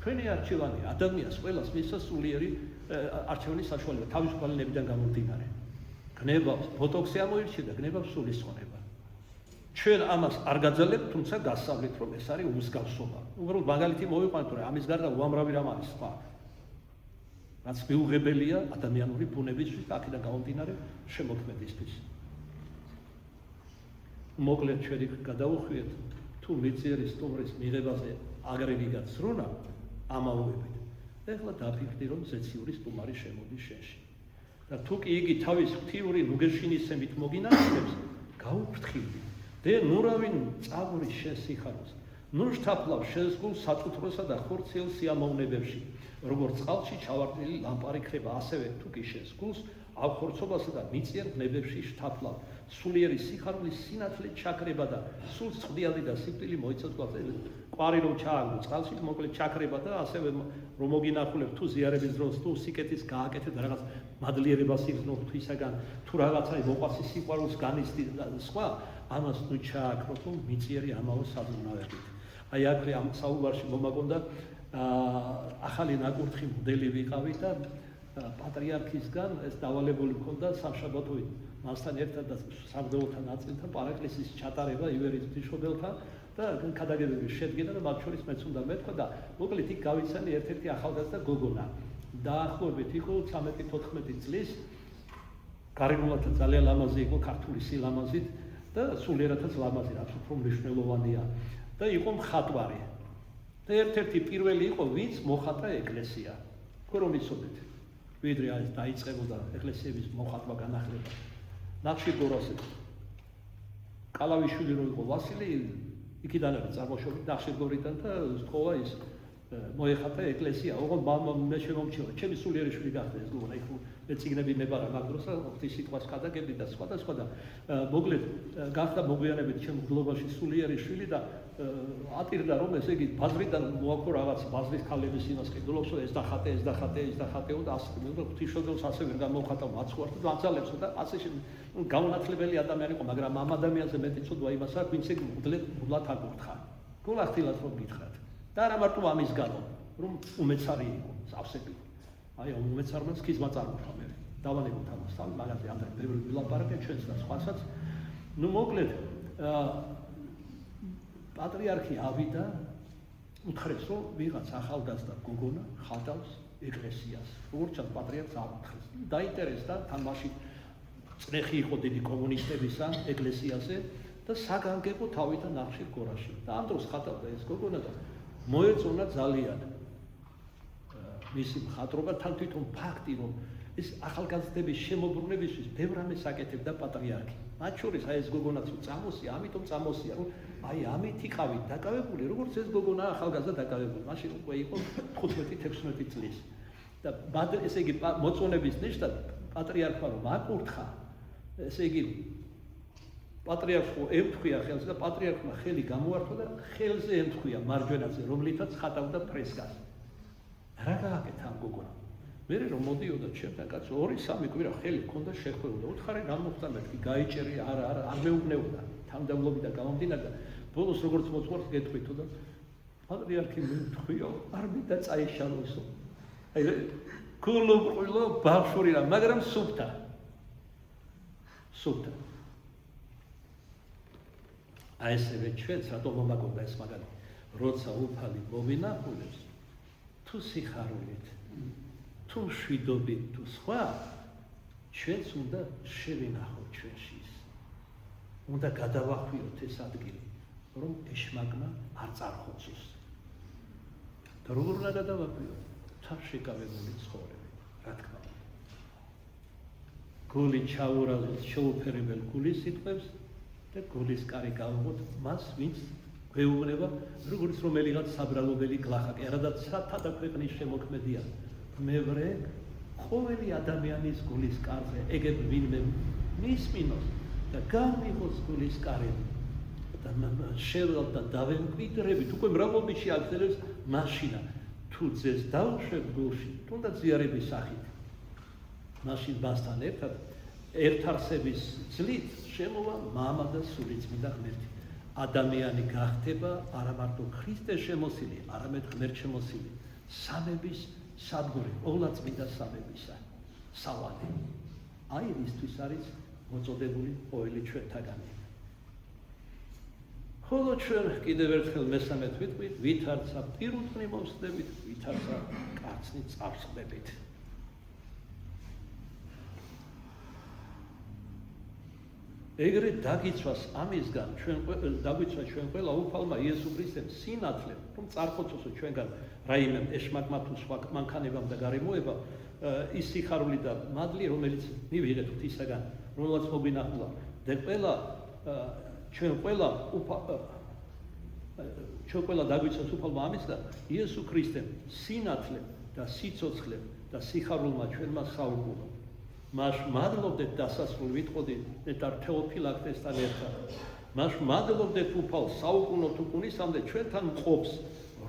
თქვენი არჩევანი ადამიანს ყველას მისცა სულიერი არჩევანის საშუალება თავისუფლებიდან გამომდინარე გნებავს ბოტოქსი ამოირჩია და გნებავს სულისხმოება ჩვენ ამას არ გაძალებთ, თუმცა გასავლით რომ ეს არის უმსგავსობა. უბრალოდ მაგალითი მოვიყვანოთ, რომ ამის გარდა უამრავი რამ არის სხვა. რაც მიუღებელია ადამიანური ბუნებისთვის, აქედან გამომდინარე შემოქმედისთვის. მოკლედ ჩვენი გადავუხვიეთ თუ მიწიერი სტუმრის მიღებაზე აგრეგიგად სრონა ამაუებით. ეხლა დაფიქრდი რომ ზეციური სტუმარი შემოდის შენში. და თუ კი იგი თავის ღვთიური ნუგეშინისებით მოგინახავს, გაუფრთხილდი. დე ნურავინ წავრი შენ სიხაროს. ნუ შთაფლავ შენს გულს საწუთროსა და ხორციელ სიამოვნებებში. როგორც წყალში ჩავარდნილი ლამპარი ქრება, ასევე თუ კი შენს გულს ავხორცობასა და მიწიერ ნებებში შთაფლავ. სულიერი სიხარულის სინათლე ჩაქრება და სულ წვდიანი და სიკვდილი მოიცავს. ყვარი რომ ჩააგდო წყალში, მოკლედ ჩაქრება და ასევე რომ მოგინახულებ თუ ზიარების დროს თუ სიკეთის გააკეთეთ რაღაც მადლიერებას იგრძნო ღვთისაგან, თუ რაღაცა მოყვასი სიყვარულს განიცდი და სხვა, ამას ნუ ჩააქროთ რომ მიწიერი ამავე საზრუნავებით. აი აქ ამ საუბარში მომაგონდა ახალი ნაკურთხი მოდელი ვიყავი და პატრიარქისგან ეს დავალებული მქონდა სამშაბათოით მასთან ერთად და სამღვდელოთა ნაწილთან პარაკლისის ჩატარება ივერის ღვთისმშობელთან და ქადაგებების შედგენა და მათ შორის მეც უნდა მეთქვა და მოკლედ იქ გავიცანი ერთ-ერთი ახალგაზრდა გოგონა. დაახლოებით იყო 13-14 წლის, გარეგნულადაც ძალიან ლამაზი იყო ქართული სილამაზით და სულიერადაც ლამაზი, რაც უფრო მნიშვნელოვანია და იყო მხატვარი. და ერთ-ერთი პირველი იყო, ვინც მოხატა ეკლესია. თქვენ რომ იცოდეთ, ვიდრე ეს დაიწყებოდა ეკლესიების მოხატვა განახლება. ნახშირგორაზე კალავიშვილი რო იყო ვასილი, იქიდან არის წარმოშობით ნახშირგორიდან და სთხოვა ის მოეხატა ეკლესია. ოღონდ მე შემომჩნევა, ჩემი სულიერი შვილი გახდა ეს გოგონა, იქ მეციგნები ნებარა მაგ დროს ღვთის სიტყვას ქადაგებდი და სხვა და სხვა და მოკლედ გახდა მოგვიანებით ჩემ გლობაში სულიერი შვილი და ატირდა რომ ესე იგი ბაზრიდან მოაქვს რაღაც ბაზრის ქალების იმას ყიდულობს ეს დახატეო და ასე ღვთისმშობელს ასე ვერ გამოვხატავ მაცხვარს და აძალებს და ასე გაუნათლებელი ადამიანი იყო, მაგრამ ამ ადამიანზე მეტი ცოდვა იმას აქვს, ვინც ეგ მუდლად აკურთხა. გულახდილად რომ გითხრათ. და არა მარტო ამის გამო, რომ უმეცარი იყო, სავსები. აი ამ უმეცარმა სქიზმა წარმოშვა მე. დავანებოთ ამას, მაგაზე ამდენ ბევრი ვილაპარაკე ჩვენს და სხვასაც. ნუ მოკლედ პატრიარქი ავიდა, უთხრეს რომ ვიღაც ახალგაზრდა გოგონა ხატავს ეკლესიას. როგორც ჩანს პატრიარქს აკურთხეს. დაინტერესდა თან მაშინ წნეხი იყო დიდი კომუნისტებისა ეკლესიაზე და საგანგებო თავიდან ნახშირგორაში. და ამ დროს ხატავდა ეს გოგონა და მოეწონა ძალიან მისი მხატვრობა, თან თვითონ ფაქტი რომ ეს ახალგაზრდების შემოbrunებისთვის ბევრ რამეს აკეთებდა პატრიარქი. მათ შორის აი ეს გოგონაც წამოსია, ამიტომ წამოსია რომ აი ამით იყავით დაკავებული, როგორც ეს გოგონა ახალგაზრდა დაკავებული. მაშინ უკვე იყო 15-16 წლის. და ესე იგი მოწონების ნიშნად პატრიარქმა რომ აკურთხა, ესე იგი პატრიარქო ემთხვია ხელს და პატრიარქმა ხელი გამოართვა და ხელზე ემთხვია მარჯვენაზე, რომლითაც ხატავდა ფრესკას. რა გააკეთა ამ გოგონამ? მე რომ მოდიოდა ჩემთან კაცო 2-3 კვირა ხელი ჰქონდა შეხვეულა. უთხარი რა მოხდა მეთქი, გაიჭერი, არა, არ მეუბნეოდა. თამდავლობიდან გამომდინარე და ბოლოს როგორც მოწყვეტ გეტყვითო და პატრიარქი მეთხვიო, არ მინდა წაეშალოსო. აი კულუბრილო ბავშვი რა, მაგრამ სუფთა. აი ესევე ჩვენც რატომ მომაგონდა ეს მაგალითი, როცა უფალი მოვინახულებს, თუ სიხარულით, თუ შვიდობით, თუ სხვა, ჩვენც უნდა შევინახოთ ჩვენში ის. უნდა გადავახვიოთ ეს ადგილი, რომ ეშმაკმა არ წარხოცოს. და როგორ უნდა გადავახვიოთ? თან შეკავებული ცხოვრებით, რა თქმა უნდა. გული ჩაურაზოთ შეუფერებელ გულის სიტყვებს და გულის კარი გავუღოთ მას, ვინც გვეუბნება, როგორც რომელიღაც საბრალობელი გლახაკი, არადაც სათა ქვეყნის შემოქმედია. მევრე ყოველი ადამიანის გულის კარზე ეგებ ვინმე მისმინოს და გამიღოს გულის კარები და შევლად და დავემკვიდრებით, უკვე მრავალბიში აგზელებს მაშინა, თუ ძეს დავუშვებ გულში, თუნდაც ზიარების სახით. მაშინ მასთან ერთად ერთარსების ძლით შემოვა მამა და სულიწმიდა ღმერთი. ადამიანი გახდება არა მარტო ქრისტეს შემოსილი, არამედ ღმერთ შემოსილი, სამების სადგური, ყოვლადწმინდა სამებისა, სავალი. აი რისთვის არის მოწოდებული ყოველი ჩვენთაგანი. ხოლო ჩვენ კიდევ ერთხელ მესამედ ვიტყვით, ვითარცა პირუტყვი მოსდებით, ვითარცა კაცნი წარსხდებით. ეგრე დაგიცვას ამისგან ჩვენ ყველა უფალმა იესო ქრისტემ სინათლე, რომ წარხოცოსო ჩვენგან რაიმე ეშმაკმა თუ სხვა მანქანებამ და გარემოება ის სიხარული და მადლი, რომელიც მივიღეთ ღვთისაგან, რომელსაც მოგვინახულა და ჩვენ ყველა დაგვიცვას უფალმა ამისგან იესო ქრისტემ სინათლე და სიცოცხლე და სიხარულმა ჩვენმა საუბრა. მას მადლობდეთ დასასრულ ვიტყოდი ნეტარ თეოფილაქტესთან ერთად. მას მადლობდეთ უფალ საუკუნოდ უკუნისამდე ჩვენთან მყოფს,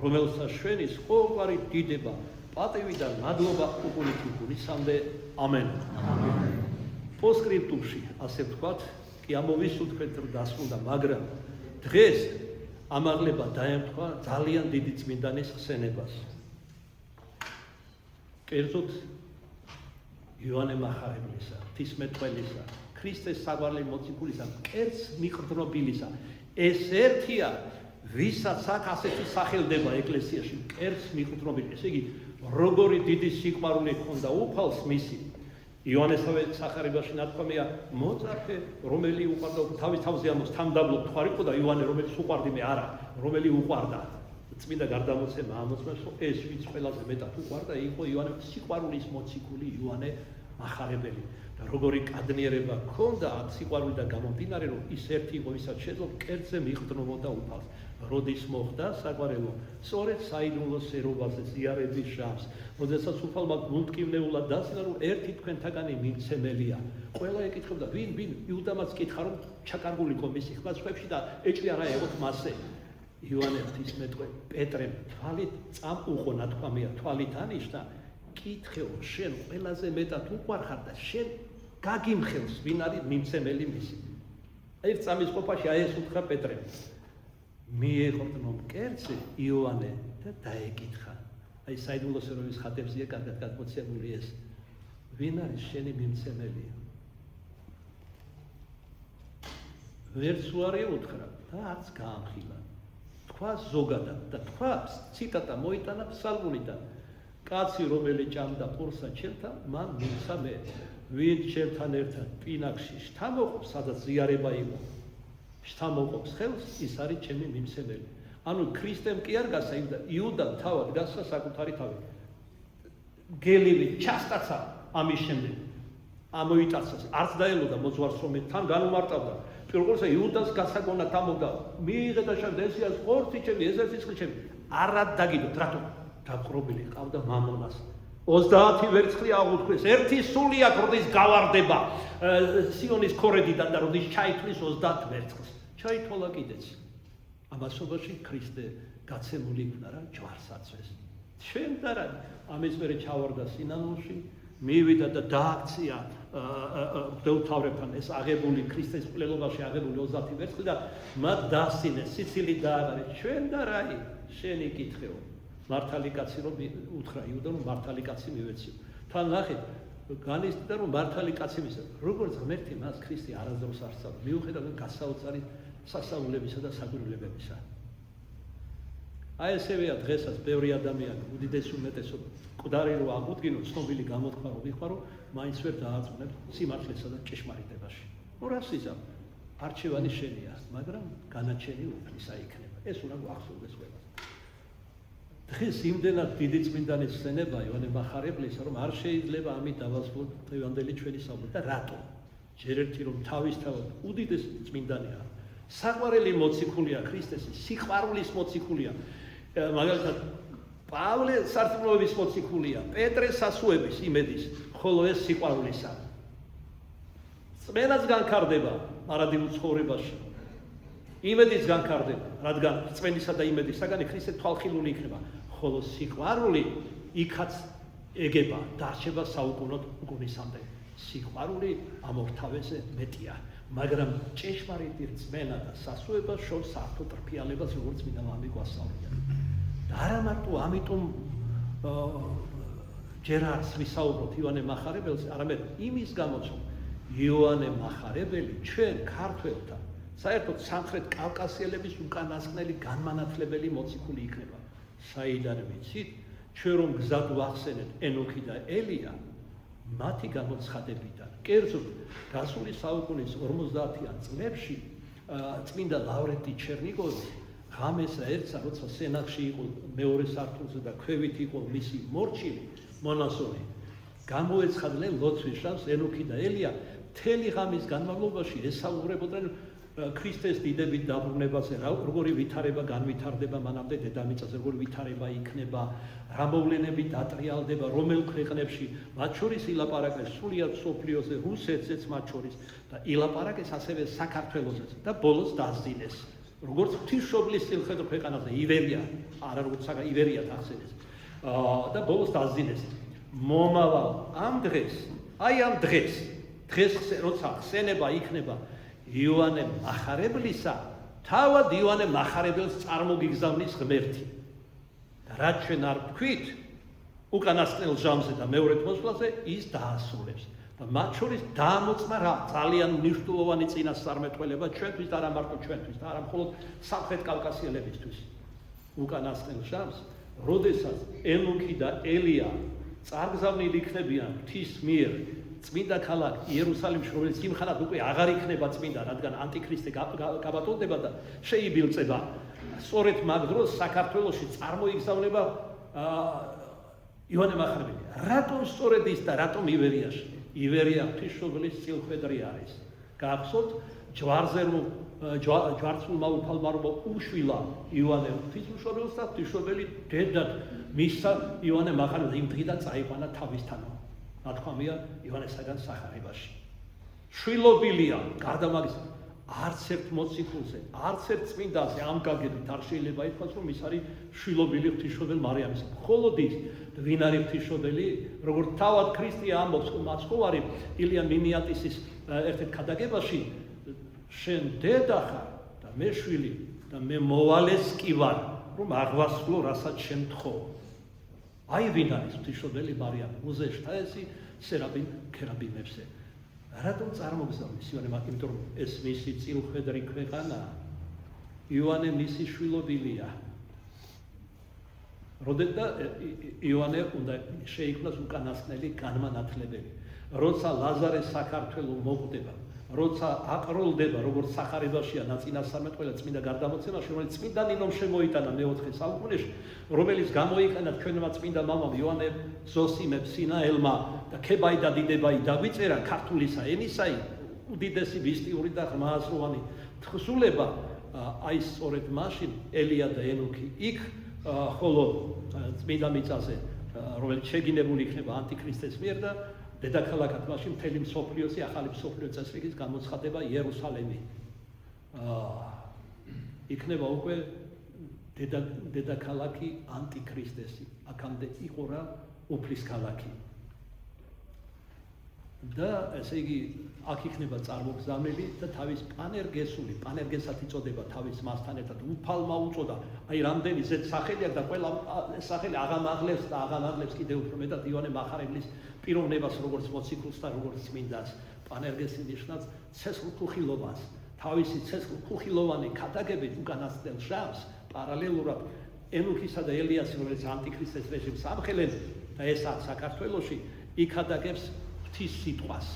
რომელსაც ჩვენი ყოველგვარი დიდება, პატივი და მადლობა უკუნით უკუნისამდე. ამენ. პოსკრიპტუმში ასე ვთქვათ, კი ამოვისურვთ თქვენ რომ დასრულდა, მაგრამ დღეს ამაღლება დაემთხვა ძალიან დიდი წმინდანის ხსენებას. კერძოდ იოანე მახარებლისა, ღვთისმეტყველისა, ქრისტეს საყვარელი მოციქულისა, მკერდს მიყრდნობილისა. ეს ერთია, ვისაც აქ ასეთი სახელდება ეკლესიაში, მკერდს მიყრდნობილი. ესე იგი, როგორი დიდი სიყვარული ჰქონდა უფალს მისი. იოანესავე სახარებაში ნათქვამია, მოწაფე, რომელი უყვარდა თავის თავზე ამოს თამდაბლო თქვარი იყო და იოანე რომელიც უყვარდი მე არა, რომელი უყვარდა. წმინდა გარდამოცემა ამოწმებს, რომ ეს ვინც ყველაზე მეტად უყვარდა, იყო იოანე სიყვარულის მოციქული იოანე მახარებელი. და როგორი კადნიერება ჰქონდა ამ სიყვარულიდან გამომდინარე, რომ ის ერთი იყო, ვისაც შეძლო მკერდზე მიყრდნობოდა უფალს. როდის მოხდა საყვარელო? სწორედ საიდუმლო სერობაზე ზიარების ჟამს, როდესაც უფალმა გულტკივნეულად დასწრა, რომ ერთი თქვენთაგანი მიმცემელია. ყველა ეკითხებდა, ვინ? იუდამაც კითხა, რომ ჩაკარგული იყო მისი ხმა სხვებში და ეჭვი არა եղოთ მასზე. იოანე ღვთისმეტყველი პეტრემ თვალით წამუყო ნათქვამია, თვალით ანიშნა, კითხეო, შენ ყველაზე მეტად უყვარ ხარ და შენ გაგიმხელს, ვინ არის მიმცემელი მისი. ერთ წამის ყოფაში აი ეს უთხრა პეტრემ. მიეღრდნო მკერდზე იოანე და დაეკითხა. აი საიდუმლო სერობის ხატებზეა კარგად გადმოცემული ეს. ვინ არის შენი მიმცემელი? ვერც უარი უთხრა და არც გაამხილა. თქვა ზოგადად და თქვა ციტატა მოიტანა ფსალმუნიდან. კაცი რომელი ჭამდა პურსა ჩემთან, მან მისცა მე. ვინ ჩემთან ერთად პინაკში შთამოყოფს, სადაც ზიარება იყო, შთამოყოფს ხელს, ის არის ჩემი მიმცემელი. ანუ ქრისტემ კი არ გასა იუდამ თავად გასა საკუთარი თავი. გელილი ჩასტაცა ამის შემდეგ. ამოიტაცას, არც დაელოდა მოძვარს რომ თან განუმარტავდა. პირველ ყოვლისა იუდას გასაგონა თამოდა, მიიღე და შენ ესიას ხორცი ჩემი, ესეც ჩემი. არა დაგიდოთ, რატო? დაპყრობილი ყავდა მამონას. 30 ვერცხლი აღუთქვეს, ერთი სული აქ როდის გავარდება სიონის ქორედიდან და როდის ჩაითვლის 30 ვერცხლს. ჩაითვალა კიდეც. ამასობაში ქრისტე გაცემული იქნა რა ჯვარსაცვეს. ჩვენ და რა ამის მერე ჩავარდა სინანულში, მივიდა და დააქცია მღვდელმთავრებთან ეს აღებული ქრისტეს მკვლელობაში აღებული 30 ვერცხლი და მათ დაასწინეს სიცილი დააღარეს. ჩვენ და რაი შენი კითხეო. მართალი კაცი რომ უთხრა იუდა რომ მართალი კაცი მივეციო. თან ნახეთ განისტიდა რომ მართალი კაცი მისცა. როგორც ღმერთი მას ქრისტე არასდროს არ სწავლა. მიუხედავად გასაოცარი სასწაულებისა და საგვირლებებისა. აი ესევეა დღესაც ბევრი ადამიანი უდიდესი უმეტესობა მკვდარი რო აღუდგინო ცნობილი გამოთქვა რო ვიხარო, მაინც ვერ დააწუნებ სიმართლესა და ჭეშმარიტებაში. ნუ რას იზამ? არჩევანი შენია, მაგრამ განაჩენი უფლისა იქნება. ეს უნდა გვახსოვდეს ყველას. დღეს იმდენად დიდი წმინდანის ხსენება იოანე მახარებლისა, რომ არ შეიძლება ამით დავასრულოთ დღევანდელი ჩვენი საუბარი. და რატო? ჯერ ერთი რომ თავისთავად უდიდესი წმინდანია. საყვარელი მოციქულია ქრისტესი, სიყვარულის მოციქულია. მაგალითად პავლე სარწმუნოების მოციქულია, პეტრე სასუების იმედის, ხოლო ეს სიყვარულისა. წმენაც განკარდება მარადილ ცხოვრებაში. იმედიც განკარდება, რადგან წმენისა და იმედის საგანი ქრისტე თვალხილული იქნება, ხოლო სიყვარული იქაც ეგება, დარჩება საუკუნოდ უკუნისამდე. სიყვარული ამორთავეზე მეტია, მაგრამ ჭეშმარიტი რწმენა და სასუება შორს საერთო ტრფიალებას, როგორც მინდა მამი გვასწავლია. და არა მარტო ამიტომ ჯერ არც ვისაუბროთ იოანე მახარებელს, არამედ იმის გამოც, რომ იოანე მახარებელი ჩვენ ქართველთა საერთოდ სამხრეთ კავკასიელების უკანასკნელი განმანათლებელი მოციქული იქნება. საიდან ვიცით, ჩვენ რომ გზად ვახსენეთ ენოქი და ელია, მათი გამოცხადებიდან. კერძოდ, გასული საუკუნის 50-იან წლებში წმინდა ლავრენტი ჩერნიგოვი ღამესა ერთსა, როცა სენაკში იყო მეორე სართულზე და ქვევით იყო მისი მორჩილი, მონასონი, გამოეცხადნენ ლოცვის შანს ენოქი და ელია მთელი ღამის განმავლობაში ესაუბრებოდნენ ქრისტეს დიდებით დაბრუნებაზე, როგორი ვითარება განვითარდება მანამდე დედამიწაზე, როგორი ვითარება იქნება, რა მოვლენები დატრიალდება, რომელ ქვეყნებში, მათ შორის ილაპარაკეს სრულიად მსოფლიოზე, რუსეთზეც მათ შორის და ილაპარაკეს ასევე საქართველოზეც და ბოლოს დასძინეს. როგორც ღვთისმშობლის წილხედრო ქვეყანაზე ივერია, არა როგორც ივერია ახსენეს. და ბოლოს დასძინეს. მომავალ ამ დღეს, აი ამ დღეს როცა ხსენება იქნება იოანე მახარებლისა, თავად იოანე მახარებელს წარმოგიგზავნის ღმერთი. და რაც ჩვენ არ ვთქვით უკანასკნელ ჟამზე და მეორედ მოსვლაზე, ის დაასრულებს. და მათ შორის დაამოწმა რა ძალიან მნიშვნელოვანი წინასწარმეტყველება ჩვენთვის და არა მარტო ჩვენთვის და არა მხოლოდ სამხრეთ კავკასიელებისთვის. უკანასკნელ ჟამს, როდესაც ენოქი და ელია წარგზავნილი იქნებიან ღვთის მიერ წმინდა ქალაქ იერუსალიმში, რომელიც იმხანად უკვე აღარ იქნება წმინდა, რადგან ანტიქრისტე გაბატონდება და შეიბილწება. სწორედ მაგ დროს საქართველოში წარმოიგზავნება იოანე მახარებელი. რატომ სწორედ ის და რატომ ივერიაში? ივერია ღვთისმშობლის წილხვედრი არის. გახსოვთ, ჯვარცმულმა უფალმა უშვილა იოანე ღვთისმშობელს და ღვთისმშობელი დედად მისცა იოანე მახარებელს, იმ დღიდან წაიყვანა თავისთანო. ნათქვამია იოანესაგან სახარებაში. შვილობილია, გარდა მაგის, არც ერთ მოციქულზე, არც ერთ წმინდაზე ამ გაგებით არ შეიძლება ითქვას, რომ ის არის შვილობილი ღვთისმშობელ მარიამის. მხოლოდ ის, ვინ არის ღვთისმშობელი, როგორც თავად ქრისტე ამბობს, მაცხოვარი ილია მინიატისის ერთ-ერთ ქადაგებაში, შენ დედა ხარ და მე შვილი და მე მოვალეს კი ვარ, რომ აღვასრულო, რასაც შენ თხოვ. აი ვინ არის ღვთისმშობელი მარიამი, უზეშთა ესი სერაბიმ ქერაბიმებზე. რატომ წარმოგზავნის იოანე მახარებელი? იმიტომ რომ ეს მისი წილხვედრი ქვეყანაა. იოანე მისი შვილობილია. როდესაც იოანე უნდა შეიქმნას უკანასკნელი განმანათლებელი. როცა ლაზარე საქართველოს მოკვდება, როცა აყროლდება, როგორც სახარებაშია ნაწინასწარმეტყველა წმინდა გარდამოცემაში, რომელიც წმინდა ნინომ შემოიტანა მე-4 საუკუნეში, რომელიც გამოიყენა ჩვენმა წმინდა მამამ იოანე ზოსიმებ სინაელმა და ქებაი და დიდებაი დაგვიწერა ქართულისა ენისაი, უდიდესი მისტიური და ღმააზროვანი თხზულება, აი სწორედ მაშინ ელია და ენოქი იქ, ხოლო წმინდა მიწაზე, რომელიც შეგინებული იქნება ანტიქრისტეს მიერ და დედაქალაქად მაშინ მთელი მსოფლიოსი, ახალი მსოფლიო წესრიგის გამოცხადება იერუსალიმი. იქნება უკვე დედაქალაქი ანტიქრისტესი, აქამდე იყო რა უფლის ქალაქი. და ესე იგი აქ იქნება წარმოგზავნილი და თავის პანერგესად იწოდება თავის მასთან ერთად უფალმა უწოდა. აი რამდენი ზედ სახელი აქვს და ყველა სახელი აღამაღლებს და აღამაღლებს კიდევ უფრო მეტად იოანე მახარებლის პიროვნებას, როგორც მოციქულს და როგორც წმინდას. პანერგესი ნიშნავს ცეცხლქუხილოვანს. თავისი ცეცხლქუხილოვანი ქადაგებით უკანასკნელ ჟამს პარალელურად ენოქისა და ელიას, რომელიც ანტიქრისტეს რეჟიმს ამხელებს და ესაც საქართველოში იქადაგებს ღვთის სიტყვას.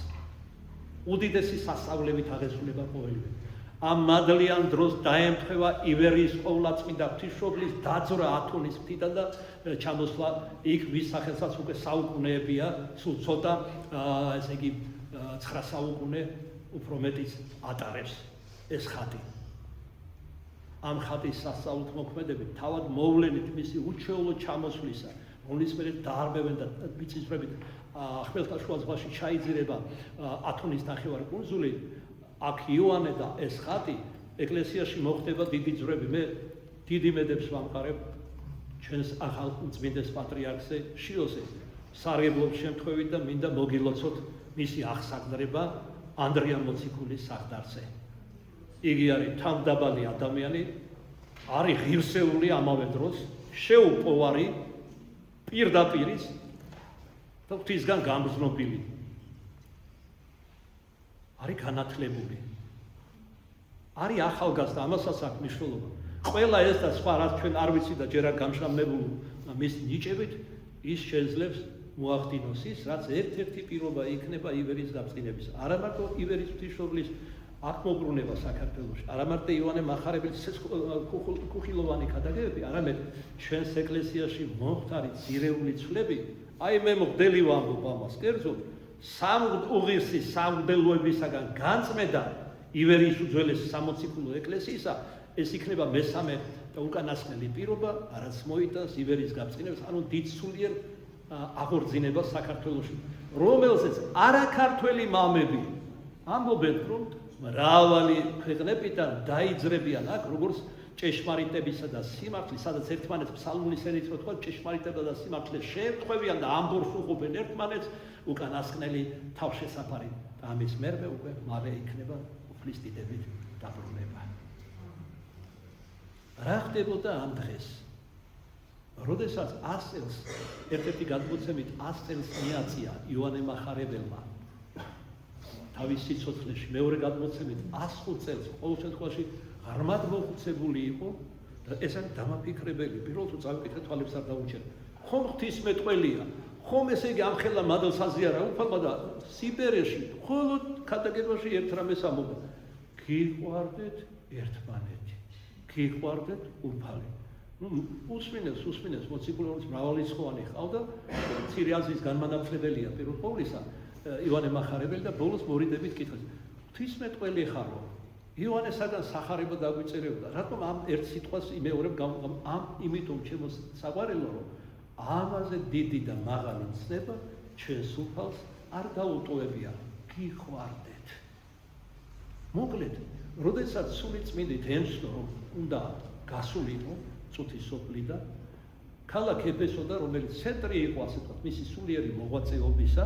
უდიდესი სასწაულებით აღესრულება ყოველივე. ამ მადლიან დროს დაემთხვევა ივერიის ყოვლადწმინდა ღვთისმშობლის დაძვრა ათონის მთიდან და ჩამოსვლა იქ, ვის სახელსაც უკვე საუკუნეებია, სულ ცოტა, ესე იგი 9 საუკუნე უფრო მეტიც ატარებს ეს ხატი. ამ ხატის სასწაულით მოქმედებით, თავად მოვლენით მისი უჩვეულო ჩამოსვლისა, რომლის მერე დაარბევენ და მიწისძვრებით ხმელთაშუა ზღვაში ჩაიძირება ათონის ნახევარი კუნძული, აქ იოანე და ეს ხატი ეკლესიაში მოხდება დიდი ძვრები. მე დიდი მედებს ვამყარებ ჩვენს ახალ წმინდეს პატრიარქზე შიოსე სარგებლობს შემთხვევით და მინდა მოგილოცოთ მისი აღსაყდრება ანდრია მოციქულის სახლდარზე. იგი არის თავდაბალი ადამიანი, არის ღირსეული ამავე დროს, შეუპოვარი პირდაპირის და ღვთისგან გამგზნობილი. არის განათლებული. არის ახალგაზრდა, ამასაც აქვს მნიშვნელობა. ყველა ეს და სხვა რაც ჩვენ არ ვიცი და ჯერ არ გამშრამებული მის ნიჭებით ის შეძლებს მოახდინოს ის, რაც ერთ-ერთი პირობა იქნება ივერის გაწყინების. არა მარტო ივერის ღვთისმშობლის აქ მოbrუნება საქართველოში, არა მარტო იოანე მახარებელის კუხილოვანი ქადაგებები, არამედ ჩვენს ეკლესიაში მომხდარი ძირეული ცვლები, აი მე მღვდელი ვამბობ ამას კერძოდ, უღირსის სამღვდელოებისაგან განწმენდა ივერის უძველესი სამოციქულო ეკლესიისა, ეს იქნება მესამე და უკანასკნელი პირობა, რაც მოიტანს ივერის გაწყინებას, ანუ დიდ სულიერ აღორძინებას საქართველოში, რომელზეც არაქართველი მამები ამბობენ, რომ მრავალი ქვეყნებიდან დაიძრებიან აქ, როგორც ჭეშმარიტებისა და სიმართლის, სადაც ერთმანეთს ფსალმუნის ენით რო თქვა, ჭეშმარიტება და სიმართლე შეემთხვევიან და ამბობს უღობენ ერთმანეთს, უკანასკნელი თავშესაფარი და ამის მერმე უკვე მალე იქნება უფლის დიდებით დაბრუნება. რა ხდებოდა ამ დღეს? როდესაც 100 წელს, ერთ-ერთი გადმოცემით 100 წელს მიაწია იოანე მახარებელმა თავის სიცოცხლეში, მეორე გადმოცემით 105 წელს, ყოველ შემთხვევაში ღრმად მოხუცებული იყო და ეს არის დამაფიქრებელი. პირველ თუ წავიკითხეთ, თვალებს არ დაუჭერთ. ხომ ღვთისმეტყველია, ხომ ესე იგი ამ ხელა მადლს აზიარა უფალმა და სიბერეში, მხოლოდ ქადაგებაში ერთ რამეს ამბობდა. გიყვარდეთ ერთმანეთი, გიყვარდეთ უფალი. უსმინეს მოციქულობის მრავალრიცხოვანი ჰყავდა, მცირე აზიის განმანათლებელია პირველ ყოვლისა იოანე მახარებელი და ბოლოს მორიდებით კითხეს. ღვთისმეტყველი ხარო? იოანესაგან სახარება დაგვიწერებდა. რატომ ამ ერთ სიტყვას იმეორებ ამ იმიტომ ჩემოს საყვარელო, რომ ამაზე დიდი და მაღალი ცნება ჩვენს უფალს არ დაუტოვებია. გიყვარდეთ. მოკლედ, როდესაც სული წმინდით ემცნო, რომ უნდა გასულიყო წუთის სოფლიდან, ქალაქ ეფესოდა, რომელიც ცენტრი იყო, ასე ვთქვათ, მისი სულიერი მოღვაწეობისა,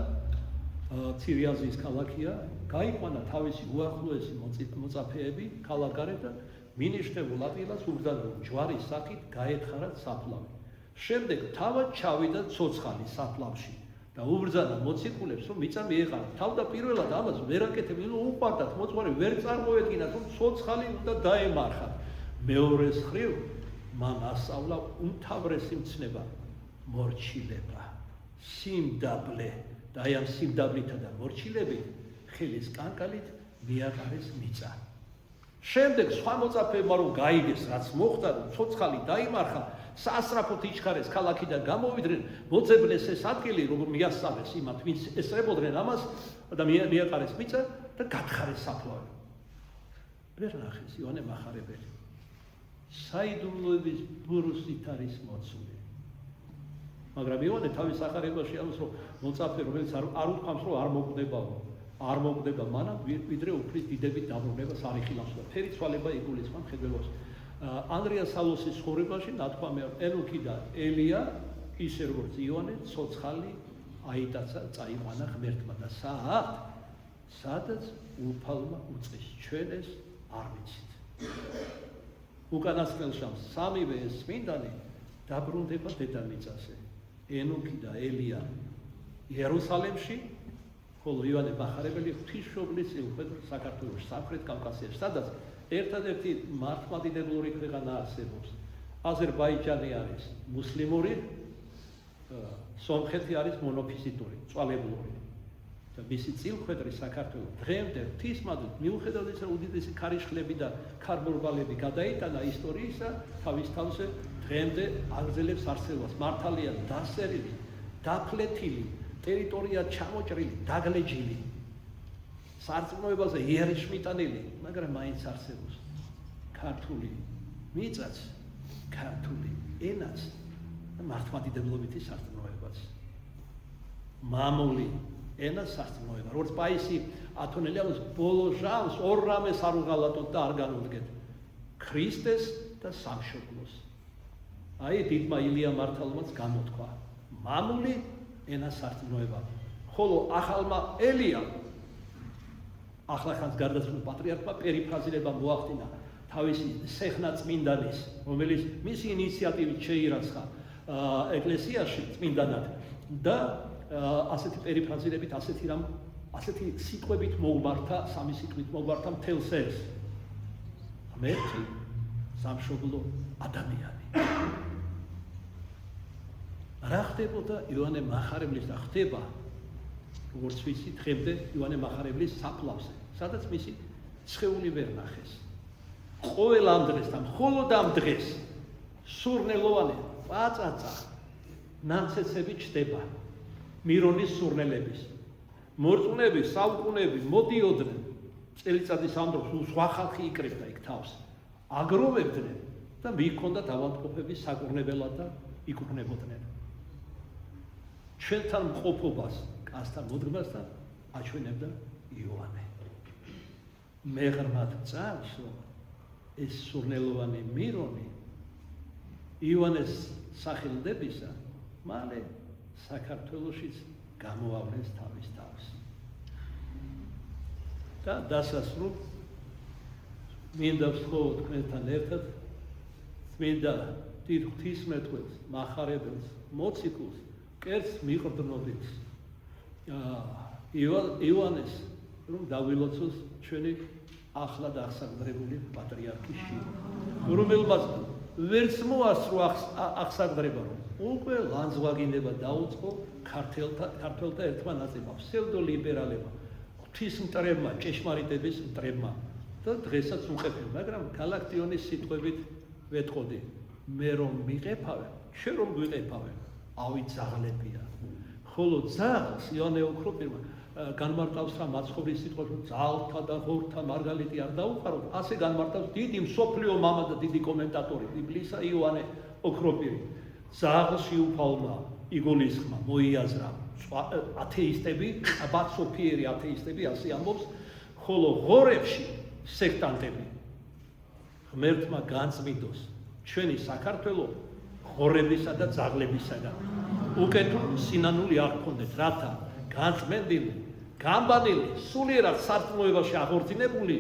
მცირე აზიის ქალაქია, გაიყვანა თავისი უახლოესი მოწაფეები ქალაქგარეთ და მინიშნებულ ადგილას უბრძანა, რომ ჯვარის სახით გაეთხარათ საფლავი. შემდეგ თავად ჩავიდა ცოცხალი საფლავში და უბრძანა მოციქულებს, რომ მიწა მიეყარათ. თავდაპირველად ამას ვერ აკეთებდნენ, უყვარდათ მოძღვარი, ვერ წარმოედგინათ, რომ ცოცხალი უნდა დაემარხათ. მეორეს მხრივ მან ასწავლა უმთავრესი მცნება, მორჩილება, სიმდაბლე და აი ამ სიმდაბლითა და მორჩილებით ხელის კანკალით მიაყარეს მიწა. შემდეგ სხვა მოწაფეებმა რომ გაიგეს, რაც მოხდა, რომ ცოცხალი დაიმარხა, სასწრაფოდ იჩქარეს ქალაქიდან გამოვიდნენ, მოძებნეს ეს ადგილი, როგორ მიასწავეს იმათ, ვინც ესწრებოდნენ ამას და მიაყარეს მიწა და გათხარეს საფლავი. ვერ ნახეს იოანე მახარებელი. საიდუმლოების ბურუსით არის მოცული. მაგრამ იოანე თავის სახარებაში ამას რომ მოწაფე, რომელიც არ უთქვამს, რომ არ მოკვდება მანამ, ვიდრე უფლის დიდებით დაბრუნებას არ იხილავს და ფერი ცვალება იგულისხმან მხედველობს. ანდრია სალოსის ცხოვრებაში ნათქვამია, ენოქი და ელია, ისე როგორც იოანე, ცოცხალი აიტაცა, წაიყვანა ღმერთმა და სადაც უფალმა უწყეს, ჩვენ ეს არ ვიცით. უკანასკნელ შამს სამივე ეს წმინდანი დაბრუნდება დედამიწაზე. ენოქი და ელია იერუსალემში, ხოლო იოანე მახარებელი ღვთისმშობლის საქართველოს სამხრეთ კავკასიაში, სადაც ერთადერთი მართლმადიდებლური ქვეყანა არსებობს. აზერბაიჯანი არის მუსლიმური, სომხეთი არის მონოფიზიტური, წვალებლური. და მისი წილხვედრი საქართველოს დღემდე ღვთისმადლით მიუხედავად ისა უდიდესი ქარიშხლები და ქარბორბალები გადაიტანა ისტორიისა, თავის თავზე დღემდე აგრძელებს არსებობას. მართალია დასერილი, დაფლეთილი, ტერიტორია ჩამოჭრილი, დაგლეჯილი, სარწმუნოებაზე იერი შმიტანილი, მაგრამ მაინც არსებობს ქართული მიწაც, ქართული ენაც და მართლმადიდებლობითი სარწმუნოებაც. მამული ენა სასწრაფოება, როგორც პაისი ათონელი ამას ბოლო ჟამს ორ რამეს არ უღალატოთ და არ განუდგეთ. ქრისტეს და სამშობლოს. აი დიდმა ილია მართალმაც გამოთქვა. მამული ენა სასწრაფოება. ხოლო ახალმა ელია ახლახანს გარდაცვლილ პატრიარქმა პერიფრაზირება მოახდინა თავისი სეხნა წმინდანის, რომელიც მისი ინიციატივით შეირაცხა ეკლესიაში წმინდანად და ასეთი პერიფრაზირებით, ასეთი სიტყვებით მოუმართა, სამი სიტყვით მოუმართა მთელს ეს. ღმერთი სამშობლო ადამიანი. რა ხდებოდა იოანე მახარებლის და ხდება როგორც ვიცით დღემდე იოანე მახარებლის საფლავზე, სადაც მისი სხეული ვერ ნახეს. ყოველ ამ დღეს და მხოლოდ ამ დღეს სურნელოვანი პაწაწა ნამცეცები ჩდება მირონის სურნელების. მორწმუნეები საუკუნეები მოდიოდნენ წელიწადის ამ დროს სხვა ხალხი იკრებდა იქ თავს. აგროვებდნენ და მიჰქონდათ ავადმყოფების საკურნებელად და იკურნებოდნენ. ჩვენთან მყოფობას კაცთან მოდგმასთან აჩვენებდა იოანე. მე ღრმად წამს რომ ეს სურნელოვანი მირონი იოანეს სახელდებისა მალე საქართველოშიც გამოავლეს თავის თავს. და დასასრულ მინდა ვსხოვო თქვენთან ერთად წმინდა დიდ ღვთისმეტყველს, მახარებელს, მოციქულს, კერძ მიყრდნობით იოანეს რომ დავილოცოს ჩვენი ახლად აღსაყდრებული პატრიარქი შირო, რომელმაც ვერც მოასწრო აღსაყდრება, რომ უკვე ლანძღვაგინება დაუწყო ქართველთა ერთმა ნაწილმა, ფსევდოლიბერალებმა, ღვთისმტრებმა, ჭეშმარიტების მტრებმა და დღესაც უყევენ, მაგრამ გალაქტიონის სიტყვებით ვეტყოდი, მე რომ მიყეფავენ, შენ რომ გვიყეფავენ, ავი ძაღლებია. ხოლო ძაღლს იოანე ოქროპირმა განმარტავს რა მაცხოვრის სიტყვას, რომ ძალთა და ღორთა მარგალიტი არ დაუყაროთ, ასე განმარტავს დიდი მსოფლიო მამა და დიდი კომენტატორი ბიბლისა იოანე ოქროპირი. ძაღლში უფალმა იგულისხმა მოიაზრა ათეისტები, აბატსოფიერი ათეისტები, ასე ამბობს, ხოლო ღორებში სექტანტები ღმერთმა განწმინდოს ჩვენი საქართველო ღორებისა და ძაღლებისაგან. უკეთო სინანული არ გქონდეთ, რათა განწმენდილი, გამბანილი, სულიერად სარწმუნოებაში აღორძინებული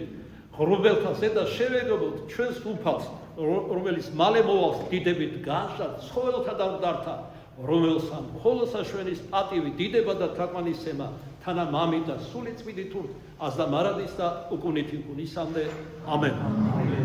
ღრუბელთა ზედა შევეგებოთ ჩვენს უფალს, რომელიც მალე მოვალს დიდებით განშად ცხოველთა და მკვდართა, რომელსა მხოლოდ საშვენის პატივი, დიდება და თაყვანისცემა თანა მამით და სული წმინდით აზდა მარადის და უკუნითი კუნისამდე. ამენ.